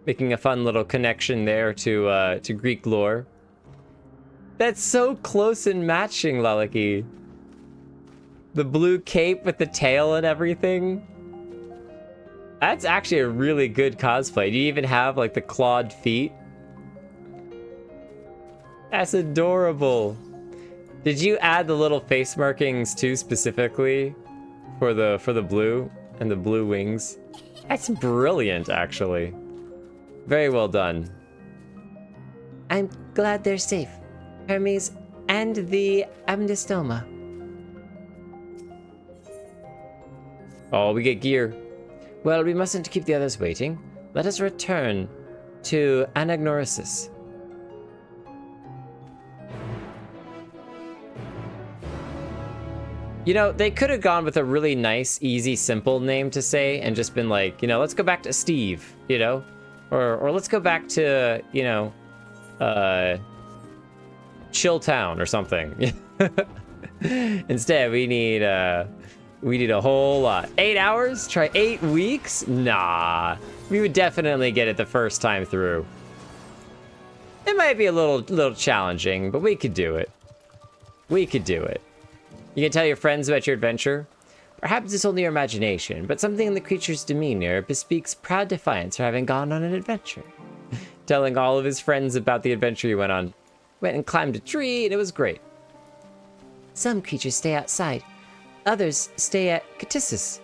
Making a fun little connection there to Greek lore. That's so close and matching, Lalaki. The blue cape with the tail and everything. That's actually a really good cosplay. Do you even have like the clawed feet? That's adorable. Did you add the little face markings too specifically for the blue and the blue wings? That's brilliant, actually. Very well done. I'm glad they're safe, Hermes and the Amnistoma. Oh, we get gear. Well, we mustn't keep the others waiting. Let us return to Anagnorisis. You know, they could have gone with a really nice, easy, simple name to say and just been like, you know, let's go back to Steve, you know? Or let's go back to, you know, Chill Town or something. Instead, we need a whole lot. 8 hours? Try 8 weeks? Nah. We would definitely get it the first time through. It might be a little challenging, but we could do it. We could do it. You can tell your friends about your adventure. Perhaps it's only your imagination, but something in the creature's demeanor bespeaks proud defiance for having gone on an adventure. Telling all of his friends about the adventure he went on. Went and climbed a tree, and it was great. Some creatures stay outside. Others stay at Catissus,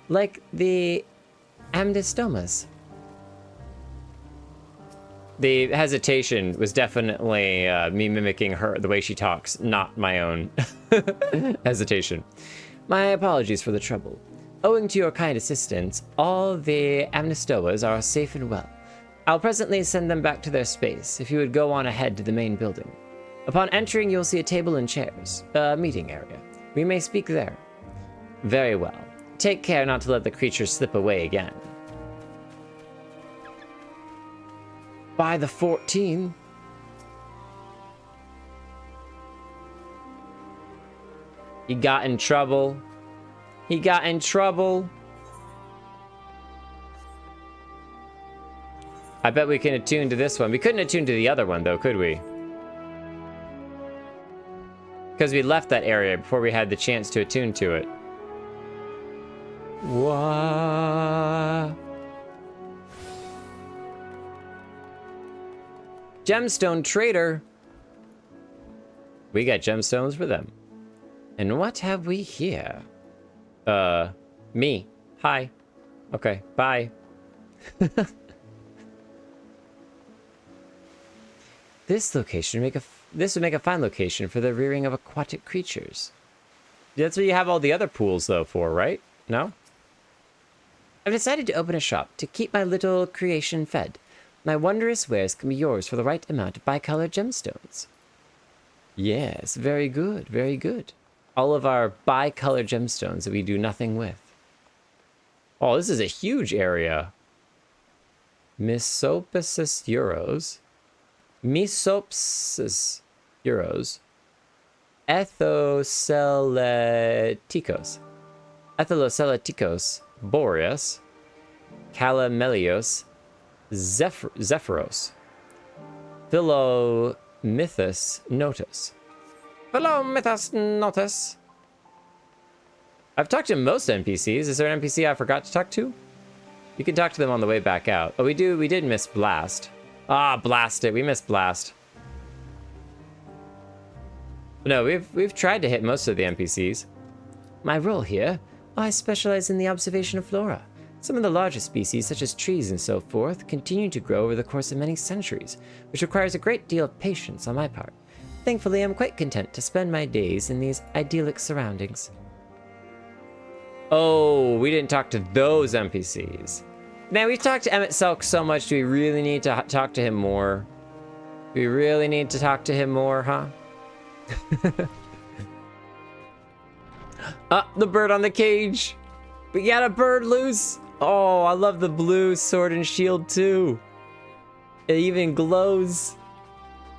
like the Amnistomas. The hesitation was definitely me mimicking her, the way she talks, not my own hesitation. My apologies for the trouble. Owing to your kind assistance, all the Amnestoas are safe and well. I'll presently send them back to their space, if you would go on ahead to the main building. Upon entering, you'll see a table and chairs, a meeting area. We may speak there. Very well. Take care not to let the creatures slip away again. By the 14. He got in trouble. He got in trouble. I bet we can attune to this one. We couldn't attune to the other one, though, could we? Because we left that area before we had the chance to attune to it. What? Gemstone trader. We got gemstones for them. And what have we here? Me. Hi. Okay, bye. This location would make a fine location for the rearing of aquatic creatures. That's what you have all the other pools though for, right? No? I've decided to open a shop to keep my little creation fed. My wondrous wares can be yours for the right amount of bicolored gemstones. Yes, very good, very good. All of our bicolored gemstones that we do nothing with. Oh, this is a huge area. Misopsis euros. Misopsis euros. Ethoceleticos. Ethoceleticos. Boreas. Calamelios. Zephyros. Philomythus notus. Philomythus notus. I've talked to most NPCs. Is there an NPC I forgot to talk to? You can talk to them on the way back out. Oh, we did miss Blast. Ah, blast it. We missed Blast. No, we've tried to hit most of the NPCs. My role here, I specialize in the observation of flora. Some of the larger species, such as trees and so forth, continue to grow over the course of many centuries, which requires a great deal of patience on my part. Thankfully, I'm quite content to spend my days in these idyllic surroundings. Oh, we didn't talk to those NPCs. Man, we've talked to Emmett Selk so much. Do we really need to talk to him more? Do we really need to talk to him more, huh? Ah, the bird on the cage. We got a bird loose. Oh, I love the blue sword and shield too. It even glows.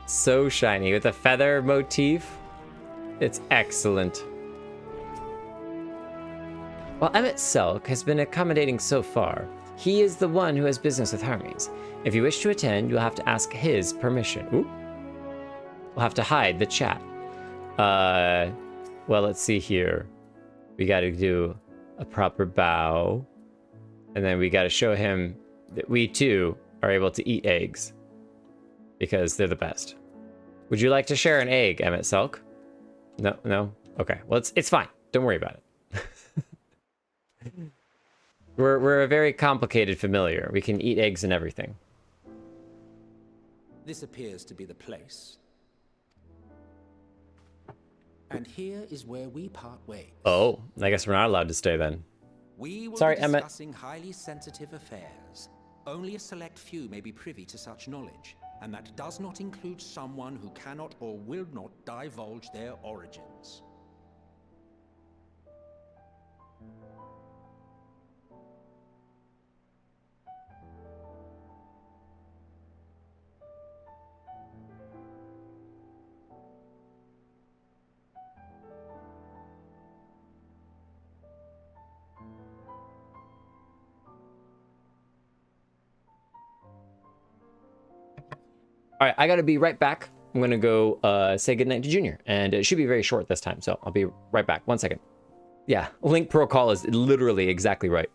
So shiny with a feather motif. It's excellent. While Emmett Selk has been accommodating so far, he is the one who has business with Hermes. If you wish to attend, you'll have to ask his permission. Ooh. We'll have to hide the chat. Well, let's see here. We gotta do a proper bow. And then we gotta show him that we too are able to eat eggs. Because they're the best. Would you like to share an egg, Emmett Selk? No, no? Okay, well, it's fine. Don't worry about it. We're a very complicated familiar. We can eat eggs and everything. This appears to be the place. And here is where we part ways. Oh, I guess we're not allowed to stay then. We will Sorry, be Emmett. discussing highly sensitive affairs. Only a select few may be privy to such knowledge, and that does not include someone who cannot or will not divulge their origins. All right, I gotta be right back. I'm gonna go say goodnight to Junior, and it should be very short this time, so I'll be right back. 1 second. Yeah, Link Pro Call is literally exactly right.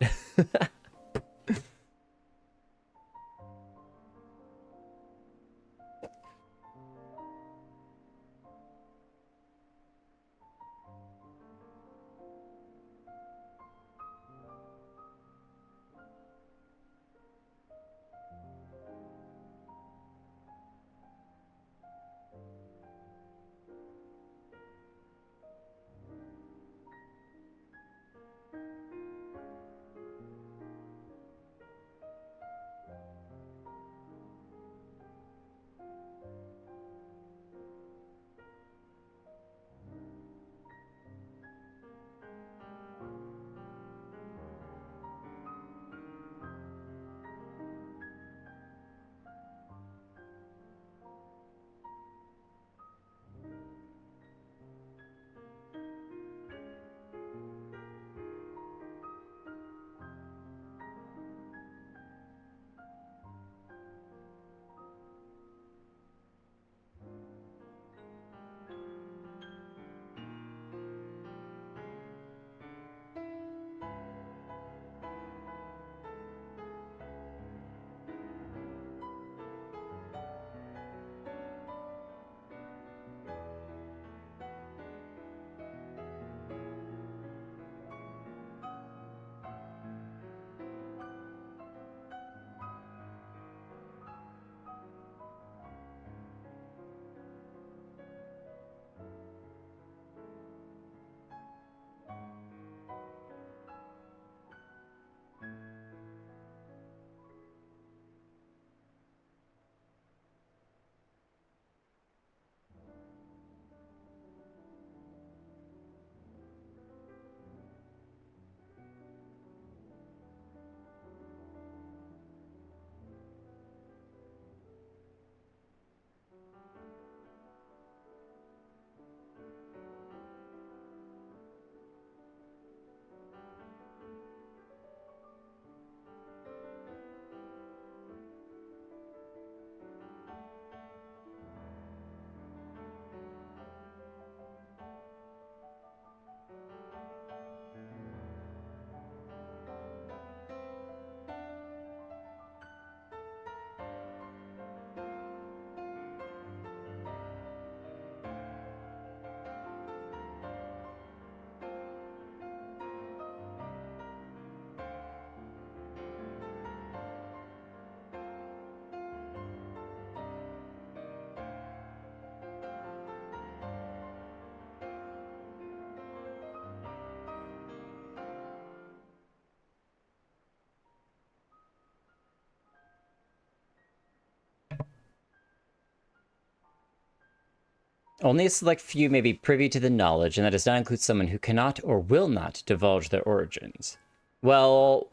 Only a select few may be privy to the knowledge, and that does not include someone who cannot or will not divulge their origins. Well,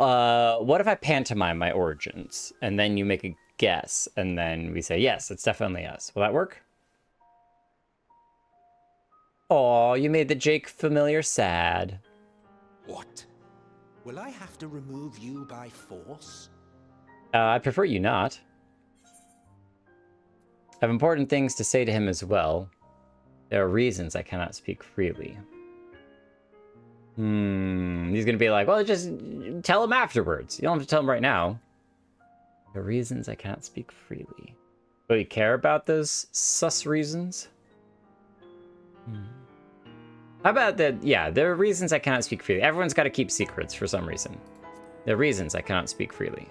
what if I pantomime my origins, and then you make a guess, and then we say, yes, it's definitely us. Will that work? Aw, you made the Jake familiar sad. What? Will I have to remove you by force? I prefer you not. I have important things to say to him as well. There are reasons I cannot speak freely. He's gonna be like, well, just tell him afterwards. You don't have to tell him right now. The reasons I cannot speak freely. Will you care about those sus reasons? How about that? Yeah, there are reasons I cannot speak freely. Everyone's got to keep secrets for some reason. There are reasons I cannot speak freely.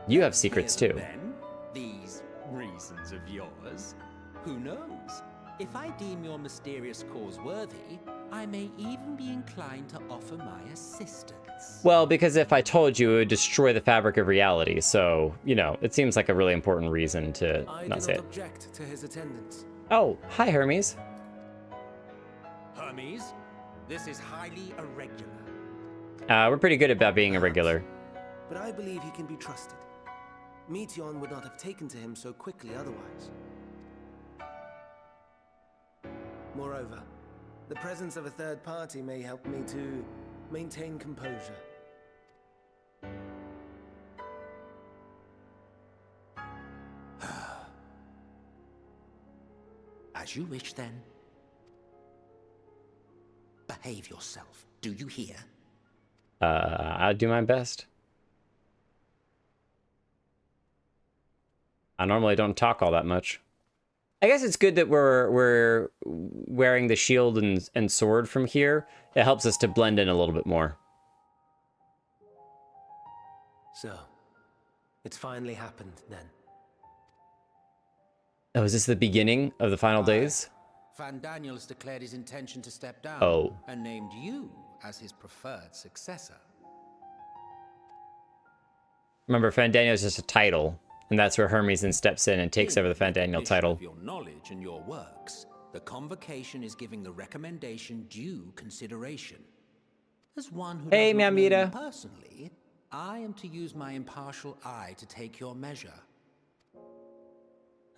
You have secrets too. Then, these reasons of yours, who knows? If I deem your mysterious cause worthy, I may even be inclined to offer my assistance. Well, because if I told you, it would destroy the fabric of reality. So, you know, it seems like a really important reason to not say it. I do not object to his attendance. Oh, hi, Hermes. Hermes, this is highly irregular. We're pretty good about being irregular. But I believe he can be trusted. Meteon would not have taken to him so quickly otherwise. Moreover, the presence of a third party may help me to maintain composure. As you wish, then. Behave yourself. Do you hear? I'll do my best. I normally don't talk all that much. I guess it's good that we're wearing the shield and sword from here. It helps us to blend in a little bit more. So, it's finally happened then. Oh, is this the beginning of the final days? Van Daniel has declared his intention to step down. Oh. And named you as his preferred successor. Remember, Fandaniel is just a title, and that's where Hermes then steps in and takes over the Fandaniel title. Of your knowledge and your works, the convocation is giving the recommendation due consideration. As one who Hey, does not know you Mamita. personally, I am to use my impartial eye to take your measure.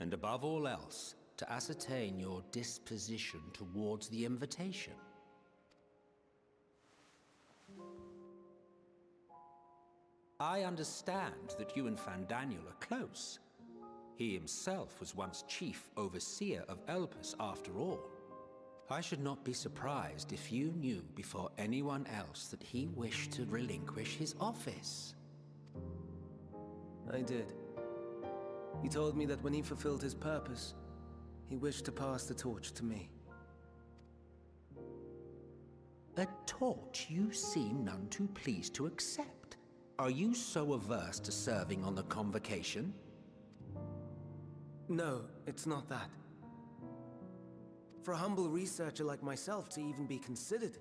And above all else, to ascertain your disposition towards the invitation. I understand that you and Fandaniel are close. He himself was once chief overseer of Elpis after all. I should not be surprised if you knew before anyone else that he wished to relinquish his office. I did. He told me that when he fulfilled his purpose, he wished to pass the torch to me. A torch you seem none too pleased to accept. Are you so averse to serving on the convocation? No, it's not that. For a humble researcher like myself to even be considered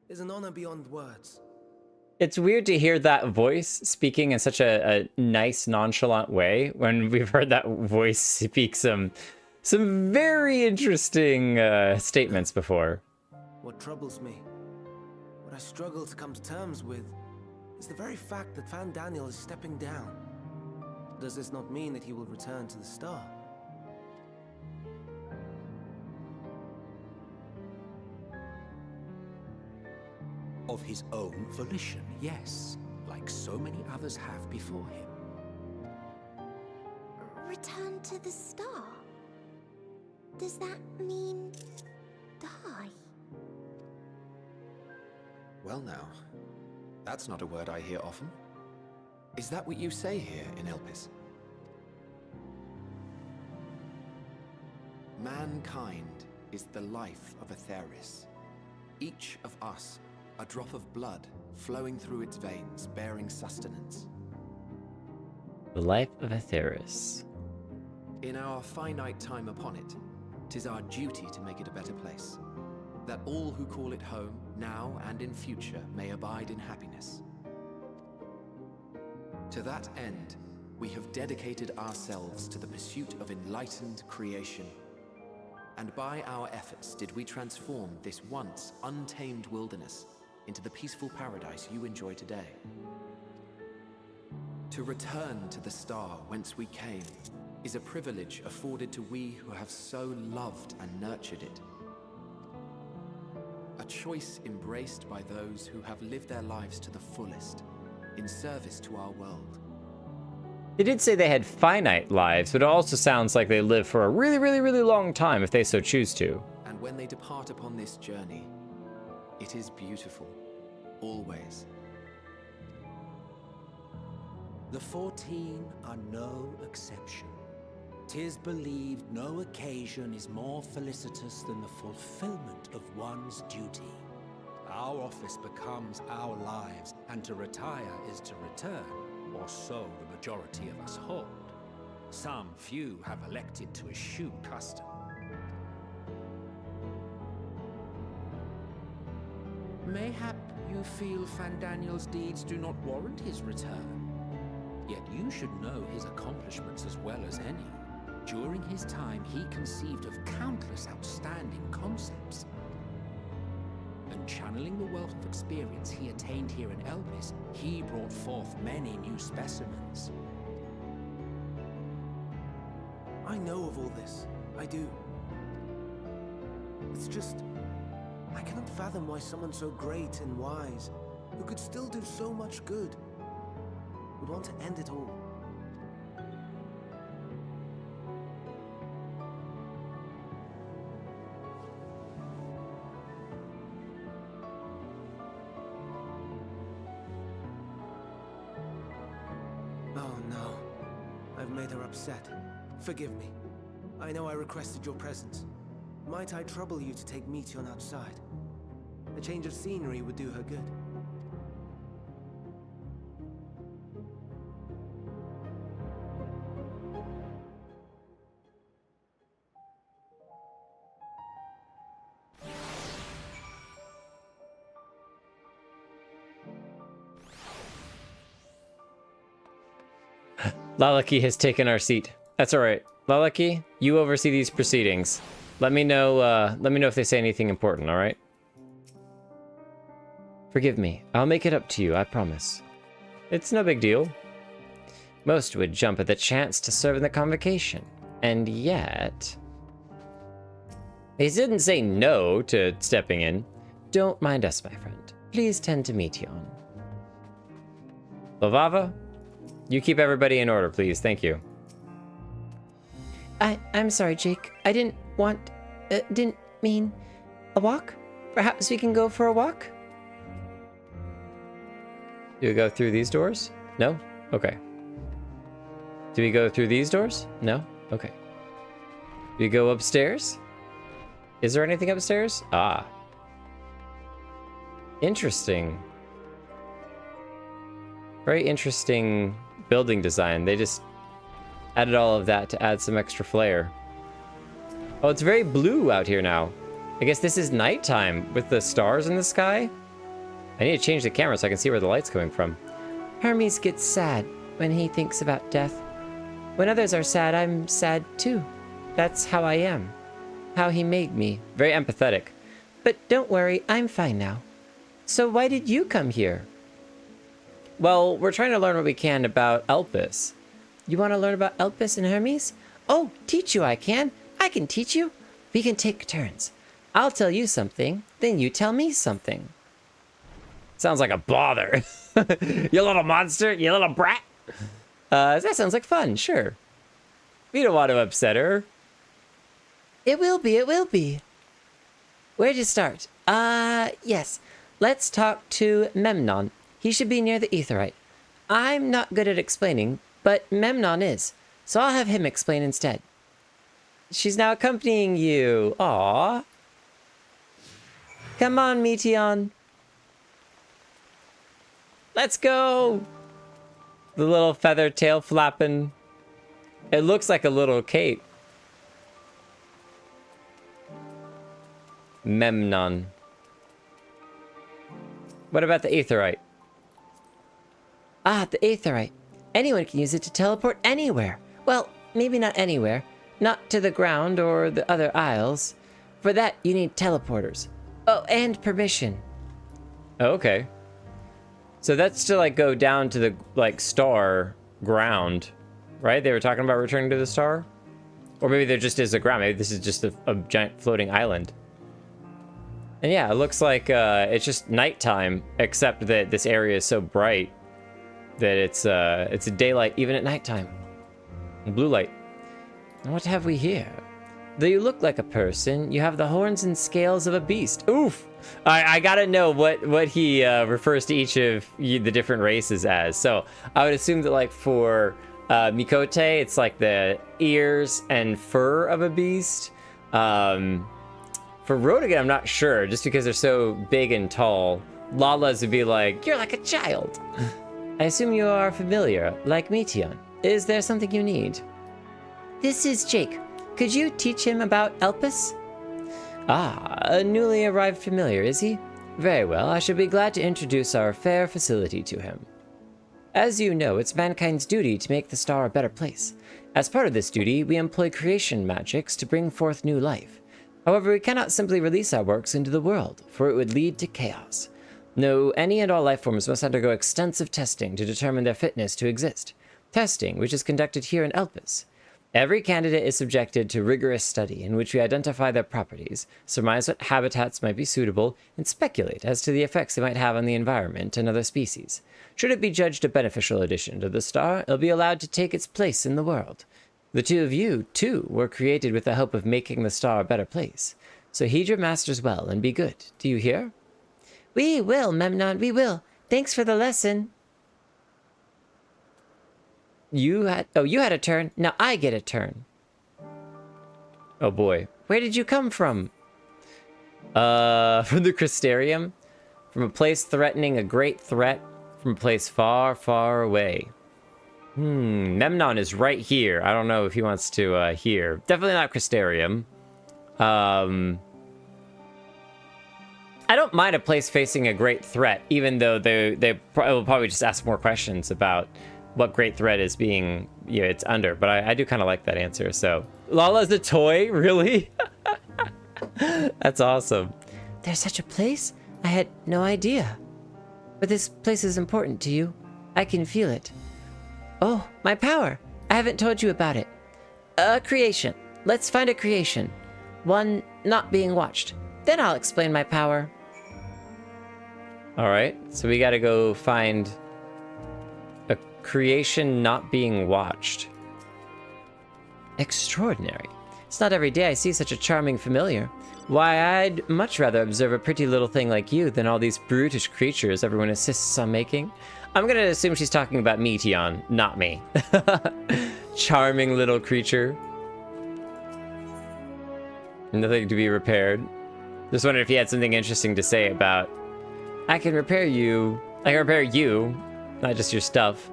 is an honor beyond words. It's weird to hear that voice speaking in such a nice, nonchalant way when we've heard that voice speak some very interesting statements before. What troubles me, what I struggle to come to terms with, is the very fact that Fandaniel is stepping down. Does this not mean that he will return to the Star? Of his own volition, yes, like so many others have before him. Return to the Star? Does that mean die? Well now, that's not a word I hear often. Is that what you say here in Elpis? Mankind is the life of Atheris. Each of us, a drop of blood flowing through its veins, bearing sustenance. The life of Atheris. In our finite time upon it, 'tis our duty to make it a better place, that all who call it home, now and in future, may abide in happiness. To that end, we have dedicated ourselves to the pursuit of enlightened creation. And by our efforts did we transform this once untamed wilderness into the peaceful paradise you enjoy today. To return to the star whence we came is a privilege afforded to we who have so loved and nurtured it. A choice embraced by those who have lived their lives to the fullest, in service to our world. They did say they had finite lives, but it also sounds like they live for a really, really, really long time if they so choose to. And when they depart upon this journey, it is beautiful, always. The 14 are no exception. 'Tis believed no occasion is more felicitous than the fulfillment of one's duty. Our office becomes our lives, and to retire is to return, or so the majority of us hold. Some few have elected to eschew custom. Mayhap you feel Fandaniel's deeds do not warrant his return. Yet you should know his accomplishments as well as any. During his time, he conceived of countless outstanding concepts. And channeling the wealth of experience he attained here in Elpis, he brought forth many new specimens. I know of all this. I do. It's just, I cannot fathom why someone so great and wise, who could still do so much good, would want to end it all. Oh no, I've made her upset. Forgive me. I know I requested your presence. Might I trouble you to take Meteon outside? A change of scenery would do her good. Lalaki has taken our seat. That's all right. Lalaki, you oversee these proceedings. Let me know if they say anything important, all right? Forgive me. I'll make it up to you, I promise. It's no big deal. Most would jump at the chance to serve in the convocation. And yet... He didn't say no to stepping in. Don't mind us, my friend. Please tend to Meteon. Lavava, you keep everybody in order, please. Thank you. I'm sorry, Jake. I didn't mean a walk? Perhaps we can go for a walk? Do we go through these doors? No? Okay. Do we go through these doors? No? Okay. Do we go upstairs? Is there anything upstairs? Ah. Interesting. Very interesting building design. They just added all of that to add some extra flair. Oh, it's very blue out here now. I guess this is nighttime with the stars in the sky. I need to change the camera so I can see where the light's coming from. Hermes gets sad when he thinks about death. When others are sad, I'm sad too. That's how I am. How he made me. Very empathetic. But don't worry, I'm fine now. So why did you come here? Well, we're trying to learn what we can about Elpis. You want to learn about Elpis and Hermes? Oh, teach you I can. I can teach you. We can take turns. I'll tell you something, then you tell me something. Sounds like a bother. You little monster, you little brat. That sounds like fun, sure. We don't want to upset her. It will be, it will be. Where'd you start? Yes. Let's talk to Memnon. He should be near the Aetheryte. I'm not good at explaining, but Memnon is, so I'll have him explain instead. She's now accompanying you. Aww. Come on, Meteon. Let's go. The little feather tail flapping. It looks like a little cape. Memnon. What about the Aetheryte? Ah, the Aetheryte. Anyone can use it to teleport anywhere. Well, maybe not anywhere. Not to the ground or the other isles. For that, you need teleporters. Oh, and permission. Oh, okay. So that's to like go down to the like star ground, right? They were talking about returning to the star? Or maybe there just is a ground. Maybe this is just a giant floating island. And yeah, it looks like it's just nighttime, except that this area is so bright that it's a daylight even at nighttime. Blue light. What have we here? Though you look like a person, you have the horns and scales of a beast. Oof! I gotta know what he refers to each of the different races as. So I would assume that like for Mikote, it's like the ears and fur of a beast. For Rodigan, I'm not sure, just because they're so big and tall. Lala's would be like, you're like a child. I assume you are familiar, like Meteon. Is there something you need? This is Jake. Could you teach him about Elpis? Ah, a newly arrived familiar, is he? Very well, I shall be glad to introduce our fair facility to him. As you know, it's mankind's duty to make the star a better place. As part of this duty, we employ creation magics to bring forth new life. However, we cannot simply release our works into the world, for it would lead to chaos. No, any and all life forms must undergo extensive testing to determine their fitness to exist. Testing, which is conducted here in Elpis. Every candidate is subjected to rigorous study in which we identify their properties, surmise what habitats might be suitable, and speculate as to the effects they might have on the environment and other species. Should it be judged a beneficial addition to the star, it'll be allowed to take its place in the world. The two of you, too, were created with the hope of making the star a better place. So heed your masters well and be good. Do you hear? We will, Memnon, we will. Thanks for the lesson. You had a turn. Now I get a turn. Oh boy. Where did you come from? From the Crystarium. From a place threatening a great threat. From a place far, far away. Memnon is right here. I don't know if he wants to hear. Definitely not Crystarium. I don't mind a place facing a great threat, even though they will probably just ask more questions about what great threat is being, it's under. But I do kind of like that answer, so. Lala's a toy? Really? That's awesome. There's such a place? I had no idea. But this place is important to you. I can feel it. Oh, my power. I haven't told you about it. A creation. Let's find a creation. One not being watched. Then I'll explain my power. All right, so we gotta go find a creation not being watched. Extraordinary. It's not every day I see such a charming familiar. Why, I'd much rather observe a pretty little thing like you than all these brutish creatures everyone insists on making. I'm gonna assume she's talking about Meteon, not me. Charming little creature. Nothing to be repaired. Just wondered if he had something interesting to say about, I can repair you, not just your stuff.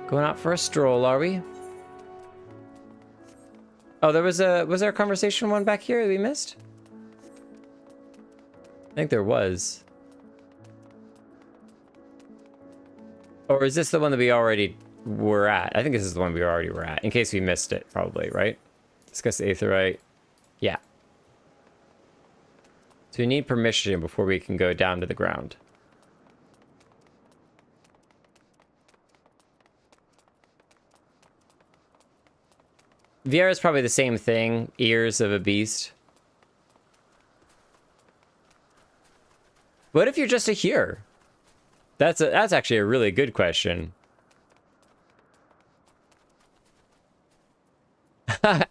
Going out for a stroll, are we? Oh, was there a conversation one back here that we missed? I think there was. Or is this the one that we already were at? I think this is the one we already were at, in case we missed it, probably, right? Discuss the aetherite. Yeah. So we need permission before we can go down to the ground. VR is probably the same thing. Ears of a beast. What if you're just a here? That's actually a really good question.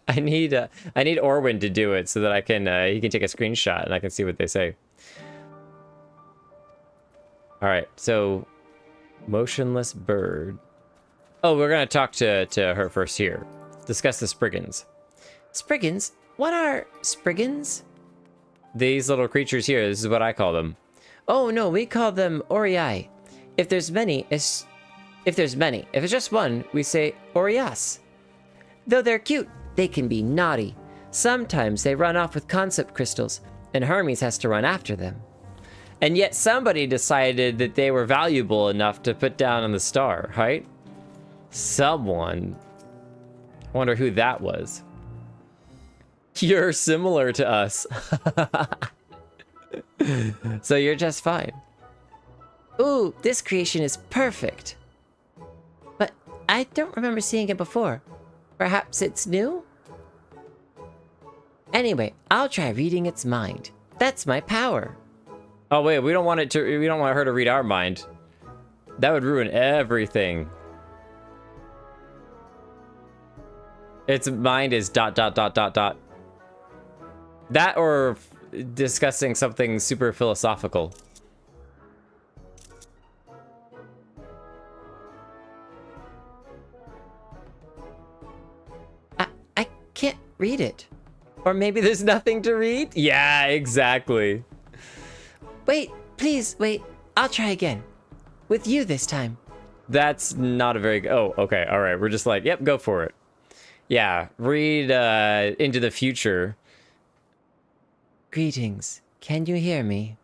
I need Orwin to do it so that I can he can take a screenshot and I can see what they say. All right, so motionless bird. Oh, we're gonna talk to her first here. Discuss the Spriggans. Spriggans? What are Spriggans? These little creatures here. This is what I call them. Oh no, we call them Oriai. If there's many, if it's just one, we say Orias. Though they're cute, they can be naughty. Sometimes they run off with concept crystals, and Hermes has to run after them. And yet somebody decided that they were valuable enough to put down on the star, right? Someone. I wonder who that was. You're similar to us. So you're just fine. Ooh, this creation is perfect. But I don't remember seeing it before. Perhaps it's new? Anyway, I'll try reading its mind. That's my power. Oh wait, we don't want her to read our mind. That would ruin everything. Its mind is ... That or discussing something super philosophical. I can't read it. Or maybe there's nothing to read? Yeah, exactly. Wait, please, wait. I'll try again. With you this time. That's not a very good... Oh, okay, all right. We're just like, yep, go for it. Yeah, read into the future. Greetings. Can you hear me?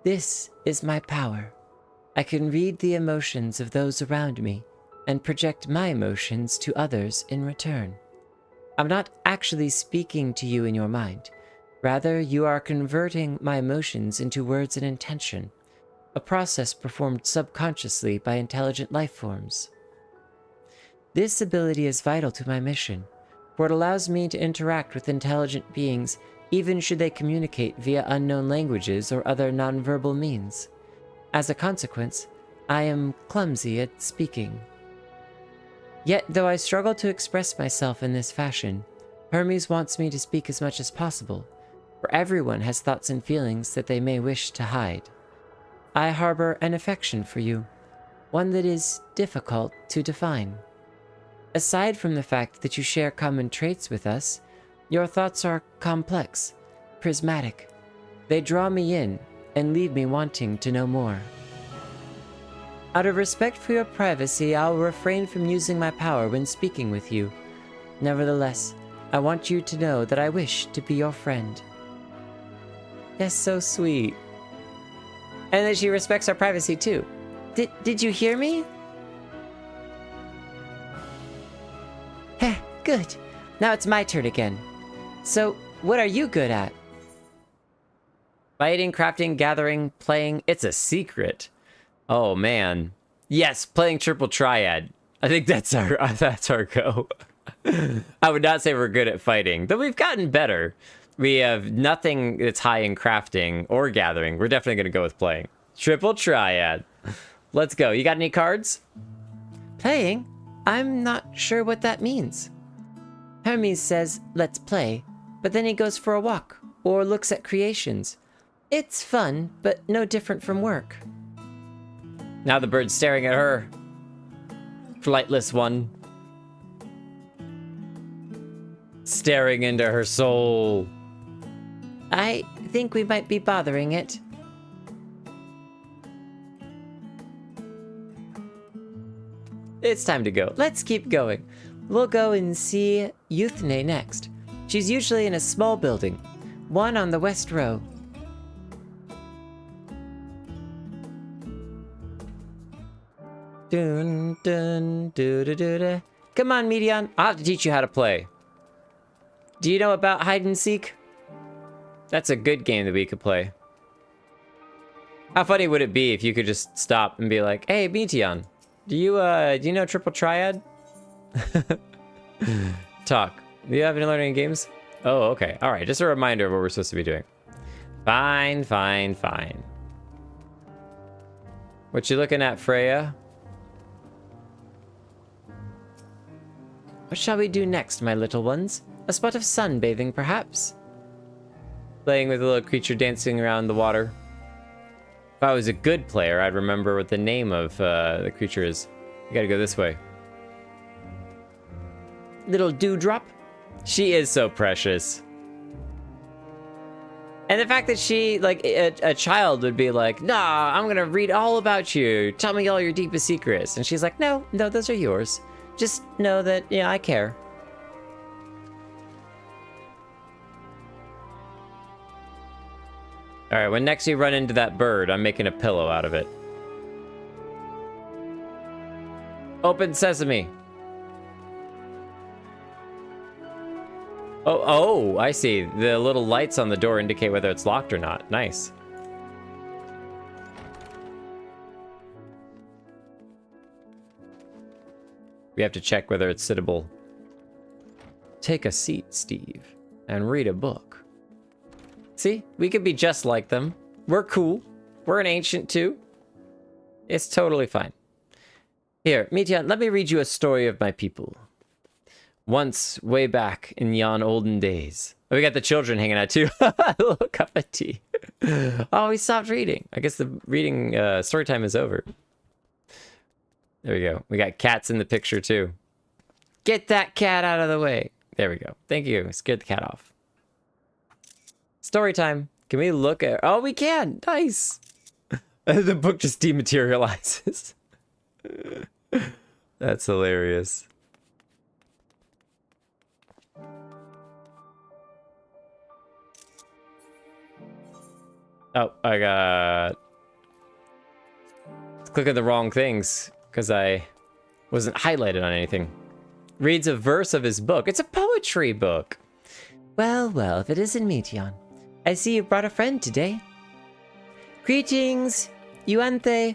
This is my power. I can read the emotions of those around me and project my emotions to others in return. I'm not actually speaking to you in your mind. Rather, you are converting my emotions into words and intention, a process performed subconsciously by intelligent life forms. This ability is vital to my mission, for it allows me to interact with intelligent beings even should they communicate via unknown languages or other nonverbal means. As a consequence, I am clumsy at speaking. Yet, though I struggle to express myself in this fashion, Hermes wants me to speak as much as possible, for everyone has thoughts and feelings that they may wish to hide. I harbor an affection for you, one that is difficult to define. Aside from the fact that you share common traits with us, your thoughts are complex, prismatic. They draw me in and leave me wanting to know more. Out of respect for your privacy, I'll refrain from using my power when speaking with you. Nevertheless, I want you to know that I wish to be your friend. That's so sweet. And that she respects our privacy too. Did you hear me? Heh, good. Now it's my turn again. So, what are you good at? Fighting, crafting, gathering, playing. It's a secret. Oh man. Yes, playing triple triad. I think that's our go. I would not say we're good at fighting, though we've gotten better. We have nothing that's high in crafting or gathering. We're definitely going to go with playing. Triple triad. Let's go. You got any cards? Playing? I'm not sure what that means. Hermes says, let's play, but then he goes for a walk or looks at creations. It's fun, but no different from work. Now the bird's staring at her. Flightless one. Staring into her soul. I think we might be bothering it. It's time to go. Let's keep going. We'll go and see Euthne next. She's usually in a small building, one on the west row. Dun, dun, doo, doo, doo, doo. Come on, Medion. I'll have to teach you how to play. Do you know about hide and seek? That's a good game that we could play. How funny would it be if you could just stop and be like, hey, Medion, do you know triple triad? Talk. Do you have any learning games? Oh, okay. All right. Just a reminder of what we're supposed to be doing. Fine, fine, fine. What you looking at, Freya? What shall we do next, my little ones? A spot of sunbathing, perhaps? Playing with a little creature dancing around the water. If I was a good player, I'd remember what the name of the creature is. You gotta go this way. Little dewdrop? She is so precious. And the fact that she, like, a child would be like, nah, I'm gonna read all about you. Tell me all your deepest secrets. And she's like, no, those are yours. Just know that, yeah, I care. All right, when next you run into that bird, I'm making a pillow out of it. Open sesame. Oh, I see. The little lights on the door indicate whether it's locked or not. Nice. We have to check whether it's sittable. Take a seat, Steve, and read a book. See? We could be just like them. We're cool. We're an ancient too. It's totally fine. Here, Meteon, let me read you a story of my people. Once, way back in yon olden days. Oh, we got the children hanging out too. A little cup of tea. Oh, we stopped reading. I guess the reading story time is over. There we go. We got cats in the picture too. Get that cat out of the way. There we go. Thank you. Scared the cat off. Story time. Can we look at... Oh, we can. Nice. The book just dematerializes. That's hilarious. Oh, I got... clicking the wrong things because I wasn't highlighted on anything. Reads a verse of his book. It's a poetry book. Well, well, if it isn't Meteon. I see you brought a friend today. Greetings, Yuante.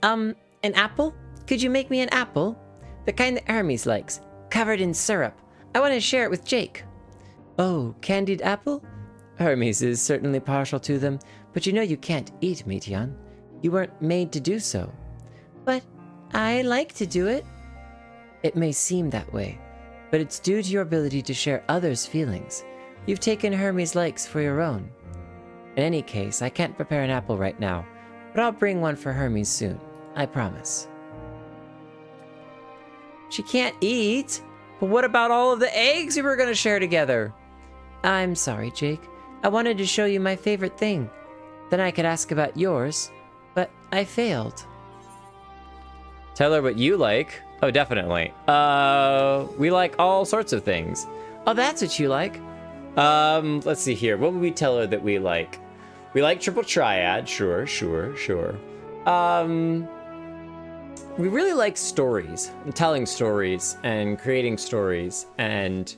An apple? Could you make me an apple? The kind that Hermes likes, covered in syrup. I want to share it with Jake. Oh, candied apple? Hermes is certainly partial to them, but you know you can't eat Meteon. You weren't made to do so. But I like to do it. It may seem that way, but it's due to your ability to share others' feelings. You've taken Hermes' likes for your own. In any case, I can't prepare an apple right now, but I'll bring one for Hermes soon. I promise. She can't eat? But what about all of the eggs we were going to share together? I'm sorry, Jake. I wanted to show you my favorite thing. Then I could ask about yours, but I failed. Tell her what you like. Oh, definitely. We like all sorts of things. Oh, that's what you like? Let's see here. What would we tell her that we like? We like triple triad. Sure. We really like stories and telling stories and creating stories, and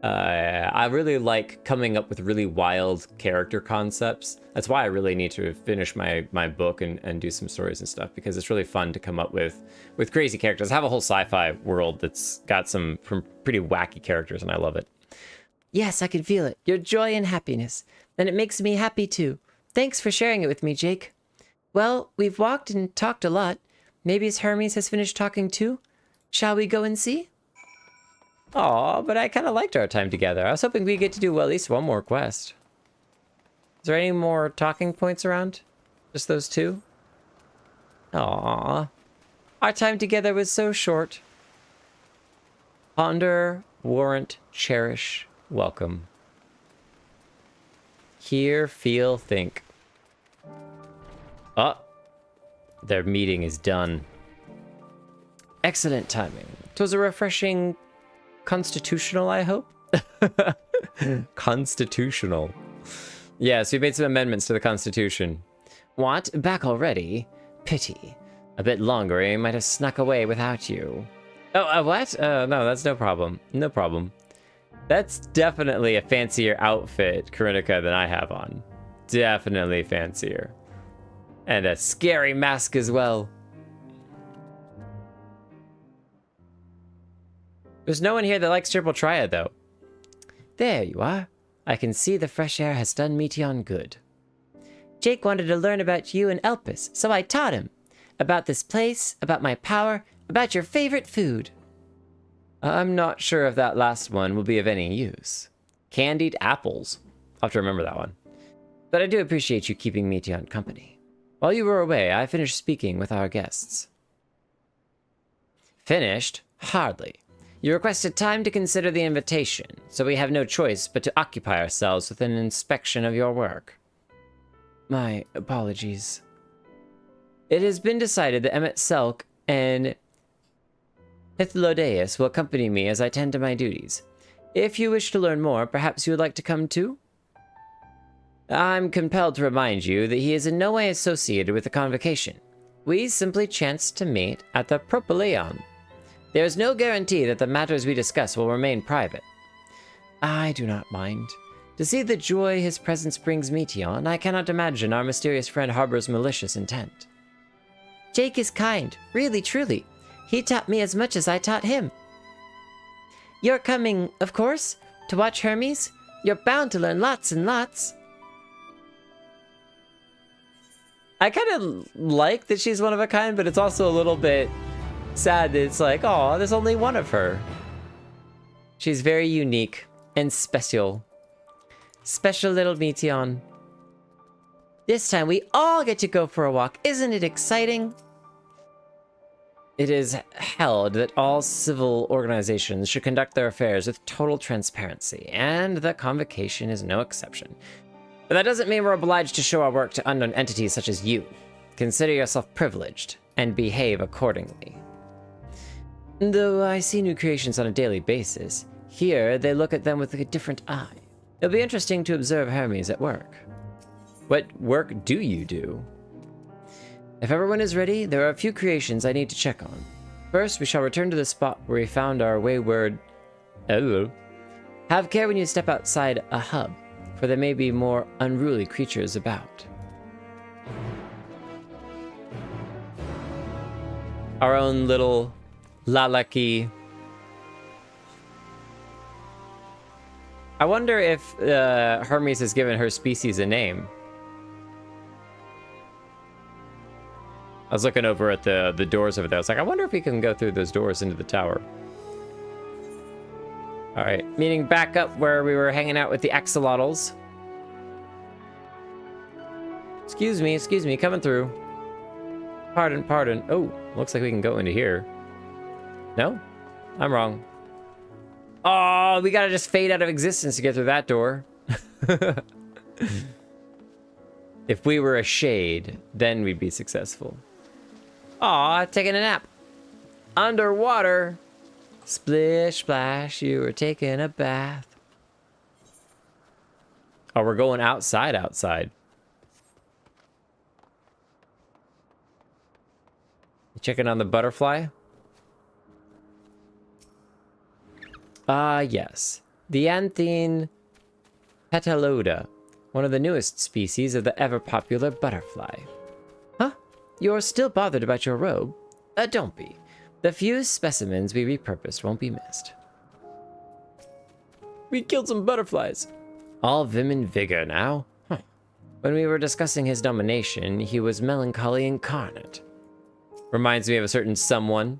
I really like coming up with really wild character concepts. That's why I really need to finish my book and do some stories and stuff, because it's really fun to come up with crazy characters. I have a whole sci-fi world that's got some pretty wacky characters, and I love it. Yes, I can feel it. Your joy and happiness. And it makes me happy too. Thanks for sharing it with me, Jake. Well, we've walked and talked a lot. Maybe Hermes has finished talking too? Shall we go and see? Aw, but I kind of liked our time together. I was hoping we'd get to do, well, at least one more quest. Is there any more talking points around? Just those two? Aw. Our time together was so short. Ponder, warrant, cherish, welcome. Hear, feel, think. Oh. Their meeting is done. Excellent timing. 'Twas a refreshing... constitutional, I hope? Constitutional. Yes, we made some amendments to the Constitution. What? Back already? Pity. A bit longer, he might have snuck away without you. Oh, what? No, that's no problem. No problem. That's definitely a fancier outfit, Karinika, than I have on. Definitely fancier. And a scary mask as well. There's no one here that likes triple triad, though. There you are. I can see the fresh air has done Meteon good. Jake wanted to learn about you and Elpis, so I taught him. About this place, about my power, about your favorite food. I'm not sure if that last one will be of any use. Candied apples. I'll have to remember that one. But I do appreciate you keeping Meteon company. While you were away, I finished speaking with our guests. Finished? Hardly. You requested time to consider the invitation, so we have no choice but to occupy ourselves with an inspection of your work. My apologies. It has been decided that Emmet Selk and Hythlodaeus will accompany me as I tend to my duties. If you wish to learn more, perhaps you would like to come too? I'm compelled to remind you that he is in no way associated with the convocation. We simply chanced to meet at the Propylaeon. There is no guarantee that the matters we discuss will remain private. I do not mind. To see the joy his presence brings me, Tion, I cannot imagine our mysterious friend harbors malicious intent. Jake is kind, really, truly. He taught me as much as I taught him. You're coming, of course, to watch Hermes? You're bound to learn lots and lots. I kind of like that she's one of a kind, but it's also a little bit sad that it's like, oh, there's only one of her. She's very unique and special. Special little Meteon. This time we all get to go for a walk. Isn't it exciting? It is held that all civil organizations should conduct their affairs with total transparency, and that convocation is no exception. But that doesn't mean we're obliged to show our work to unknown entities such as you. Consider yourself privileged, and behave accordingly. Though I see new creations on a daily basis, here they look at them with a different eye. It'll be interesting to observe Hermes at work. What work do you do? If everyone is ready, there are a few creations I need to check on. First, we shall return to the spot where we found our wayward... Oh. Have care when you step outside a hub, for there may be more unruly creatures about. Our own little Lalaki. I wonder if Hermes has given her species a name. I was looking over at the doors over there. I was like, I wonder if we can go through those doors into the tower. All right, meeting back up where we were hanging out with the axolotls. Excuse me, coming through. Pardon. Oh, looks like we can go into here. No? I'm wrong. Oh, we gotta just fade out of existence to get through that door. If we were a shade, then we'd be successful. Aw, taking a nap. Underwater. Splish, splash, you were taking a bath. Oh, we're going outside. You checking on the butterfly? Yes. The Anthene petaloda, one of the newest species of the ever-popular butterfly. Huh? You're still bothered about your robe? Don't be. The few specimens we repurposed won't be missed. We killed some butterflies. All vim and vigor now. Huh. When we were discussing his domination, he was melancholy incarnate. Reminds me of a certain someone.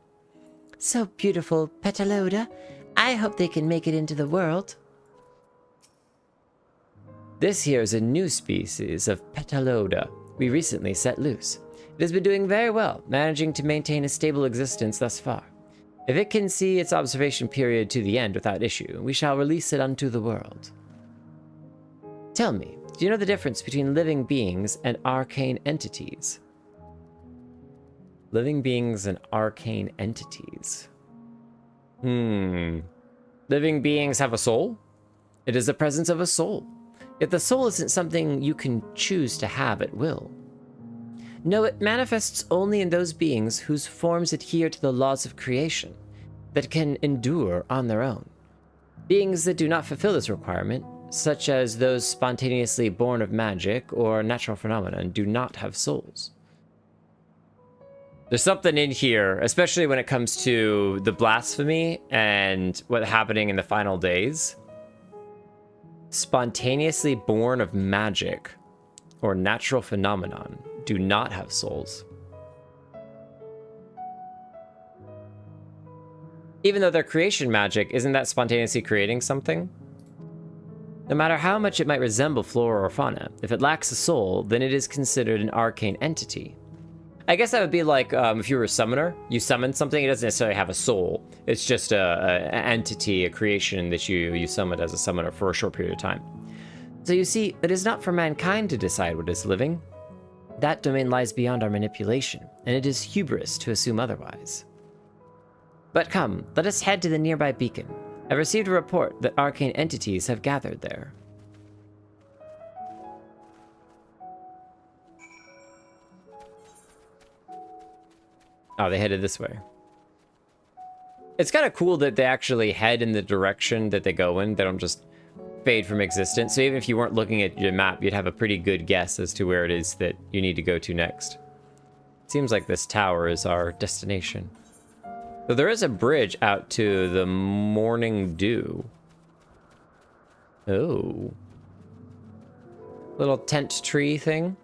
So beautiful, petaloda. I hope they can make it into the world. This here is a new species of petaloda we recently set loose. It has been doing very well, managing to maintain a stable existence thus far. If it can see its observation period to the end without issue, we shall release it unto the world. Tell me, do you know the difference between living beings and arcane entities? Living beings and arcane entities. Living beings have a soul? It is the presence of a soul. Yet the soul isn't something you can choose to have at will. No, it manifests only in those beings whose forms adhere to the laws of creation, that can endure on their own. Beings that do not fulfill this requirement, such as those spontaneously born of magic or natural phenomena, do not have souls. There's something in here, especially when it comes to the blasphemy and what's happening in the final days. Spontaneously born of magic or natural phenomenon do not have souls. Even though they're creation magic, isn't that spontaneously creating something? No matter how much it might resemble flora or fauna, if it lacks a soul, then it is considered an arcane entity. I guess that would be like if you were a summoner, you summon something, it doesn't necessarily have a soul. It's just an entity, a creation that you summon as a summoner for a short period of time. So you see, it is not for mankind to decide what is living. That domain lies beyond our manipulation, and it is hubris to assume otherwise. But come, let us head to the nearby beacon. I received a report that arcane entities have gathered there. Oh, they headed this way. It's kind of cool that they actually head in the direction that they go in. They don't just fade from existence. So even if you weren't looking at your map, you'd have a pretty good guess as to where it is that you need to go to next. Seems like this tower is our destination. So there is a bridge out to the Morning Dew. Oh. Little tent tree thing.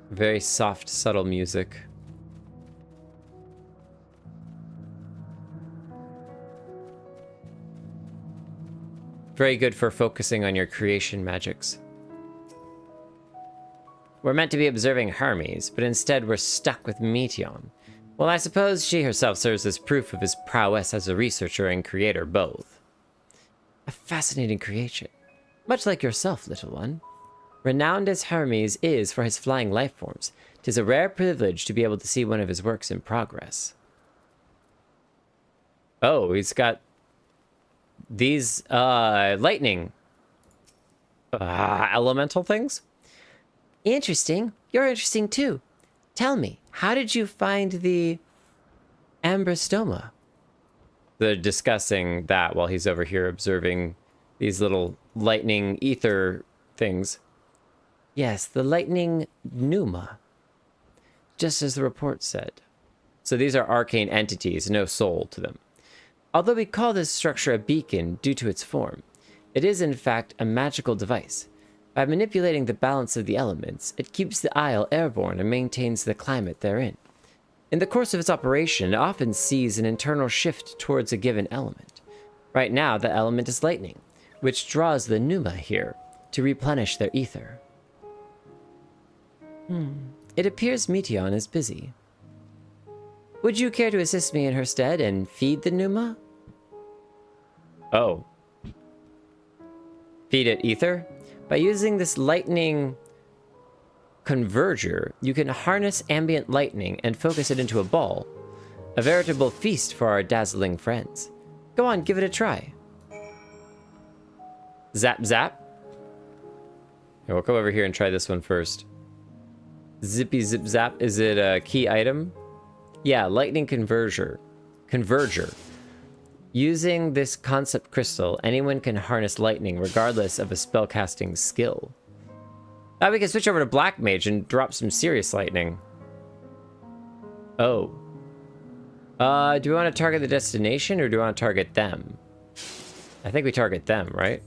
Very soft, subtle music. Very good for focusing on your creation magics. We're meant to be observing Hermes, but instead we're stuck with Meteion. Well, I suppose she herself serves as proof of his prowess as a researcher and creator both. A fascinating creation. Much like yourself, little one. Renowned as Hermes is for his flying life forms, 'tis a rare privilege to be able to see one of his works in progress. Oh, he's got these lightning elemental things. Interesting. You're interesting too. Tell me, how did you find the ambrostoma? They're discussing that while he's over here observing these little lightning ether things. Yes, the lightning pneuma. Just as the report said. So these are arcane entities, no soul to them. Although we call this structure a beacon due to its form, it is in fact a magical device. By manipulating the balance of the elements, it keeps the isle airborne and maintains the climate therein. In the course of its operation, it often sees an internal shift towards a given element. Right now, the element is lightning, which draws the pneuma here to replenish their ether. It appears Meteion is busy. Would you care to assist me in her stead and feed the pneuma? Oh. Feed it ether? By using this lightning converger, you can harness ambient lightning and focus it into a ball. A veritable feast for our dazzling friends. Go on, give it a try. Zap, zap. Here, we'll come over here and try this one first. Zippy, zip, zap. Is it a key item? Yeah, lightning converger. Using this concept crystal, anyone can harness lightning regardless of a spellcasting skill. Now we can switch over to Black Mage and drop some serious lightning. Oh. Do we want to target the destination or do we want to target them? I think we target them, right?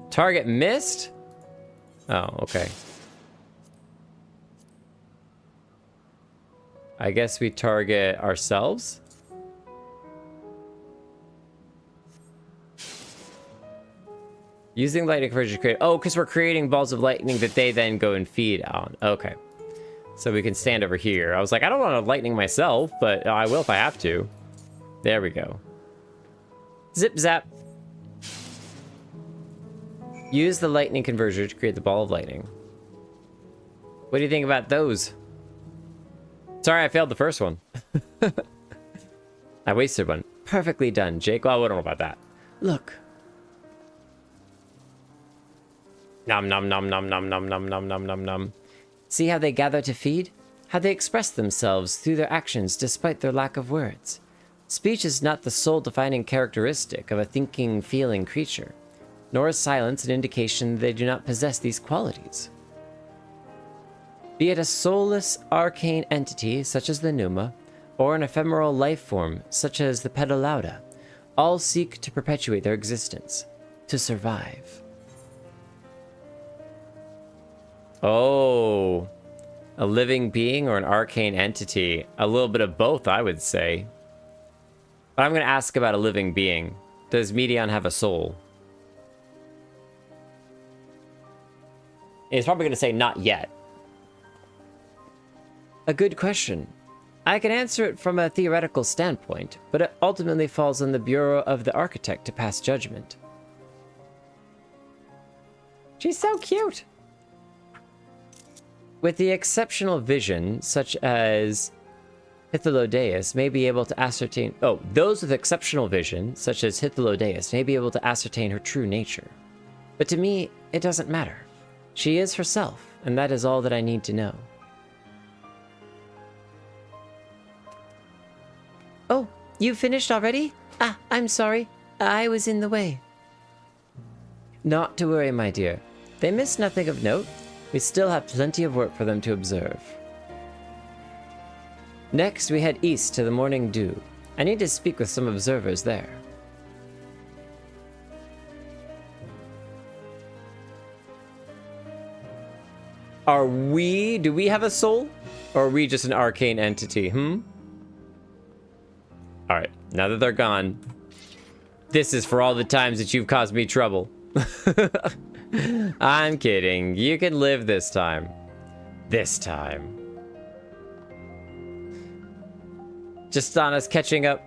Target missed? Oh, okay. I guess we target ourselves? Using lightning conversion to create... Oh, because we're creating balls of lightning that they then go and feed on. Okay. So we can stand over here. I was like, I don't want to lightning myself, but I will if I have to. There we go. Zip zap. Use the lightning converter to create the ball of lightning. What do you think about those? Sorry, I failed the first one. I wasted one. Perfectly done, Jake. Well, I don't know about that. Look. Nom nom nom nom nom nom nom nom nom nom nom. See how they gather to feed? How they express themselves through their actions despite their lack of words. Speech is not the sole defining characteristic of a thinking, feeling creature, nor is silence an indication they do not possess these qualities. Be it a soulless arcane entity such as the pneuma, or an ephemeral life form such as the pedalauda, all seek to perpetuate their existence, to survive. Oh, a living being or an arcane entity? A little bit of both, I would say. But I'm going to ask about a living being. Does Meteion have a soul? He's probably going to say not yet. A good question. I can answer it from a theoretical standpoint, but it ultimately falls on the Bureau of the Architect to pass judgment. She's so cute! With the exceptional vision, such as Hythlodeus may be able to ascertain... Oh, those with exceptional vision, such as Hythlodeus, may be able to ascertain her true nature. But to me, it doesn't matter. She is herself, and that is all that I need to know. Oh, you finished already? Ah, I'm sorry. I was in the way. Not to worry, my dear. They missed nothing of note. We still have plenty of work for them to observe. Next, we head east to the Morning Dew. I need to speak with some observers there. Do we have a soul? Or are we just an arcane entity, Alright, now that they're gone, this is for all the times that you've caused me trouble. I'm kidding. You can live this time. This time. Just on us catching up.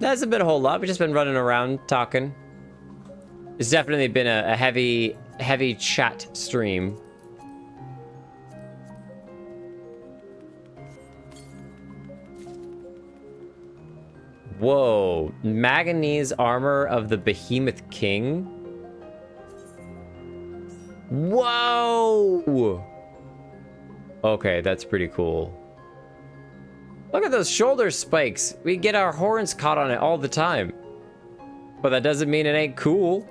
That hasn't been a whole lot. We've just been running around, talking. It's definitely been a heavy chat stream. Whoa. Manganese armor of the Behemoth King? Whoa! Okay, that's pretty cool. Look at those shoulder spikes. We get our horns caught on it all the time. But that doesn't mean it ain't cool.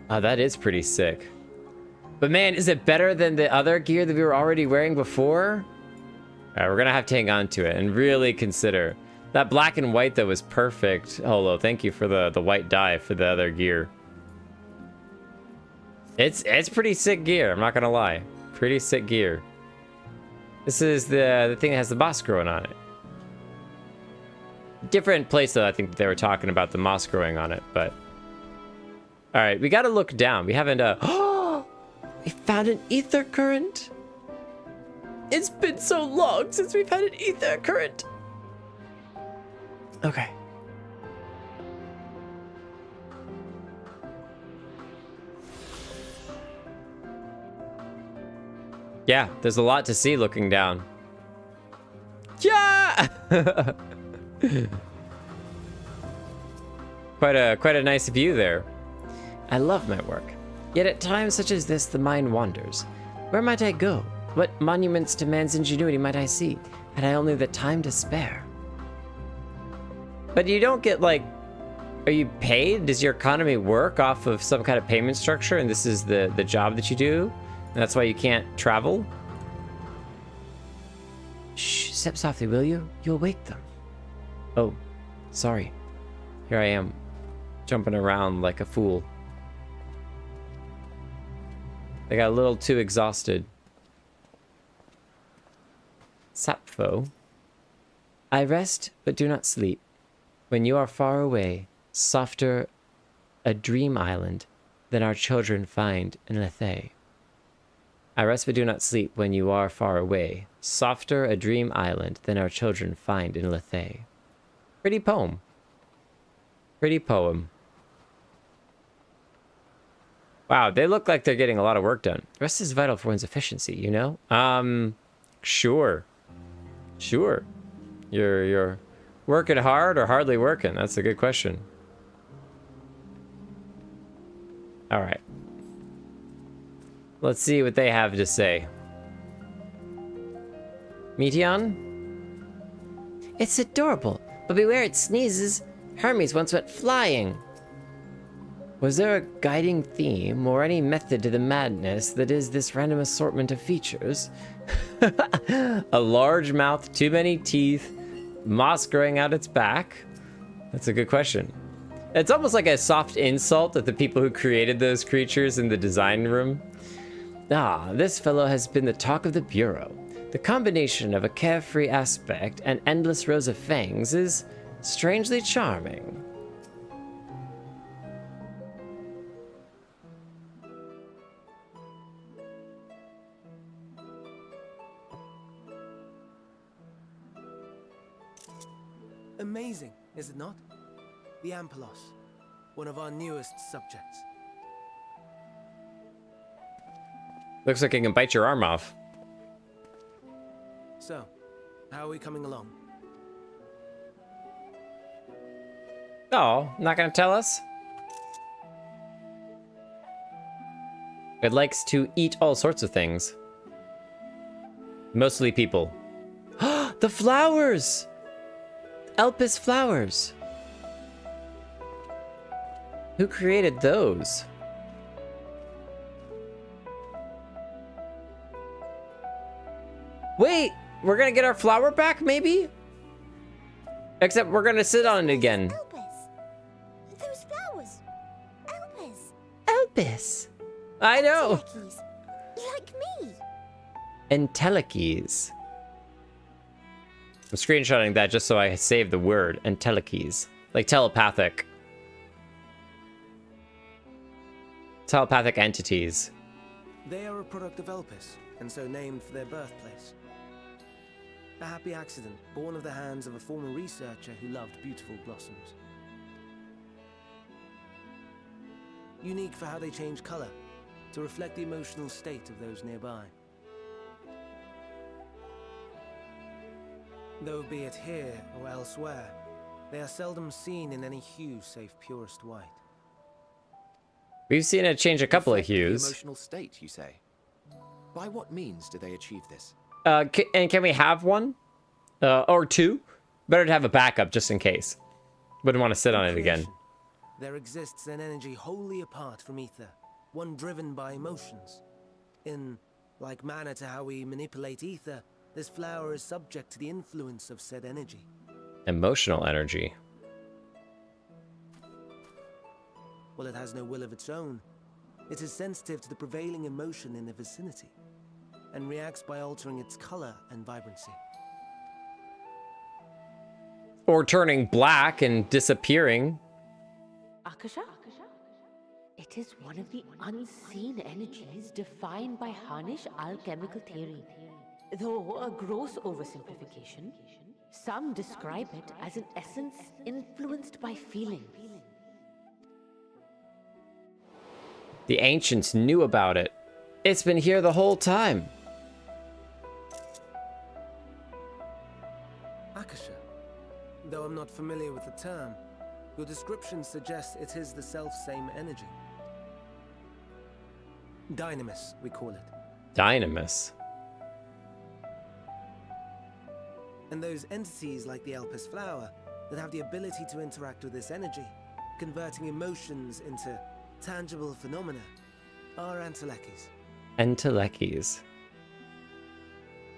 Oh, that is pretty sick. But man, is it better than the other gear that we were already wearing before? Alright, we're gonna have to hang on to it and really consider. That black and white, though, was perfect. Holo, thank you for the white dye for the other gear. It's pretty sick gear, I'm not gonna lie. Pretty sick gear. This is the thing that has the moss growing on it. Different place, though, I think they were talking about the moss growing on it, but... Alright, we gotta look down. We haven't, Oh! We found an ether current! It's been so long since we've had an ether current! Okay. Yeah, there's a lot to see looking down. Yeah! Quite a nice view there. I love my work. Yet at times such as this, the mind wanders. Where might I go? What monuments to man's ingenuity might I see, had I only the time to spare? But you don't get, like... Are you paid? Does your economy work off of some kind of payment structure, and this is the job that you do? And that's why you can't travel? Shh, step softly, will you? You'll wake them. Oh, sorry. Here I am, jumping around like a fool. I got a little too exhausted. Sappho. I rest, but do not sleep. When you are far away, softer a dream island than our children find in Lethe. I rest but do not sleep when you are far away, softer a dream island than our children find in Lethe. Pretty poem. Pretty poem. Wow, they look like they're getting a lot of work done. Rest is vital for one's efficiency, you know? Sure. Sure. You're working hard or hardly working? That's a good question. All right. Let's see what they have to say. Meteon? It's adorable, but beware it sneezes. Hermes once went flying. Was there a guiding theme or any method to the madness that is this random assortment of features? A large mouth, too many teeth, moss growing out its back? That's a good question. It's almost like a soft insult at the people who created those creatures in the design room. Ah, this fellow has been the talk of the Bureau. The combination of a carefree aspect and endless rows of fangs is strangely charming. Amazing, is it not? The Ampelos, one of our newest subjects. Looks like it can bite your arm off. So, how are we coming along? Oh, not gonna tell us? It likes to eat all sorts of things. Mostly people. The flowers! Elpis flowers. Who created those? Wait, we're gonna get our flower back, maybe? Except we're gonna sit on it again. Those flowers. Elpis. Elpis. I know. Like me. Entelekes. I'm screenshotting that just so I save the word. Entelekes. Like telepathic. Telepathic entities. They are a product of Elpis, and so named for their birthplace. A happy accident, born of the hands of a former researcher who loved beautiful blossoms. Unique for how they change color, to reflect the emotional state of those nearby. Though be it here or elsewhere, they are seldom seen in any hue save purest white. We've seen it change a couple of Reflect the hues. Emotional state, you say? By what means do they achieve this? And can we have one? Or two? Better to have a backup just in case. Wouldn't want to sit on it again. There exists an energy wholly apart from ether, one driven by emotions. In like manner to how we manipulate ether, this flower is subject to the influence of said energy. Emotional energy. While it has no will of its own, it is sensitive to the prevailing emotion in the vicinity, and reacts by altering its color and vibrancy. Or turning black and disappearing. Akasha? It is one of the unseen energies defined by Harnish alchemical theory. Though a gross oversimplification, some describe it as an essence influenced by feeling. The ancients knew about it. It's been here the whole time. Akasha. Though I'm not familiar with the term, your description suggests it is the self-same energy. Dynamis, we call it. Dynamis. And those entities like the Elpis flower that have the ability to interact with this energy, converting emotions into tangible phenomena, are Entelekes. Entelekes.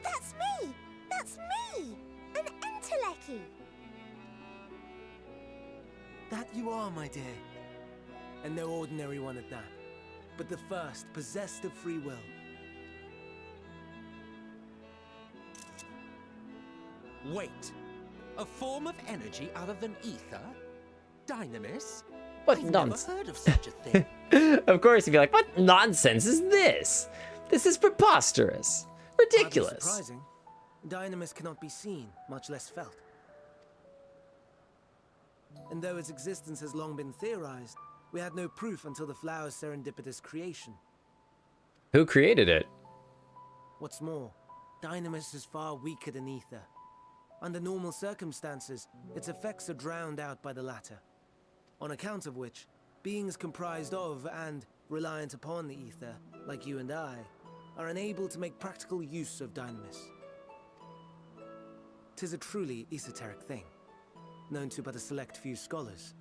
That's me! That's me! An Enteleki! That you are, my dear. And no ordinary one at that, but the first possessed of free will. Wait. A form of energy other than ether? Dynamis? What I've nonsense. never heard of such a thing. Of course, you'd be like, what nonsense is this? This is preposterous. Ridiculous. Hardly surprising. Dynamis cannot be seen, much less felt. And though its existence has long been theorized, we had no proof until the flower's serendipitous creation. Who created it? What's more, Dynamis is far weaker than ether. Under normal circumstances, its effects are drowned out by the latter. On account of which, beings comprised of and reliant upon the ether, like you and I, are unable to make practical use of Dynamis. 'Tis a truly esoteric thing, known to but a select few scholars.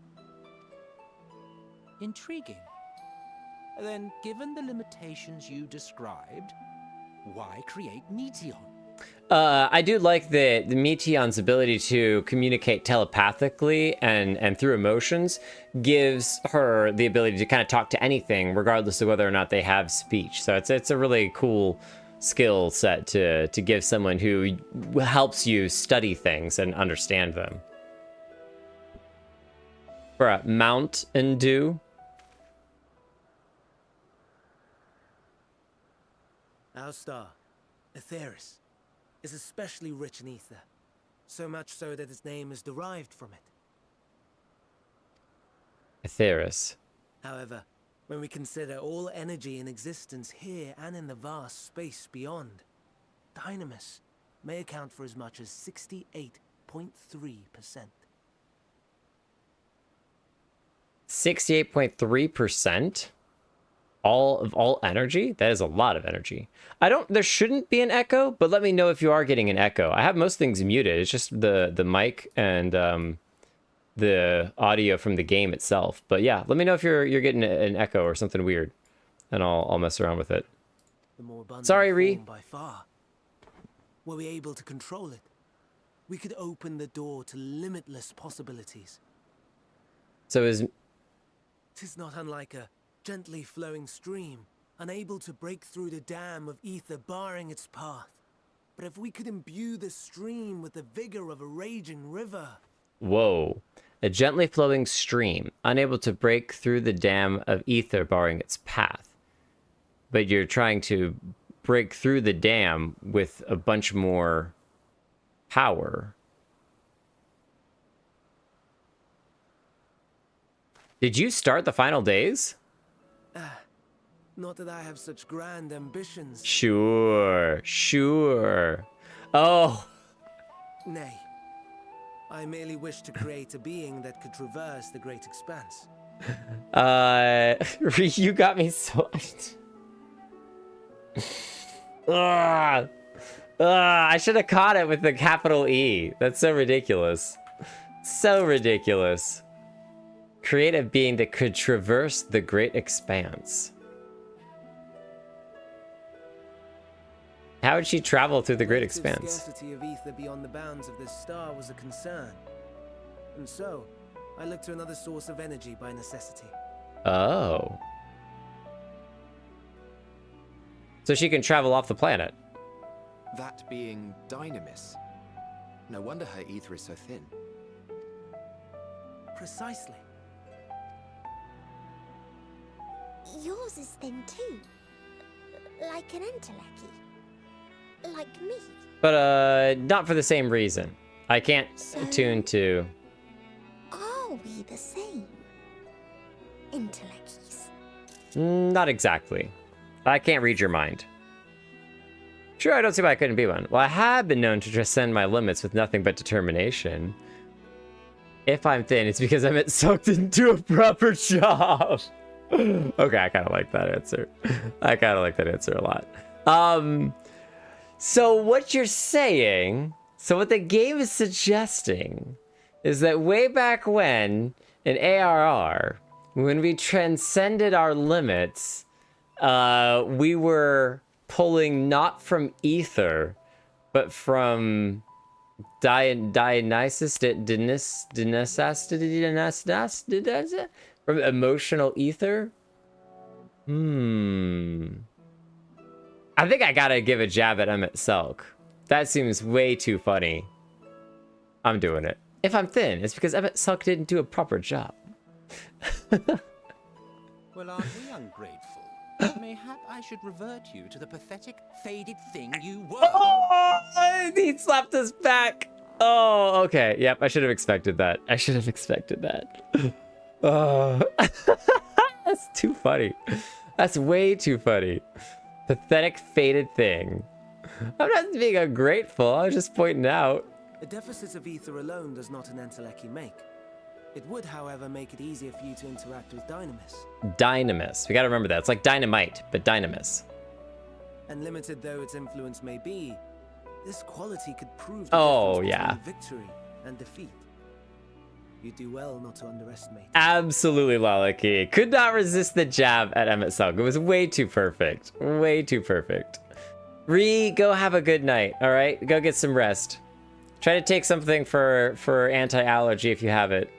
Intriguing. Then, given the limitations you described, why create Meteon? I do like the Meteon's ability to communicate telepathically and through emotions gives her the ability to kind of talk to anything, regardless of whether or not they have speech. So it's a really cool skill set to give someone who helps you study things and understand them. Bruh, Mount and Do. Our star, Aetheris, is especially rich in ether, so much so that its name is derived from it. Aetheris. However, when we consider all energy in existence here and in the vast space beyond, Dynamis may account for as much as 68.3%. 68.3%? All energy? That is a lot of energy. There shouldn't be an echo, but let me know if you are getting an echo. I have most things muted. It's just the mic and the audio from the game itself. But yeah, let me know if you're getting an echo or something weird, and I'll mess around with it. The more abundant Sorry, Ree. form by far. Were we able to control it, we could open the door to limitless possibilities. So is... 'Tis not unlike a gently flowing stream, unable to break through the dam of ether barring its path. But if we could imbue the stream with the vigor of a raging river... Whoa. A gently flowing stream, unable to break through the dam of ether barring its path. But you're trying to break through the dam with a bunch more power. Did you start the final days? Not that I have such grand ambitions. Sure. Oh. Nay. I merely wish to create a being that could traverse the great expanse. You got me so... I should have caught it with the capital E. That's so ridiculous. So ridiculous. Create a being that could traverse the great expanse. How would she travel through the great expanse? Scarcity of ether beyond the bounds of this star was a concern. And so, I looked to another source of energy by necessity. Oh. So she can travel off the planet. That being Dynamis. No wonder her ether is so thin. Precisely. Yours is thin too. Like an enteleki. Like me. But, not for the same reason. I can't attune to... Are we the same? Intelekis. Not exactly. I can't read your mind. Sure, I don't see why I couldn't be one. Well, I have been known to transcend my limits with nothing but determination. If I'm thin, it's because I'm sucked into a proper job. Okay, I kind of like that answer. I kind of like that answer a lot. So what you're saying, so what the game is suggesting, is that way back when, in ARR, when we transcended our limits, we were pulling not from ether, but from Dionysus, from emotional ether? I think I gotta give a jab at Emmett Selk. That seems way too funny. I'm doing it. If I'm thin, it's because Emmett Selk didn't do a proper job. Well, aren't we ungrateful? Mayhap I should revert you to the pathetic, faded thing you were. Oh, he slapped us back. Oh, okay. Yep, I should have expected that. I should have expected that. That's too funny. That's way too funny. Pathetic, faded thing. I'm not being ungrateful. I was just pointing out. A deficit of ether alone does not an enteleki make. It would, however, make it easier for you to interact with Dynamis. Dynamis. We gotta remember that. It's like dynamite, but Dynamis. And limited though its influence may be, this quality could prove the difference between victory and defeat. You do well not to underestimate. Absolutely, Lalaki. Could not resist the jab at Emmett Selk. It was way too perfect. Way too perfect. Ree, go have a good night, all right? Go get some rest. Try to take something for anti-allergy if you have it.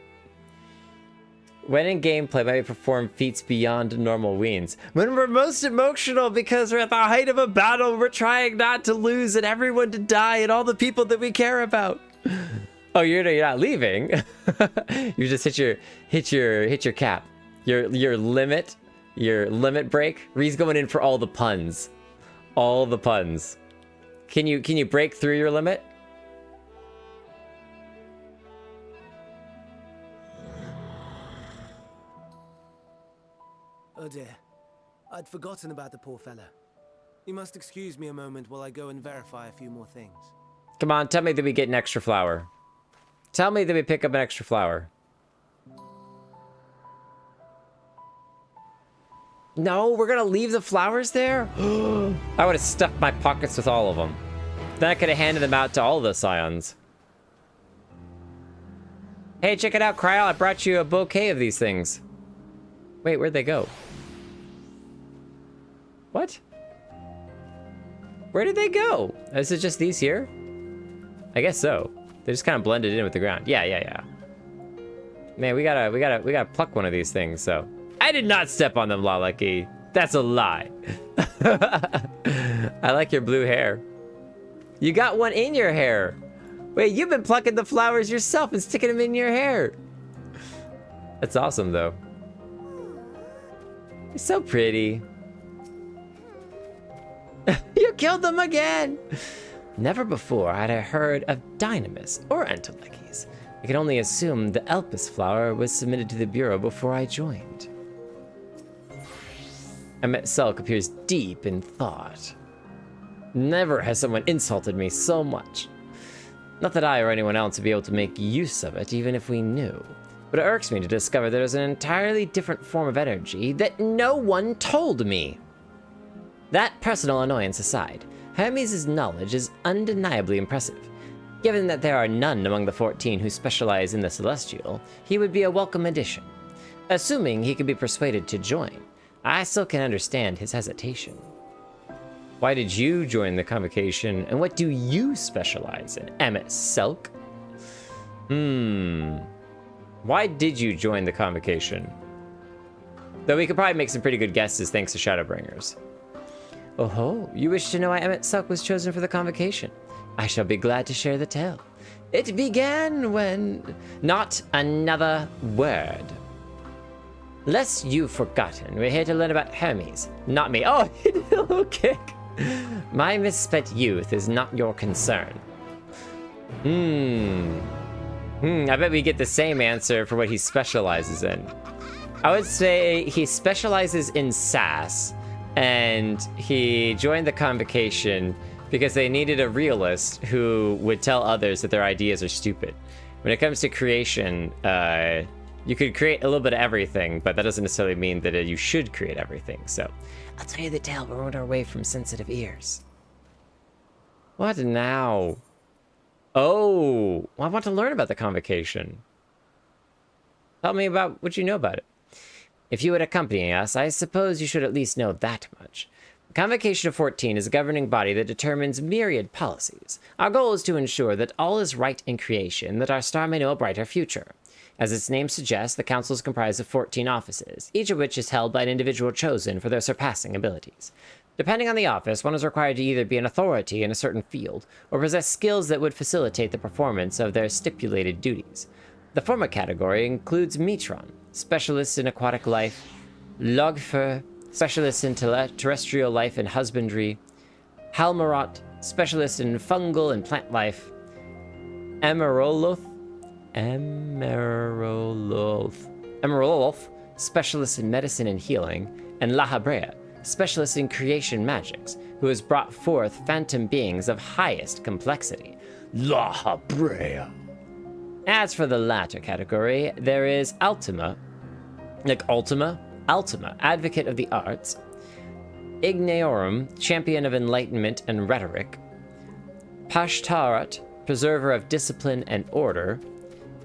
When in gameplay, might perform feats beyond normal weens. When we're most emotional because we're at the height of a battle, we're trying not to lose and everyone to die and all the people that we care about. Oh, you're not leaving. You just hit your cap. Your limit break. Ree's going in for all the puns. All the puns. Can you break through your limit? Oh dear. I'd forgotten about the poor fella. You must excuse me a moment while I go and verify a few more things. Come on, tell me that we get an extra flower. Tell me that we pick up an extra flower. No, we're gonna leave the flowers there? I would have stuffed my pockets with all of them. Then I could have handed them out to all the scions. Hey, check it out, Kryal. I brought you a bouquet of these things. Wait, where'd they go? What? Where did they go? Is it just these here? I guess so. They just kind of blended in with the ground. Yeah. Man, we gotta pluck one of these things, so. I did not step on them, Lalaki. That's a lie. I like your blue hair. You got one in your hair. Wait, you've been plucking the flowers yourself and sticking them in your hair. That's awesome, though. You're so pretty. You killed them again. Never before had I heard of dynamis or entelekis. I could only assume the Elpis flower was submitted to the Bureau before I joined. Selk appears deep in thought. Never has someone insulted me so much. Not that I or anyone else would be able to make use of it, even if we knew. But it irks me to discover there's an entirely different form of energy that no one told me. That personal annoyance aside, Hermes' knowledge is undeniably impressive. Given that there are none among the 14 who specialize in the Celestial, he would be a welcome addition. Assuming he could be persuaded to join, I still can understand his hesitation. Why did you join the convocation, and what do you specialize in, Selk? Why did you join the convocation? Though we could probably make some pretty good guesses thanks to Shadowbringers. Oh, you wish to know why Selk was chosen for the convocation? I shall be glad to share the tale. It began when... Not another word. Lest you've forgotten, we're here to learn about Hermes, not me. Oh, he did a little kick. My misspent youth is not your concern. I bet we get the same answer for what he specializes in. I would say he specializes in sass, and he joined the convocation because they needed a realist who would tell others that their ideas are stupid. When it comes to creation, you could create a little bit of everything, but that doesn't necessarily mean that you should create everything, so. I'll tell you the tale, we're on our way from sensitive ears. What now? Oh, well, I want to learn about the convocation. Tell me about what you know about it. If you would accompany us, I suppose you should at least know that much. The Convocation of 14 is a governing body that determines myriad policies. Our goal is to ensure that all is right in creation, that our star may know a brighter future. As its name suggests, the council is comprised of 14 offices, each of which is held by an individual chosen for their surpassing abilities. Depending on the office, one is required to either be an authority in a certain field, or possess skills that would facilitate the performance of their stipulated duties. The former category includes Metron, specialist in aquatic life, Logfer, specialist in terrestrial life and husbandry, Halmarot, specialist in fungal and plant life, Emeroloth, specialist in medicine and healing, and Lahabrea, specialist in creation magics, who has brought forth phantom beings of highest complexity. Lahabrea. As for the latter category, there is Altima, advocate of the arts, Igneorum, champion of enlightenment and rhetoric, Pashtarat, preserver of discipline and order,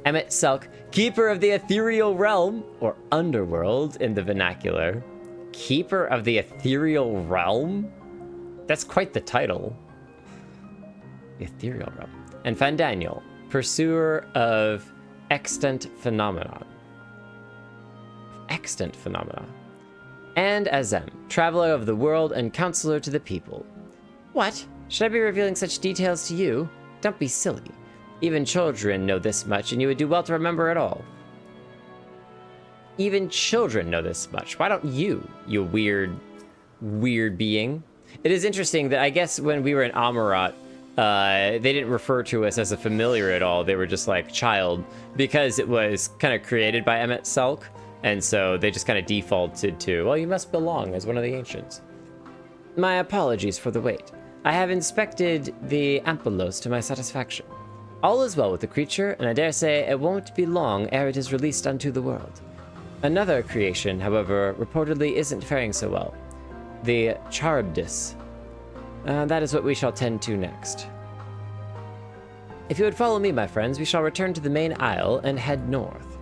Selk, keeper of the ethereal realm, or underworld in the vernacular. Keeper of the ethereal realm? That's quite the title. The ethereal realm. And Fandaniel, pursuer of extant phenomena. And Azem, traveler of the world and counselor to the people. What? Should I be revealing such details to you? Don't be silly. Even children know this much, and you would do well to remember it all. Even children know this much. Why don't you weird being? It is interesting that I guess when we were in Amarat, they didn't refer to us as a familiar at all. They were just like child, because it was kind of created by Selk, and so they just kind of defaulted to, well, you must belong as one of the ancients. My apologies for the wait. I have inspected the Ampelos to my satisfaction. All is well with the creature, and I dare say it won't be long ere it is released unto the world. Another creation, however, reportedly isn't faring so well. The Charybdis. That is what we shall tend to next. If you would follow me, my friends, we shall return to the main aisle and head north.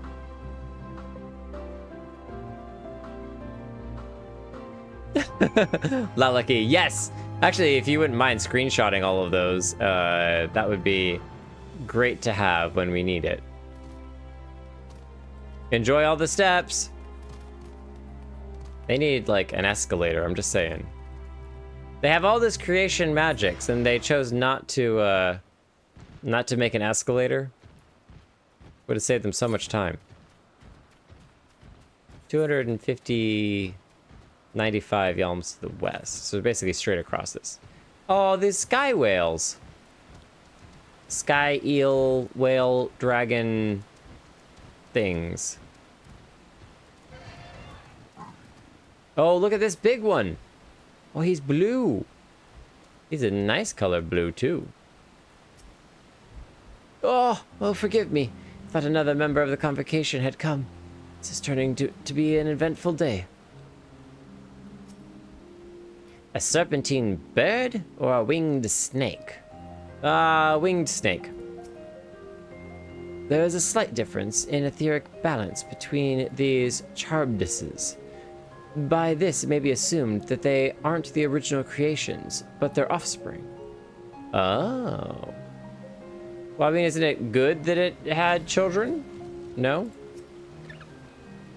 Lalaki, yes! Actually, if you wouldn't mind screenshotting all of those, that would be great to have when we need it. Enjoy all the steps! They need, like, an escalator, I'm just saying. They have all this creation magics, and they chose not to make an escalator. Would have saved them so much time. 250... 95 yalms to the west. So basically straight across this. Oh, these sky whales. Sky eel, whale, dragon things. Oh, look at this big one. Oh, he's blue. He's a nice color blue, too. Oh, forgive me. Thought another member of the convocation had come. This is turning to be an eventful day. A serpentine bird or a winged snake? Winged snake. There is a slight difference in etheric balance between these Charybdises. By this, it may be assumed that they aren't the original creations, but their offspring. Oh. Well, I mean, isn't it good that it had children? No?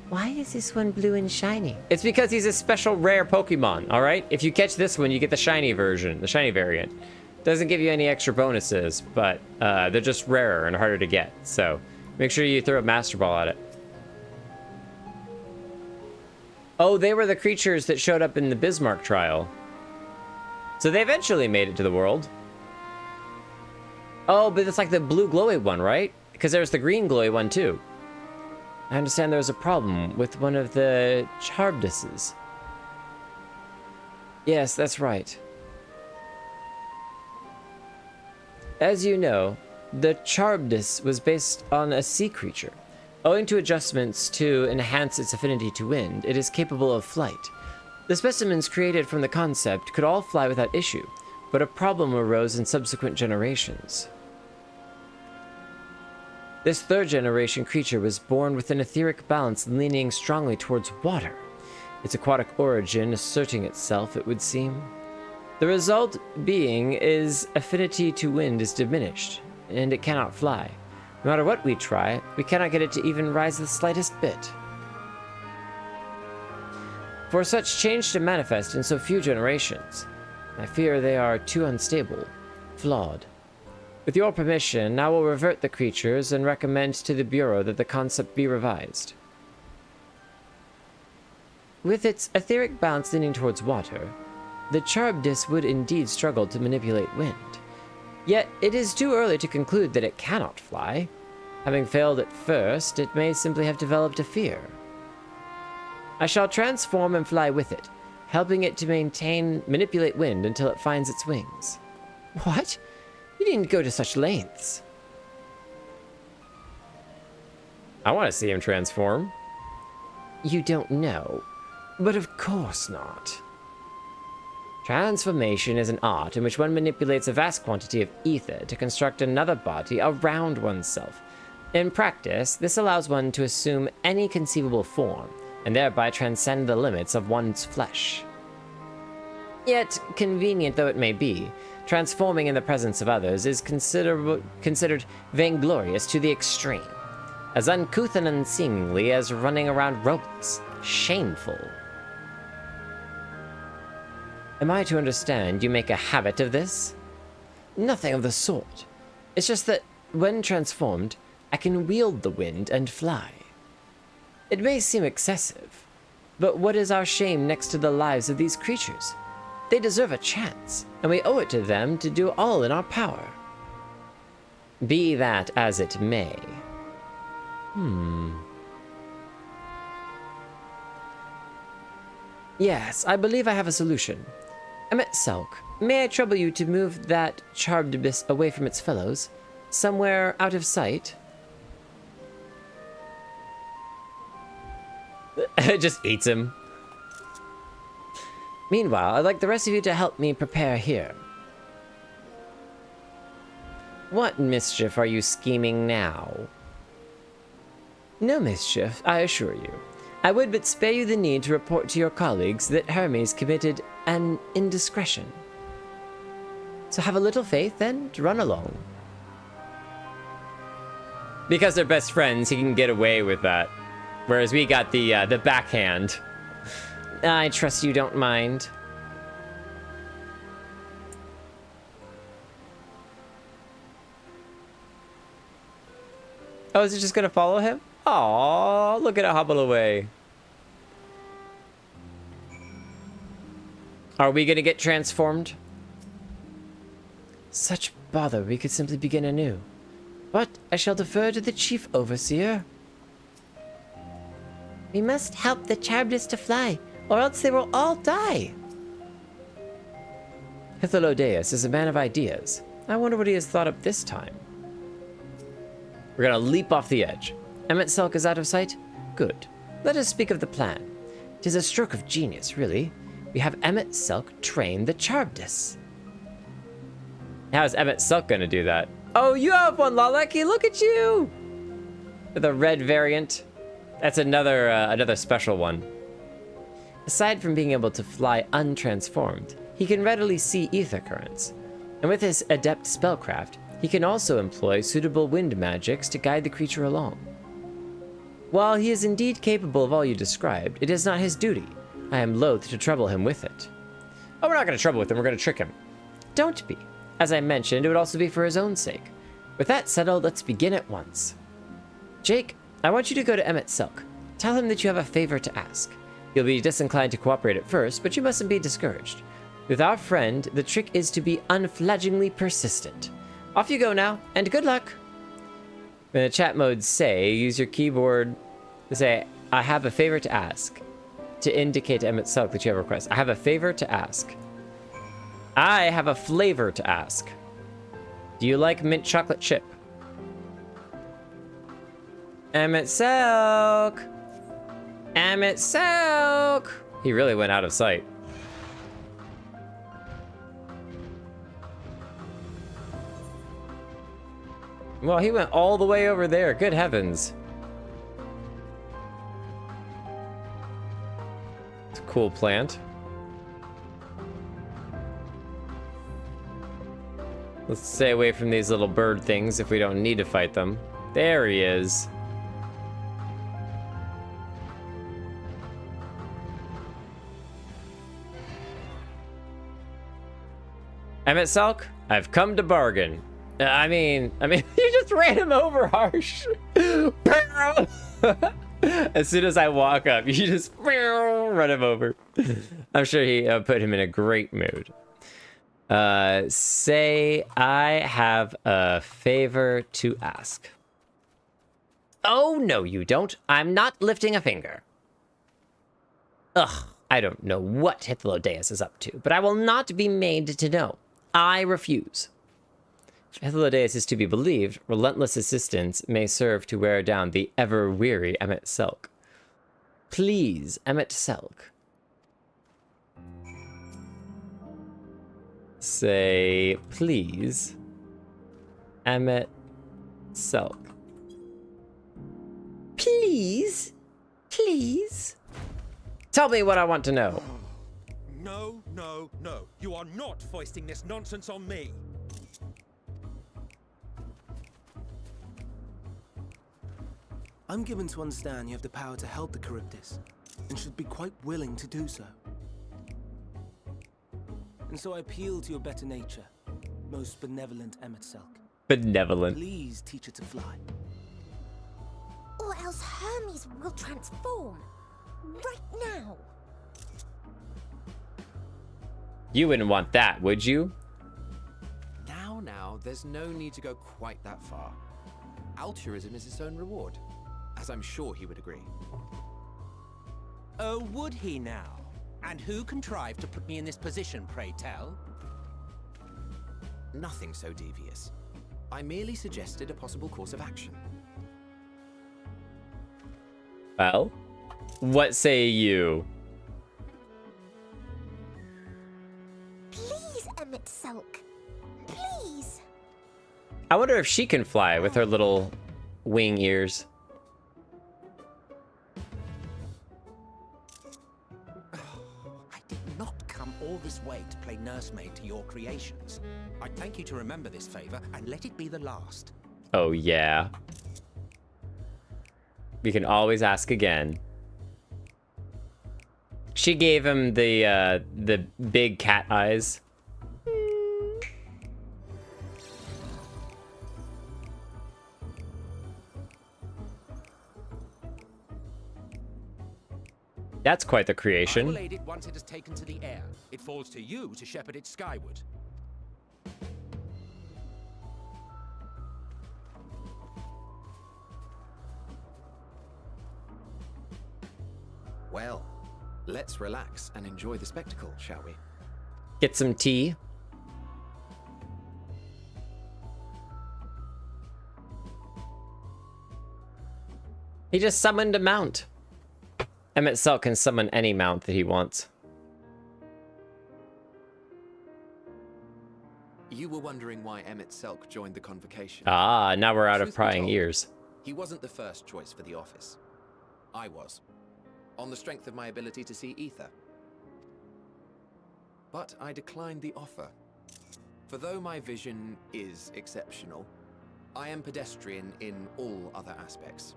Why is this one blue and shiny? It's because he's a special rare Pokemon, all right? If you catch this one, you get the shiny version, the shiny variant. Doesn't give you any extra bonuses, but they're just rarer and harder to get. So make sure you throw a Master Ball at it. Oh, they were the creatures that showed up in the Bismarck trial. So they eventually made it to the world. Oh, but it's like the blue glowy one, right? Because there's the green glowy one too. I understand there was a problem with one of the Charybdises. Yes, that's right. As you know, the Charybdis was based on a sea creature. Owing to adjustments to enhance its affinity to wind, it is capable of flight. The specimens created from the concept could all fly without issue, but a problem arose in subsequent generations. This third generation creature was born with an etheric balance leaning strongly towards water, its aquatic origin asserting itself, it would seem. The result being its affinity to wind is diminished, and it cannot fly. No matter what we try, we cannot get it to even rise the slightest bit. For such change to manifest in so few generations, I fear they are too unstable, flawed. With your permission, I will revert the creatures and recommend to the Bureau that the concept be revised. With its etheric balance leaning towards water, the Charybdis would indeed struggle to manipulate wind. Yet, it is too early to conclude that it cannot fly. Having failed at first, it may simply have developed a fear. I shall transform and fly with it, helping it to manipulate wind until it finds its wings. What? You needn't go to such lengths. I want to see him transform. You don't know, but of course not. Transformation is an art in which one manipulates a vast quantity of ether to construct another body around oneself. In practice, this allows one to assume any conceivable form, and thereby transcend the limits of one's flesh. Yet, convenient though it may be, transforming in the presence of others is considered vainglorious to the extreme, as uncouth and unseemly as running around ropeless. Shameful. Am I to understand you make a habit of this? Nothing of the sort. It's just that, when transformed, I can wield the wind and fly. It may seem excessive, but what is our shame next to the lives of these creatures? They deserve a chance, and we owe it to them to do all in our power. Be that as it may. Yes, I believe I have a solution. Emet Selk, may I trouble you to move that Charybdis away from its fellows? Somewhere out of sight? It just eats him. Meanwhile, I'd like the rest of you to help me prepare here. What mischief are you scheming now? No mischief, I assure you. I would but spare you the need to report to your colleagues that Hermes committed an indiscretion. So have a little faith and run along. Because they're best friends, he can get away with that. Whereas we got the backhand. I trust you don't mind. Oh, is it just gonna follow him? Aww, look at it hobble away. Are we gonna get transformed? Such bother, we could simply begin anew. But I shall defer to the chief overseer. We must help the Charybdis to fly, or else they will all die. Hythlodaeus is a man of ideas. I wonder what he has thought up this time. We're gonna leap off the edge. Emmet Selk is out of sight? Good. Let us speak of the plan. 'Tis a stroke of genius, really. We have Emmet Selk train the Charybdis. How's Emmet Selk gonna do that? Oh, you have one, Laleki! Look at you! With a red variant. That's another special one. Aside from being able to fly untransformed, he can readily see ether currents. And with his adept spellcraft, he can also employ suitable wind magics to guide the creature along. While he is indeed capable of all you described, it is not his duty. I am loath to trouble him with it. Oh, we're not going to trouble with him, we're going to trick him. Don't be. As I mentioned, it would also be for his own sake. With that settled, let's begin at once. Jake, I want you to go to Emmet Selk. Tell him that you have a favor to ask. He'll be disinclined to cooperate at first, but you mustn't be discouraged. With our friend, the trick is to be unfledgingly persistent. Off you go now, and good luck. In the chat mode, say, use your keyboard to say, I have a favor to ask, to indicate to Emmet Selk that you have a request. I have a favor to ask. I have a flavor to ask. Do you like mint chocolate chip? Emmet Selk! Emmet Selk! He really went out of sight. Well, he went all the way over there. Good heavens. It's a cool plant. Let's stay away from these little bird things if we don't need to fight them. There he is. Emmet Selk, I've come to bargain. I mean, you just ran him over, Harsh. As soon as I walk up, you just run him over. I'm sure he put him in a great mood. Say, I have a favor to ask. Oh, no, you don't. I'm not lifting a finger. Ugh, I don't know what Hythlodaeus is up to, but I will not be made to know. I refuse. If Hythlodaeus is to be believed, relentless assistance may serve to wear down the ever-weary Emmet Selk. Please, Emmet Selk. Say, please, Emmet Selk. Please? Please? Tell me what I want to know. No, no, no. You are not foisting this nonsense on me. I'm given to understand you have the power to help the Charybdis, and should be quite willing to do so. And so I appeal to your better nature, most benevolent Emmet Selk. Benevolent. Please teach her to fly. Or else Hermes will transform. Right now. You wouldn't want that, would you? Now, there's no need to go quite that far. Altruism is its own reward, as I'm sure he would agree. Oh, would he now? And who contrived to put me in this position, pray tell? Nothing so devious. I merely suggested a possible course of action. Well? What say you? Please, Emmett Selk. Please. I wonder if she can fly with her little wing ears. I did not come all this way to play nursemaid to your creations. I thank you to remember this favor and let it be the last. Oh yeah. We can always ask again. She gave him the big cat eyes. That's quite the I creation. will aid it once it is taken to the air. It falls to you to shepherd it skyward. Well, let's relax and enjoy the spectacle, shall we? Get some tea. He just summoned a mount. Emmett Selk can summon any mount that he wants. You were wondering why Emmett Selk joined the convocation. Ah, now we're out of Truth be prying told, ears. He wasn't the first choice for the office. I was, on the strength of my ability to see ether. But I declined the offer. For though my vision is exceptional, I am pedestrian in all other aspects.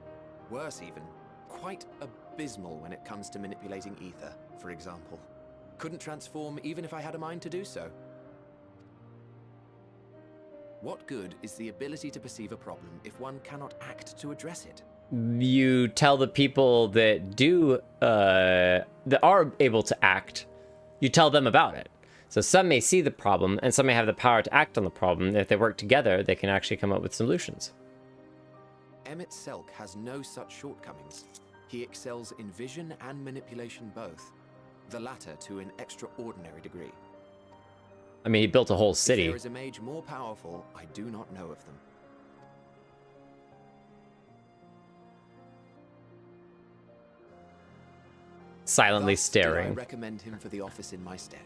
Worse even, quite abysmal when it comes to manipulating ether, for example. Couldn't transform even if I had a mind to do so. What good is the ability to perceive a problem if one cannot act to address it? You tell the people that do, that are able to act, you tell them about it. So some may see the problem, and some may have the power to act on the problem. If they work together, they can actually come up with solutions. Emmett Selk has no such shortcomings. He excels in vision and manipulation both, the latter to an extraordinary degree. I mean, he built a whole If city. there is a mage more powerful, I do not know of them. Silently Thus did I staring. recommend him for the office in my stead.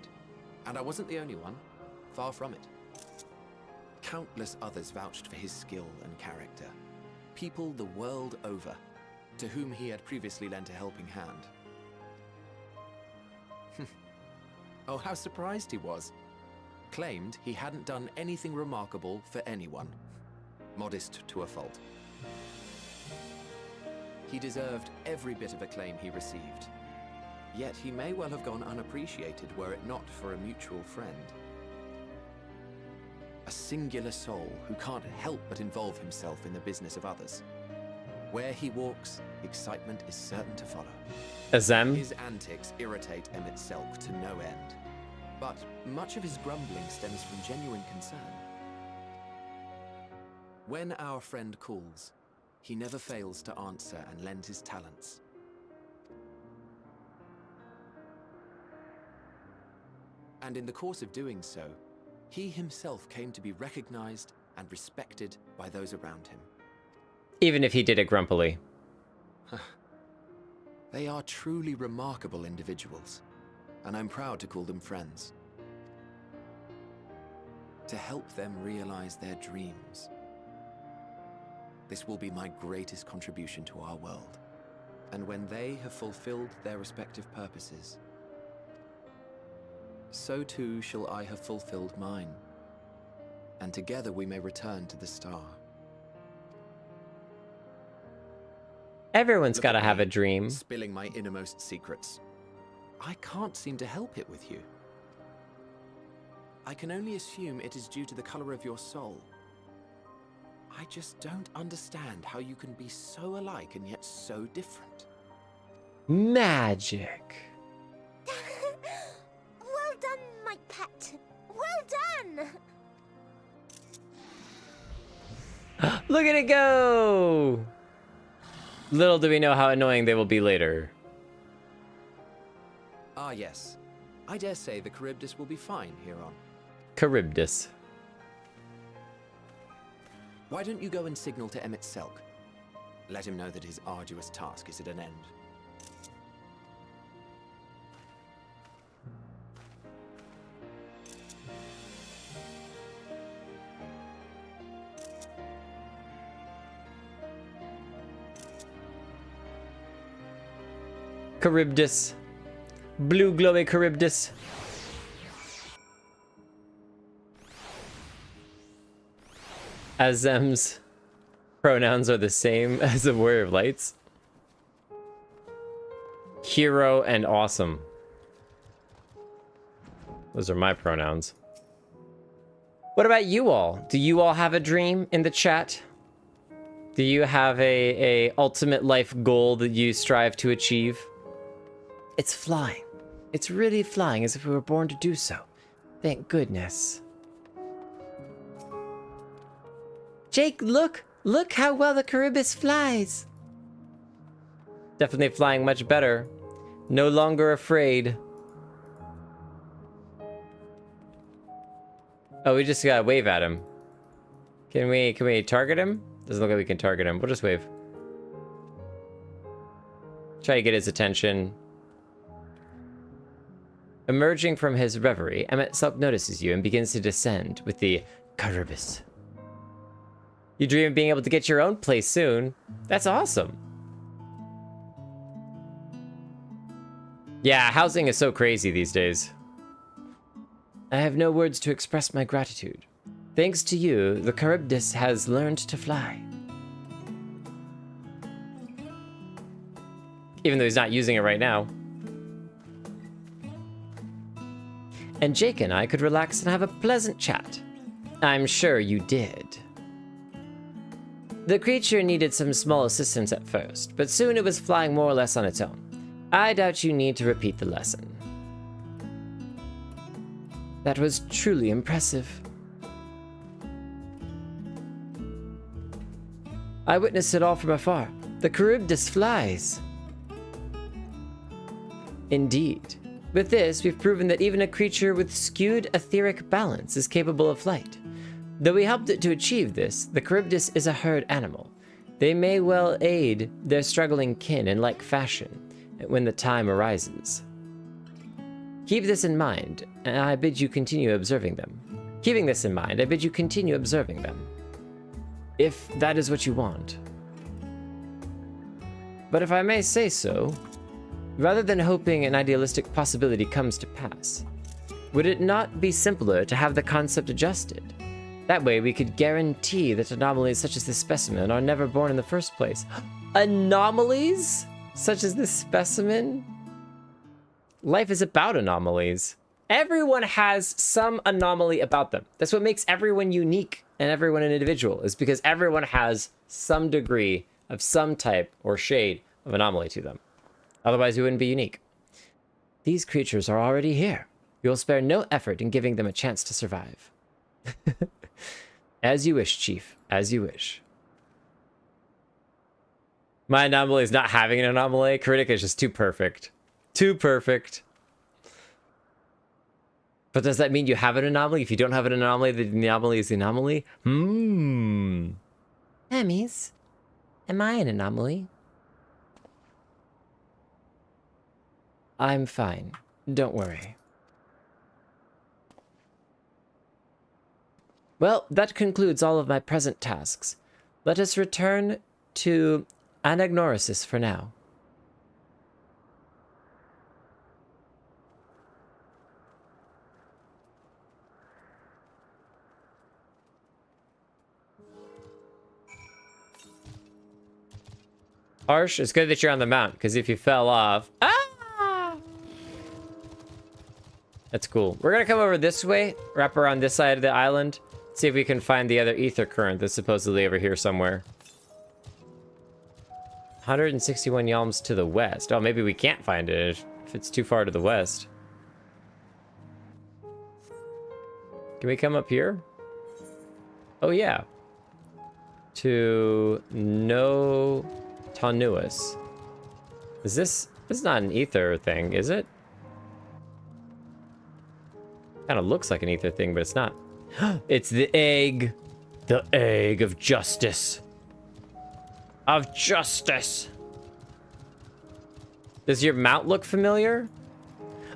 And I wasn't the only one. Far from it. Countless others vouched for his skill and character. People the world over, to whom he had previously lent a helping hand. Oh, how surprised he was. Claimed he hadn't done anything remarkable for anyone. Modest to a fault. He deserved every bit of acclaim he received. Yet he may well have gone unappreciated were it not for a mutual friend. A singular soul who can't help but involve himself in the business of others. Where he walks, excitement is certain to follow. Azem? His antics irritate Emmett Selk to no end. But much of his grumbling stems from genuine concern. When our friend calls, he never fails to answer and lend his talents. And in the course of doing so, he himself came to be recognized and respected by those around him. Even if he did it grumpily. They are truly remarkable individuals, and I'm proud to call them friends. To help them realize their dreams. This will be my greatest contribution to our world. And when they have fulfilled their respective purposes, so too shall I have fulfilled mine. And together we may return to the star. Everyone's Look got to at have me, a dream. Spilling my innermost secrets. I can't seem to help it with you. I can only assume it is due to the color of your soul. I just don't understand how you can be so alike and yet so different. Magic. Well done, my pet. Well done. Look at it go! Little do we know how annoying they will be later. Ah, yes. I dare say the Charybdis will be fine here on. Charybdis. Why don't you go and signal to Emmett Selk? Let him know that his arduous task is at an end. Charybdis. Blue glowy Charybdis. Azem's pronouns are the same as the Warrior of Lights. Hero and awesome. Those are my pronouns. What about you all? Do you all have a dream in the chat? Do you have a ultimate life goal that you strive to achieve? It's flying. It's really flying as if we were born to do so. Thank goodness. Jake, look! Look how well the Charybdis flies! Definitely flying much better. No longer afraid. Oh, we just gotta wave at him. Can we target him? Doesn't look like we can target him. We'll just wave. Try to get his attention. Emerging from his reverie, MSQ notices you and begins to descend with the Charybdis. You dream of being able to get your own place soon. That's awesome. Yeah, housing is so crazy these days. I have no words to express my gratitude. Thanks to you, the Charybdis has learned to fly. Even though he's not using it right now. And Jake and I could relax and have a pleasant chat. I'm sure you did. The creature needed some small assistance at first, but soon it was flying more or less on its own. I doubt you need to repeat the lesson. That was truly impressive. I witnessed it all from afar. The Charybdis flies. Indeed. With this, we've proven that even a creature with skewed etheric balance is capable of flight. Though we helped it to achieve this, the Charybdis is a herd animal. They may well aid their struggling kin in like fashion when the time arises. Keep this in mind, and I bid you continue observing them. Keeping this in mind, I bid you continue observing them. If that is what you want. But if I may say so, rather than hoping an idealistic possibility comes to pass, would it not be simpler to have the concept adjusted? That way we could guarantee that anomalies such as this specimen are never born in the first place. Anomalies? Such as this specimen? Life is about anomalies. Everyone has some anomaly about them. That's what makes everyone unique and everyone an individual, is because everyone has some degree of some type or shade of anomaly to them. Otherwise, we wouldn't be unique. These creatures are already here. We will spare no effort in giving them a chance to survive. As you wish, Chief. As you wish. My anomaly is not having an anomaly. Critic is just too perfect. Too perfect. But does that mean you have an anomaly? If you don't have an anomaly, the anomaly is the anomaly? Emmys, am I an anomaly? I'm fine. Don't worry. Well, that concludes all of my present tasks. Let us return to Anagnorisis for now. Harsh, it's good that you're on the mount, because if you fell off... Ah! That's cool. We're gonna come over this way, wrap around this side of the island, see if we can find the other ether current that's supposedly over here somewhere. 161 yalms to the west. Oh, maybe we can't find it if it's too far to the west. Can we come up here? Oh, yeah. To No Tanuus. Is this... This is not an ether thing, is it? Kind of looks like an ether thing, but it's not. It's the egg. The egg of justice. Of justice. Does your mount look familiar?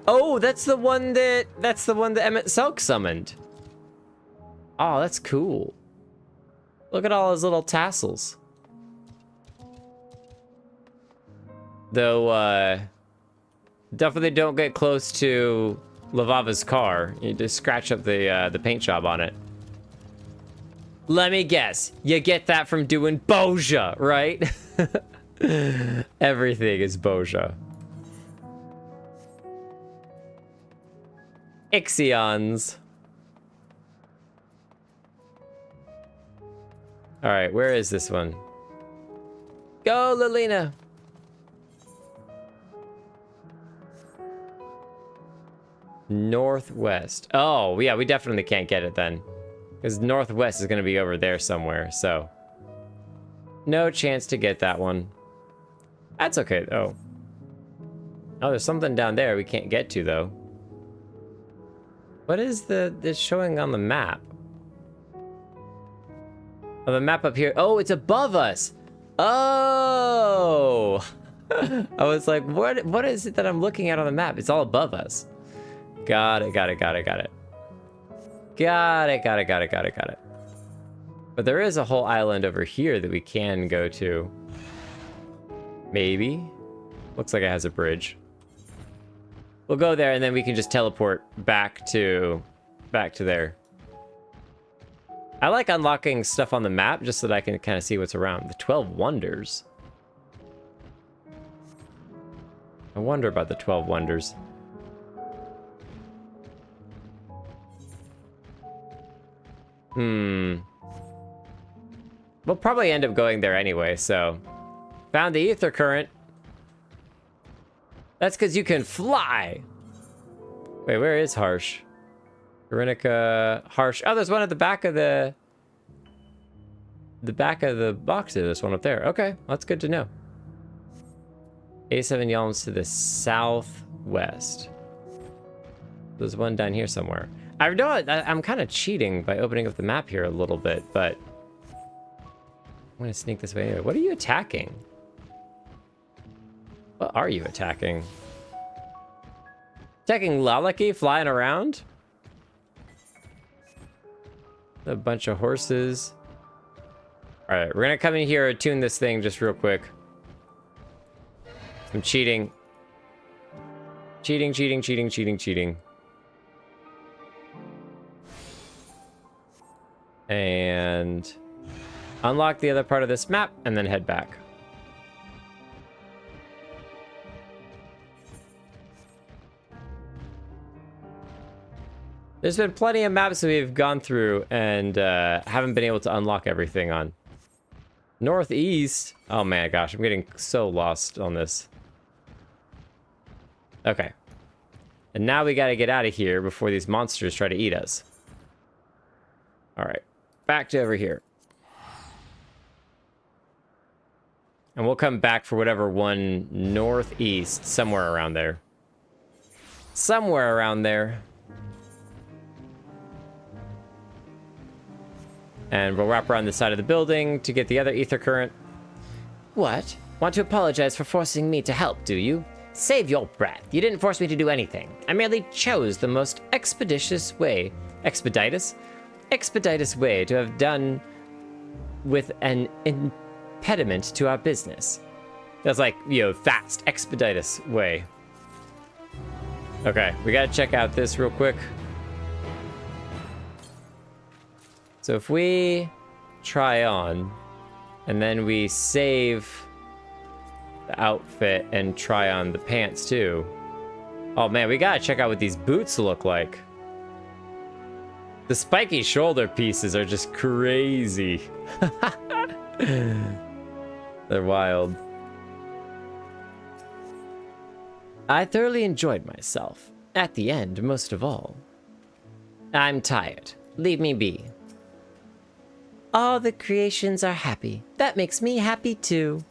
Oh, that's the one that... That's the one that MSQ summoned. Oh, that's cool. Look at all his little tassels. Though, Definitely don't get close to Lavava's car. You just scratch up the paint job on it. Let me guess. You get that from doing Boja, right? Everything is Boja. Ixions. All right, where is this one? Go, Lilina. Northwest. Oh, yeah, we definitely can't get it then. Because northwest is going to be over there somewhere, so. No chance to get that one. That's okay, though. Oh, there's something down there we can't get to, though. What is this showing on the map? Oh, the map up here. Oh, it's above us. Oh! I was like, what is it that I'm looking at on the map? It's all above us. Got it. Got it. But there is a whole island over here that we can go to. Maybe. Looks like it has a bridge. We'll go there and then we can just teleport back to there. I like unlocking stuff on the map just so that I can kind of see what's around. The 12 Wonders. I wonder about the 12 Wonders. We'll probably end up going there anyway, so. Found the ether current. That's because you can fly. Wait, where is Harsh? Veronica, Harsh. Oh, there's one at the back of the box. There's one up there. Okay, that's good to know. A7 Yalms to the southwest. There's one down here somewhere. I know I'm kind of cheating by opening up the map here a little bit, but I'm gonna sneak this way anyway. What are you attacking? What are you attacking? Attacking Lalaki flying around? A bunch of horses. Alright, we're gonna come in here and tune this thing just real quick. I'm cheating. Cheating. And unlock the other part of this map and then head back. There's been plenty of maps that we've gone through and haven't been able to unlock everything on. Northeast. Oh man, gosh, I'm getting so lost on this. Okay. And now we gotta get out of here before these monsters try to eat us. Alright. Back to over here. And we'll come back for whatever one northeast, somewhere around there. Somewhere around there. And we'll wrap around the side of the building to get the other ether current. What? Want to apologize for forcing me to help, do you? Save your breath. You didn't force me to do anything. I merely chose the most expeditious way. Expeditious? Expeditious way to have done with an impediment to our business. That's like, you know, fast, expeditious way. Okay, we gotta check out this real quick. So if we try on, and then we save the outfit and try on the pants too. Oh man, we gotta check out what these boots look like. The spiky shoulder pieces are just crazy. They're wild. I thoroughly enjoyed myself. At the end, most of all. I'm tired. Leave me be. All the creations are happy. That makes me happy too.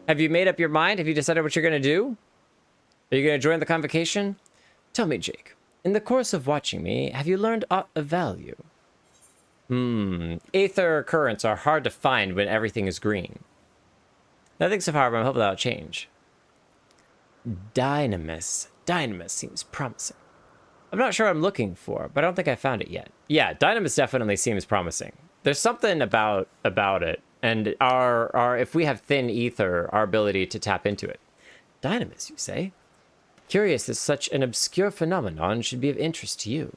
Have you made up your mind? Have you decided what you're gonna do? Are you gonna join the convocation? Tell me, Jake. In the course of watching me, have you learned aught of value? Aether currents are hard to find when everything is green. Nothing so far, but I'm hoping that'll change. Dynamis. Dynamis seems promising. I'm not sure what I'm looking for, but I don't think I found it yet. Yeah, Dynamis definitely seems promising. There's something about it, and our if we have thin ether, our ability to tap into it. Dynamis, you say? Curious that such an obscure phenomenon should be of interest to you.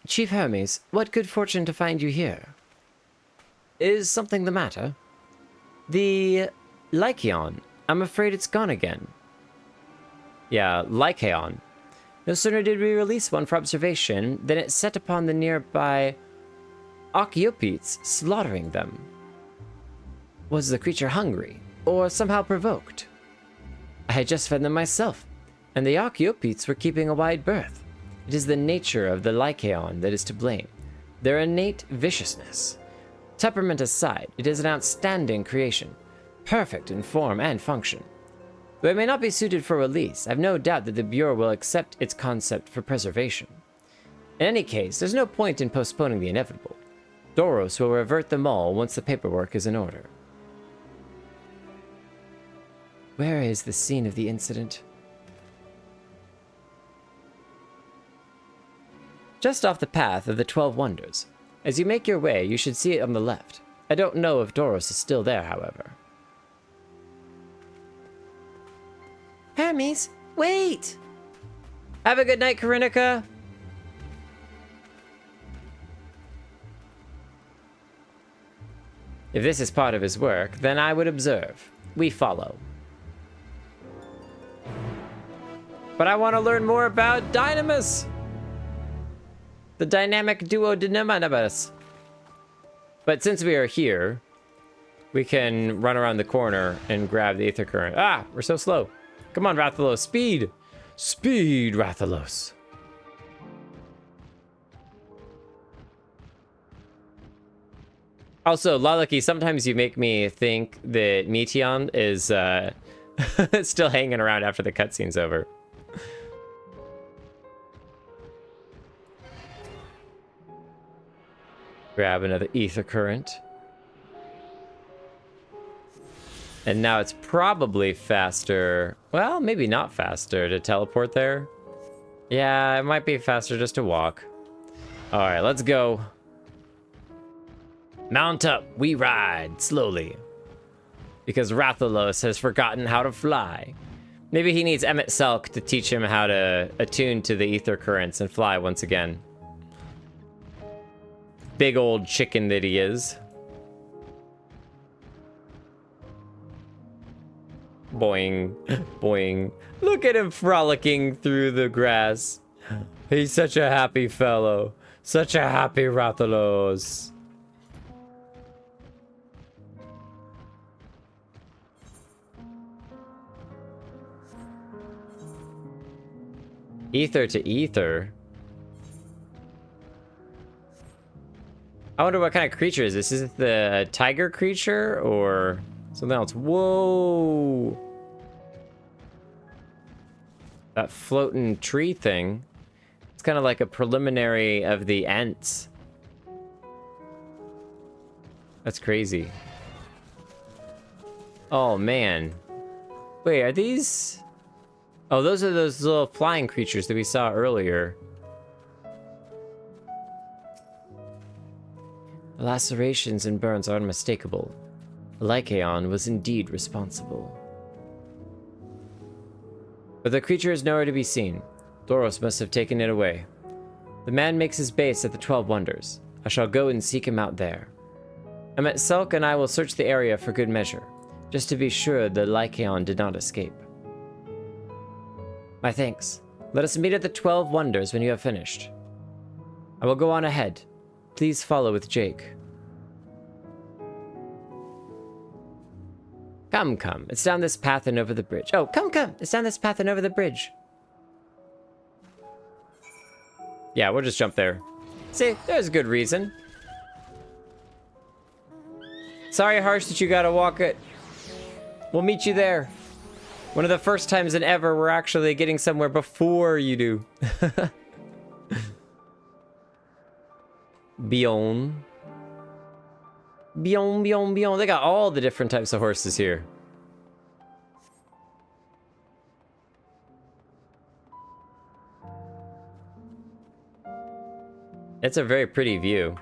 Chief Hermes, what good fortune to find you here. Is something the matter? The Lycaon. I'm afraid it's gone again. Yeah, Lycaon. No sooner did we release one for observation than it set upon the nearby Archaeopetes, slaughtering them. Was the creature hungry, or somehow provoked? I had just fed them myself, and the Archaeopetes were keeping a wide berth. It is the nature of the Lycaon that is to blame, their innate viciousness. Temperament aside, it is an outstanding creation, perfect in form and function. Though it may not be suited for release, I've no doubt that the Bureau will accept its concept for preservation. In any case, there's no point in postponing the inevitable. Doros will revert them all once the paperwork is in order. Where is the scene of the incident? Just off the path of the 12 Wonders. As you make your way, you should see it on the left. I don't know if Doros is still there, however. Hermes, wait! Have a good night, Karinika. If this is part of his work, then I would observe. We follow. But I want to learn more about Dynamis! The dynamic duo Dynamis. But since we are here, we can run around the corner and grab the ether current. Ah, we're so slow. Come on, Rathalos, speed! Speed, Rathalos. Also, Lalaki, sometimes you make me think that Meteon is still hanging around after the cutscene's over. Grab another ether current. And now it's probably faster. Well, maybe not faster to teleport there. Yeah, it might be faster just to walk. All right, let's go. Mount up, we ride slowly. Because Rathalos has forgotten how to fly. Maybe he needs Emmett Selk to teach him how to attune to the ether currents and fly once again. Big old chicken that he is. Boing, boing. Look at him frolicking through the grass. He's such a happy fellow. Such a happy Rathalos. Ether to ether. I wonder what kind of creature is this? Is it the tiger creature or something else? Whoa! That floating tree thing. It's kind of like a preliminary of the Ents. That's crazy. Oh, man. Wait, are these... Oh, those are those little flying creatures that we saw earlier. The lacerations and burns are unmistakable. Lycaon was indeed responsible. But the creature is nowhere to be seen. Doros must have taken it away. The man makes his base at the 12 Wonders. I shall go and seek him out there. Emmett Selk and I will search the area for good measure, just to be sure the Lycaon did not escape. My thanks. Let us meet at the 12 Wonders when you have finished. I will go on ahead. Please follow with Jake. Come, come. It's down this path and over the bridge. Oh, come, come. It's down this path and over the bridge. Yeah, we'll just jump there. See, there's a good reason. Sorry, Harsh, that you gotta walk it. We'll meet you there. One of the first times in ever we're actually getting somewhere before you do. Bion. Bion, bion, bion. They got all the different types of horses here. It's a very pretty view.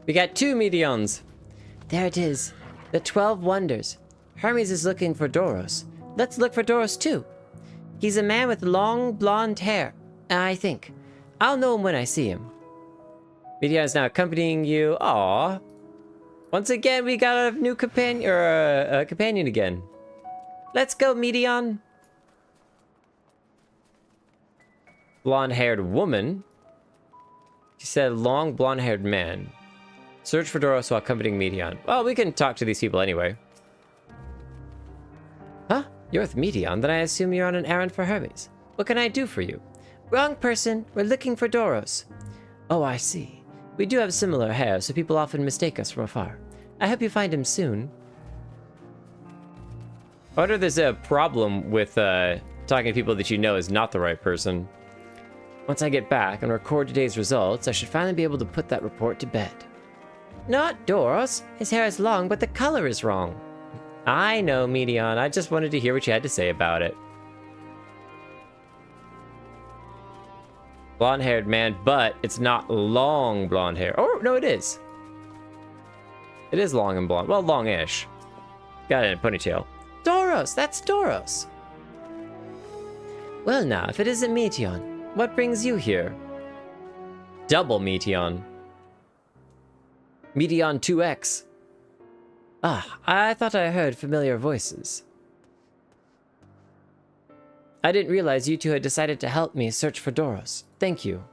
We got 2 Meteons. There it is. The 12 Wonders. Hermes is looking for Doros. Let's look for Doros too. He's a man with long blonde hair, I think. I'll know him when I see him. Meteon is now accompanying you. Aww. Once again, we got a new companion, or a companion again. Let's go, Meteon. Blonde-haired woman. She said long blonde-haired man. Search for Doros while accompanying Meteon. Well, we can talk to these people anyway. Huh? You're with Meteon? Then I assume you're on an errand for Hermes. What can I do for you? Wrong person. We're looking for Doros. Oh, I see. We do have similar hair, so people often mistake us from afar. I hope you find him soon. I wonder if there's a problem with talking to people that you know is not the right person. Once I get back and record today's results, I should finally be able to put that report to bed. Not Doros. His hair is long, but the color is wrong. I know, Meteon. I just wanted to hear what you had to say about it. Blonde-haired man, but it's not long blonde hair. Oh, no, it is. It is long and blonde. Well, long-ish. Got it in a ponytail. Doros! That's Doros! Well now, if it isn't Meteon, what brings you here? Double Meteon. Meteon 2X. Ah, I thought I heard familiar voices. I didn't realize you two had decided to help me search for Doros. Thank you.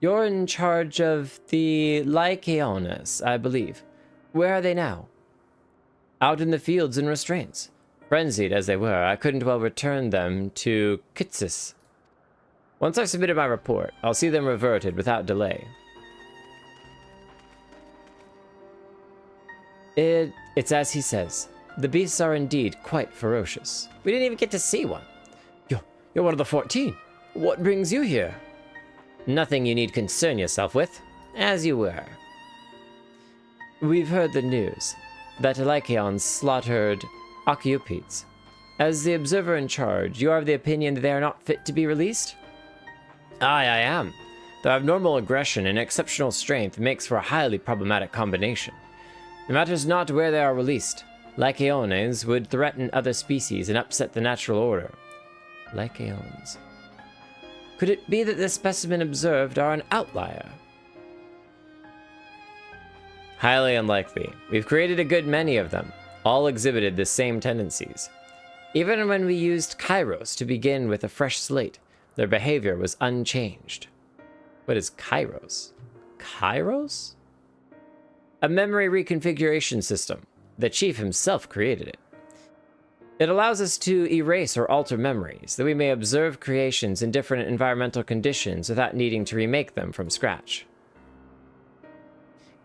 You're in charge of the Lycaones, I believe. Where are they now? Out in the fields in restraints. Frenzied as they were, I couldn't well return them to Kitsis. Once I've submitted my report, I'll see them reverted without delay. It's as he says. The beasts are indeed quite ferocious. We didn't even get to see one. You're one of the 14. What brings you here? Nothing you need concern yourself with, as you were. We've heard the news that Lycaons slaughtered Occupites. As the observer in charge, you are of the opinion that they are not fit to be released? Aye, I am. Their abnormal aggression and exceptional strength makes for a highly problematic combination. It matters not where they are released. Lycaones would threaten other species and upset the natural order. Lycaones. Could it be that the specimen observed are an outlier? Highly unlikely. We've created a good many of them. All exhibited the same tendencies. Even when we used Kairos to begin with a fresh slate, their behavior was unchanged. What is Kairos? Kairos? A memory reconfiguration system. The chief himself created it. It allows us to erase or alter memories, that we may observe creations in different environmental conditions without needing to remake them from scratch.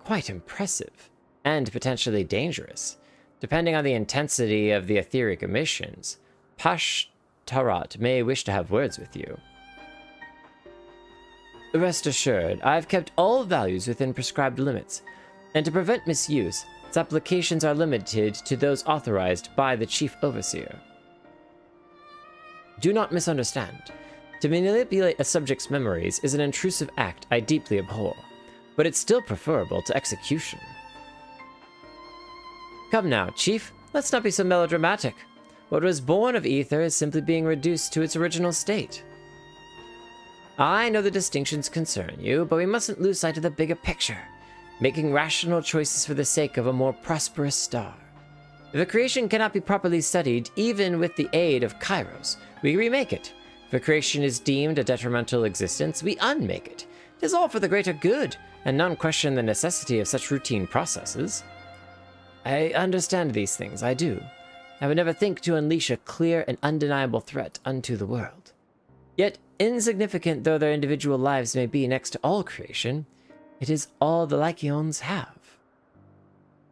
Quite impressive, and potentially dangerous. Depending on the intensity of the etheric emissions, Pash-Tarat may wish to have words with you. Rest assured, I've kept all values within prescribed limits, and to prevent misuse, its applications are limited to those authorized by the Chief Overseer. Do not misunderstand. To manipulate a subject's memories is an intrusive act I deeply abhor, but it's still preferable to execution. Come now, Chief, let's not be so melodramatic. What was born of ether is simply being reduced to its original state. I know the distinctions concern you, but we mustn't lose sight of the bigger picture, making rational choices for the sake of a more prosperous star. If a creation cannot be properly studied, even with the aid of Kairos, we remake it. If a creation is deemed a detrimental existence, we unmake it. It is all for the greater good, and none question the necessity of such routine processes. I understand these things, I do. I would never think to unleash a clear and undeniable threat unto the world. Yet, insignificant though their individual lives may be next to all creation, it is all the Lycaones have.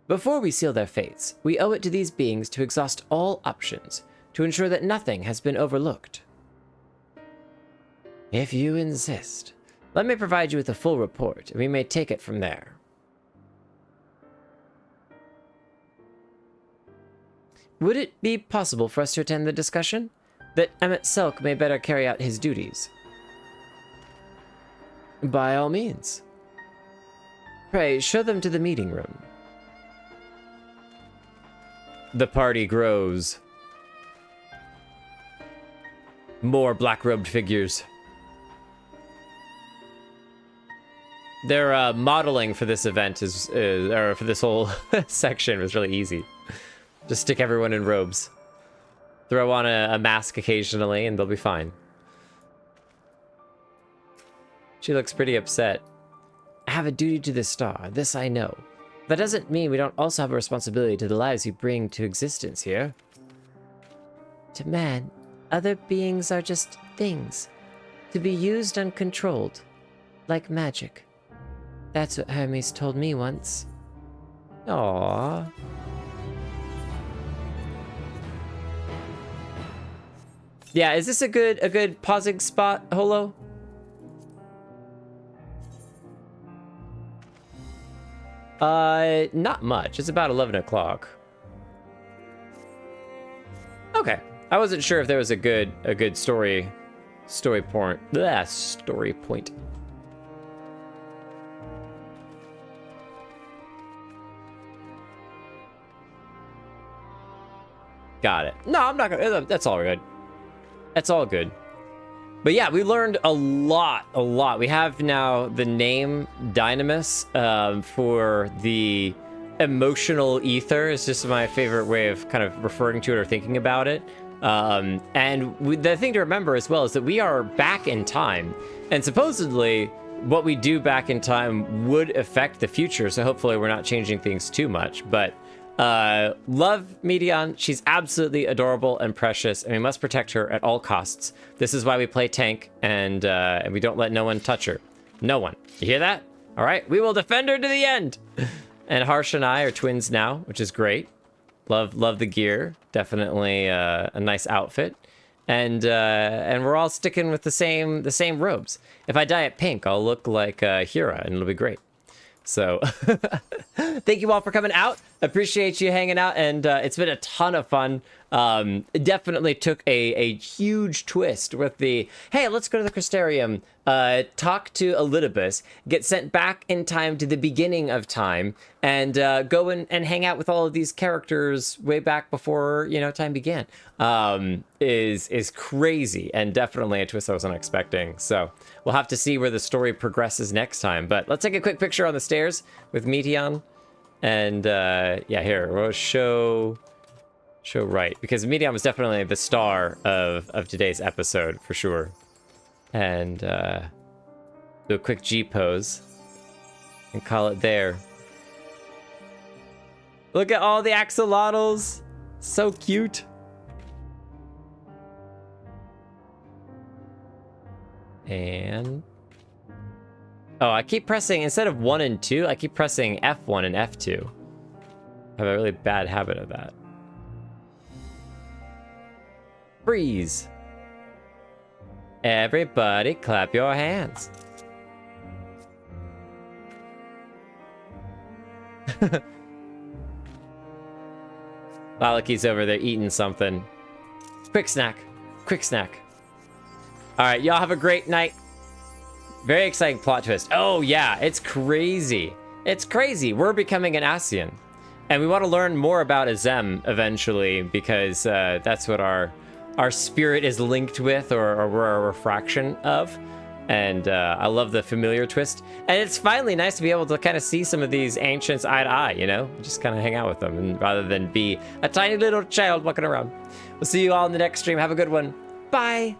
Before we seal their fates, we owe it to these beings to exhaust all options, to ensure that nothing has been overlooked. If you insist, let me provide you with a full report, and we may take it from there. Would it be possible for us to attend the discussion? That Emmett Selk may better carry out his duties. By all means. Pray, show them to the meeting room. The party grows. More black-robed figures. Their modeling for this event or for this whole section was really easy. Just stick everyone in robes. Throw on a mask occasionally and they'll be fine. She looks pretty upset. I have a duty to the star, this I know. That doesn't mean we don't also have a responsibility to the lives we bring to existence here. To man, other beings are just things, to be used uncontrolled, like magic. That's what Hermes told me once. Aww. Yeah, is this a good pausing spot, Holo? Not much. It's about 11 o'clock. Okay. I wasn't sure if there was a good story point. Story point. Got it. No, I'm not gonna. That's all good. That's all good. But yeah, we learned a lot. We have now the name Dynamis for the emotional ether. It's just my favorite way of kind of referring to it or thinking about it. And the thing to remember as well is that we are back in time. And supposedly, what we do back in time would affect the future. So hopefully we're not changing things too much. But love Medion. She's absolutely adorable and precious, and we must protect her at all costs. This is why we play tank, and we don't let no one touch her. No one. You hear that? All right, we will defend her to the end. And Harsh and I are twins now, which is great. Love the gear. Definitely a nice outfit. And we're all sticking with the same robes. If I dye it pink, I'll look like Hira, and it'll be great. So thank you all for coming out. Appreciate you hanging out, and it's been a ton of fun. It definitely took a huge twist with the, hey, let's go to the Crystarium, talk to Elidibus, get sent back in time to the beginning of time, and go and hang out with all of these characters way back before, time began. Is crazy, and definitely a twist I wasn't expecting. So we'll have to see where the story progresses next time. But let's take a quick picture on the stairs with Meteon. And yeah, here, we'll show right, because Medion was definitely the star of today's episode for sure. And do a quick G pose and call it there. Look at all the axolotls, so cute. And I keep pressing, instead of 1 and 2, I keep pressing F1 and F2. I have a really bad habit of that. Freeze. Everybody clap your hands. Lalaki's over there eating something. Quick snack. All right, y'all have a great night. Very exciting plot twist. Oh yeah, it's crazy. We're becoming an Ascian. And we want to learn more about Azem eventually, because that's what our spirit is linked with, or we're a refraction of. And I love the familiar twist. And it's finally nice to be able to kind of see some of these ancients eye to eye, Just kind of hang out with them, and rather than be a tiny little child walking around. We'll see you all in the next stream. Have a good one. Bye.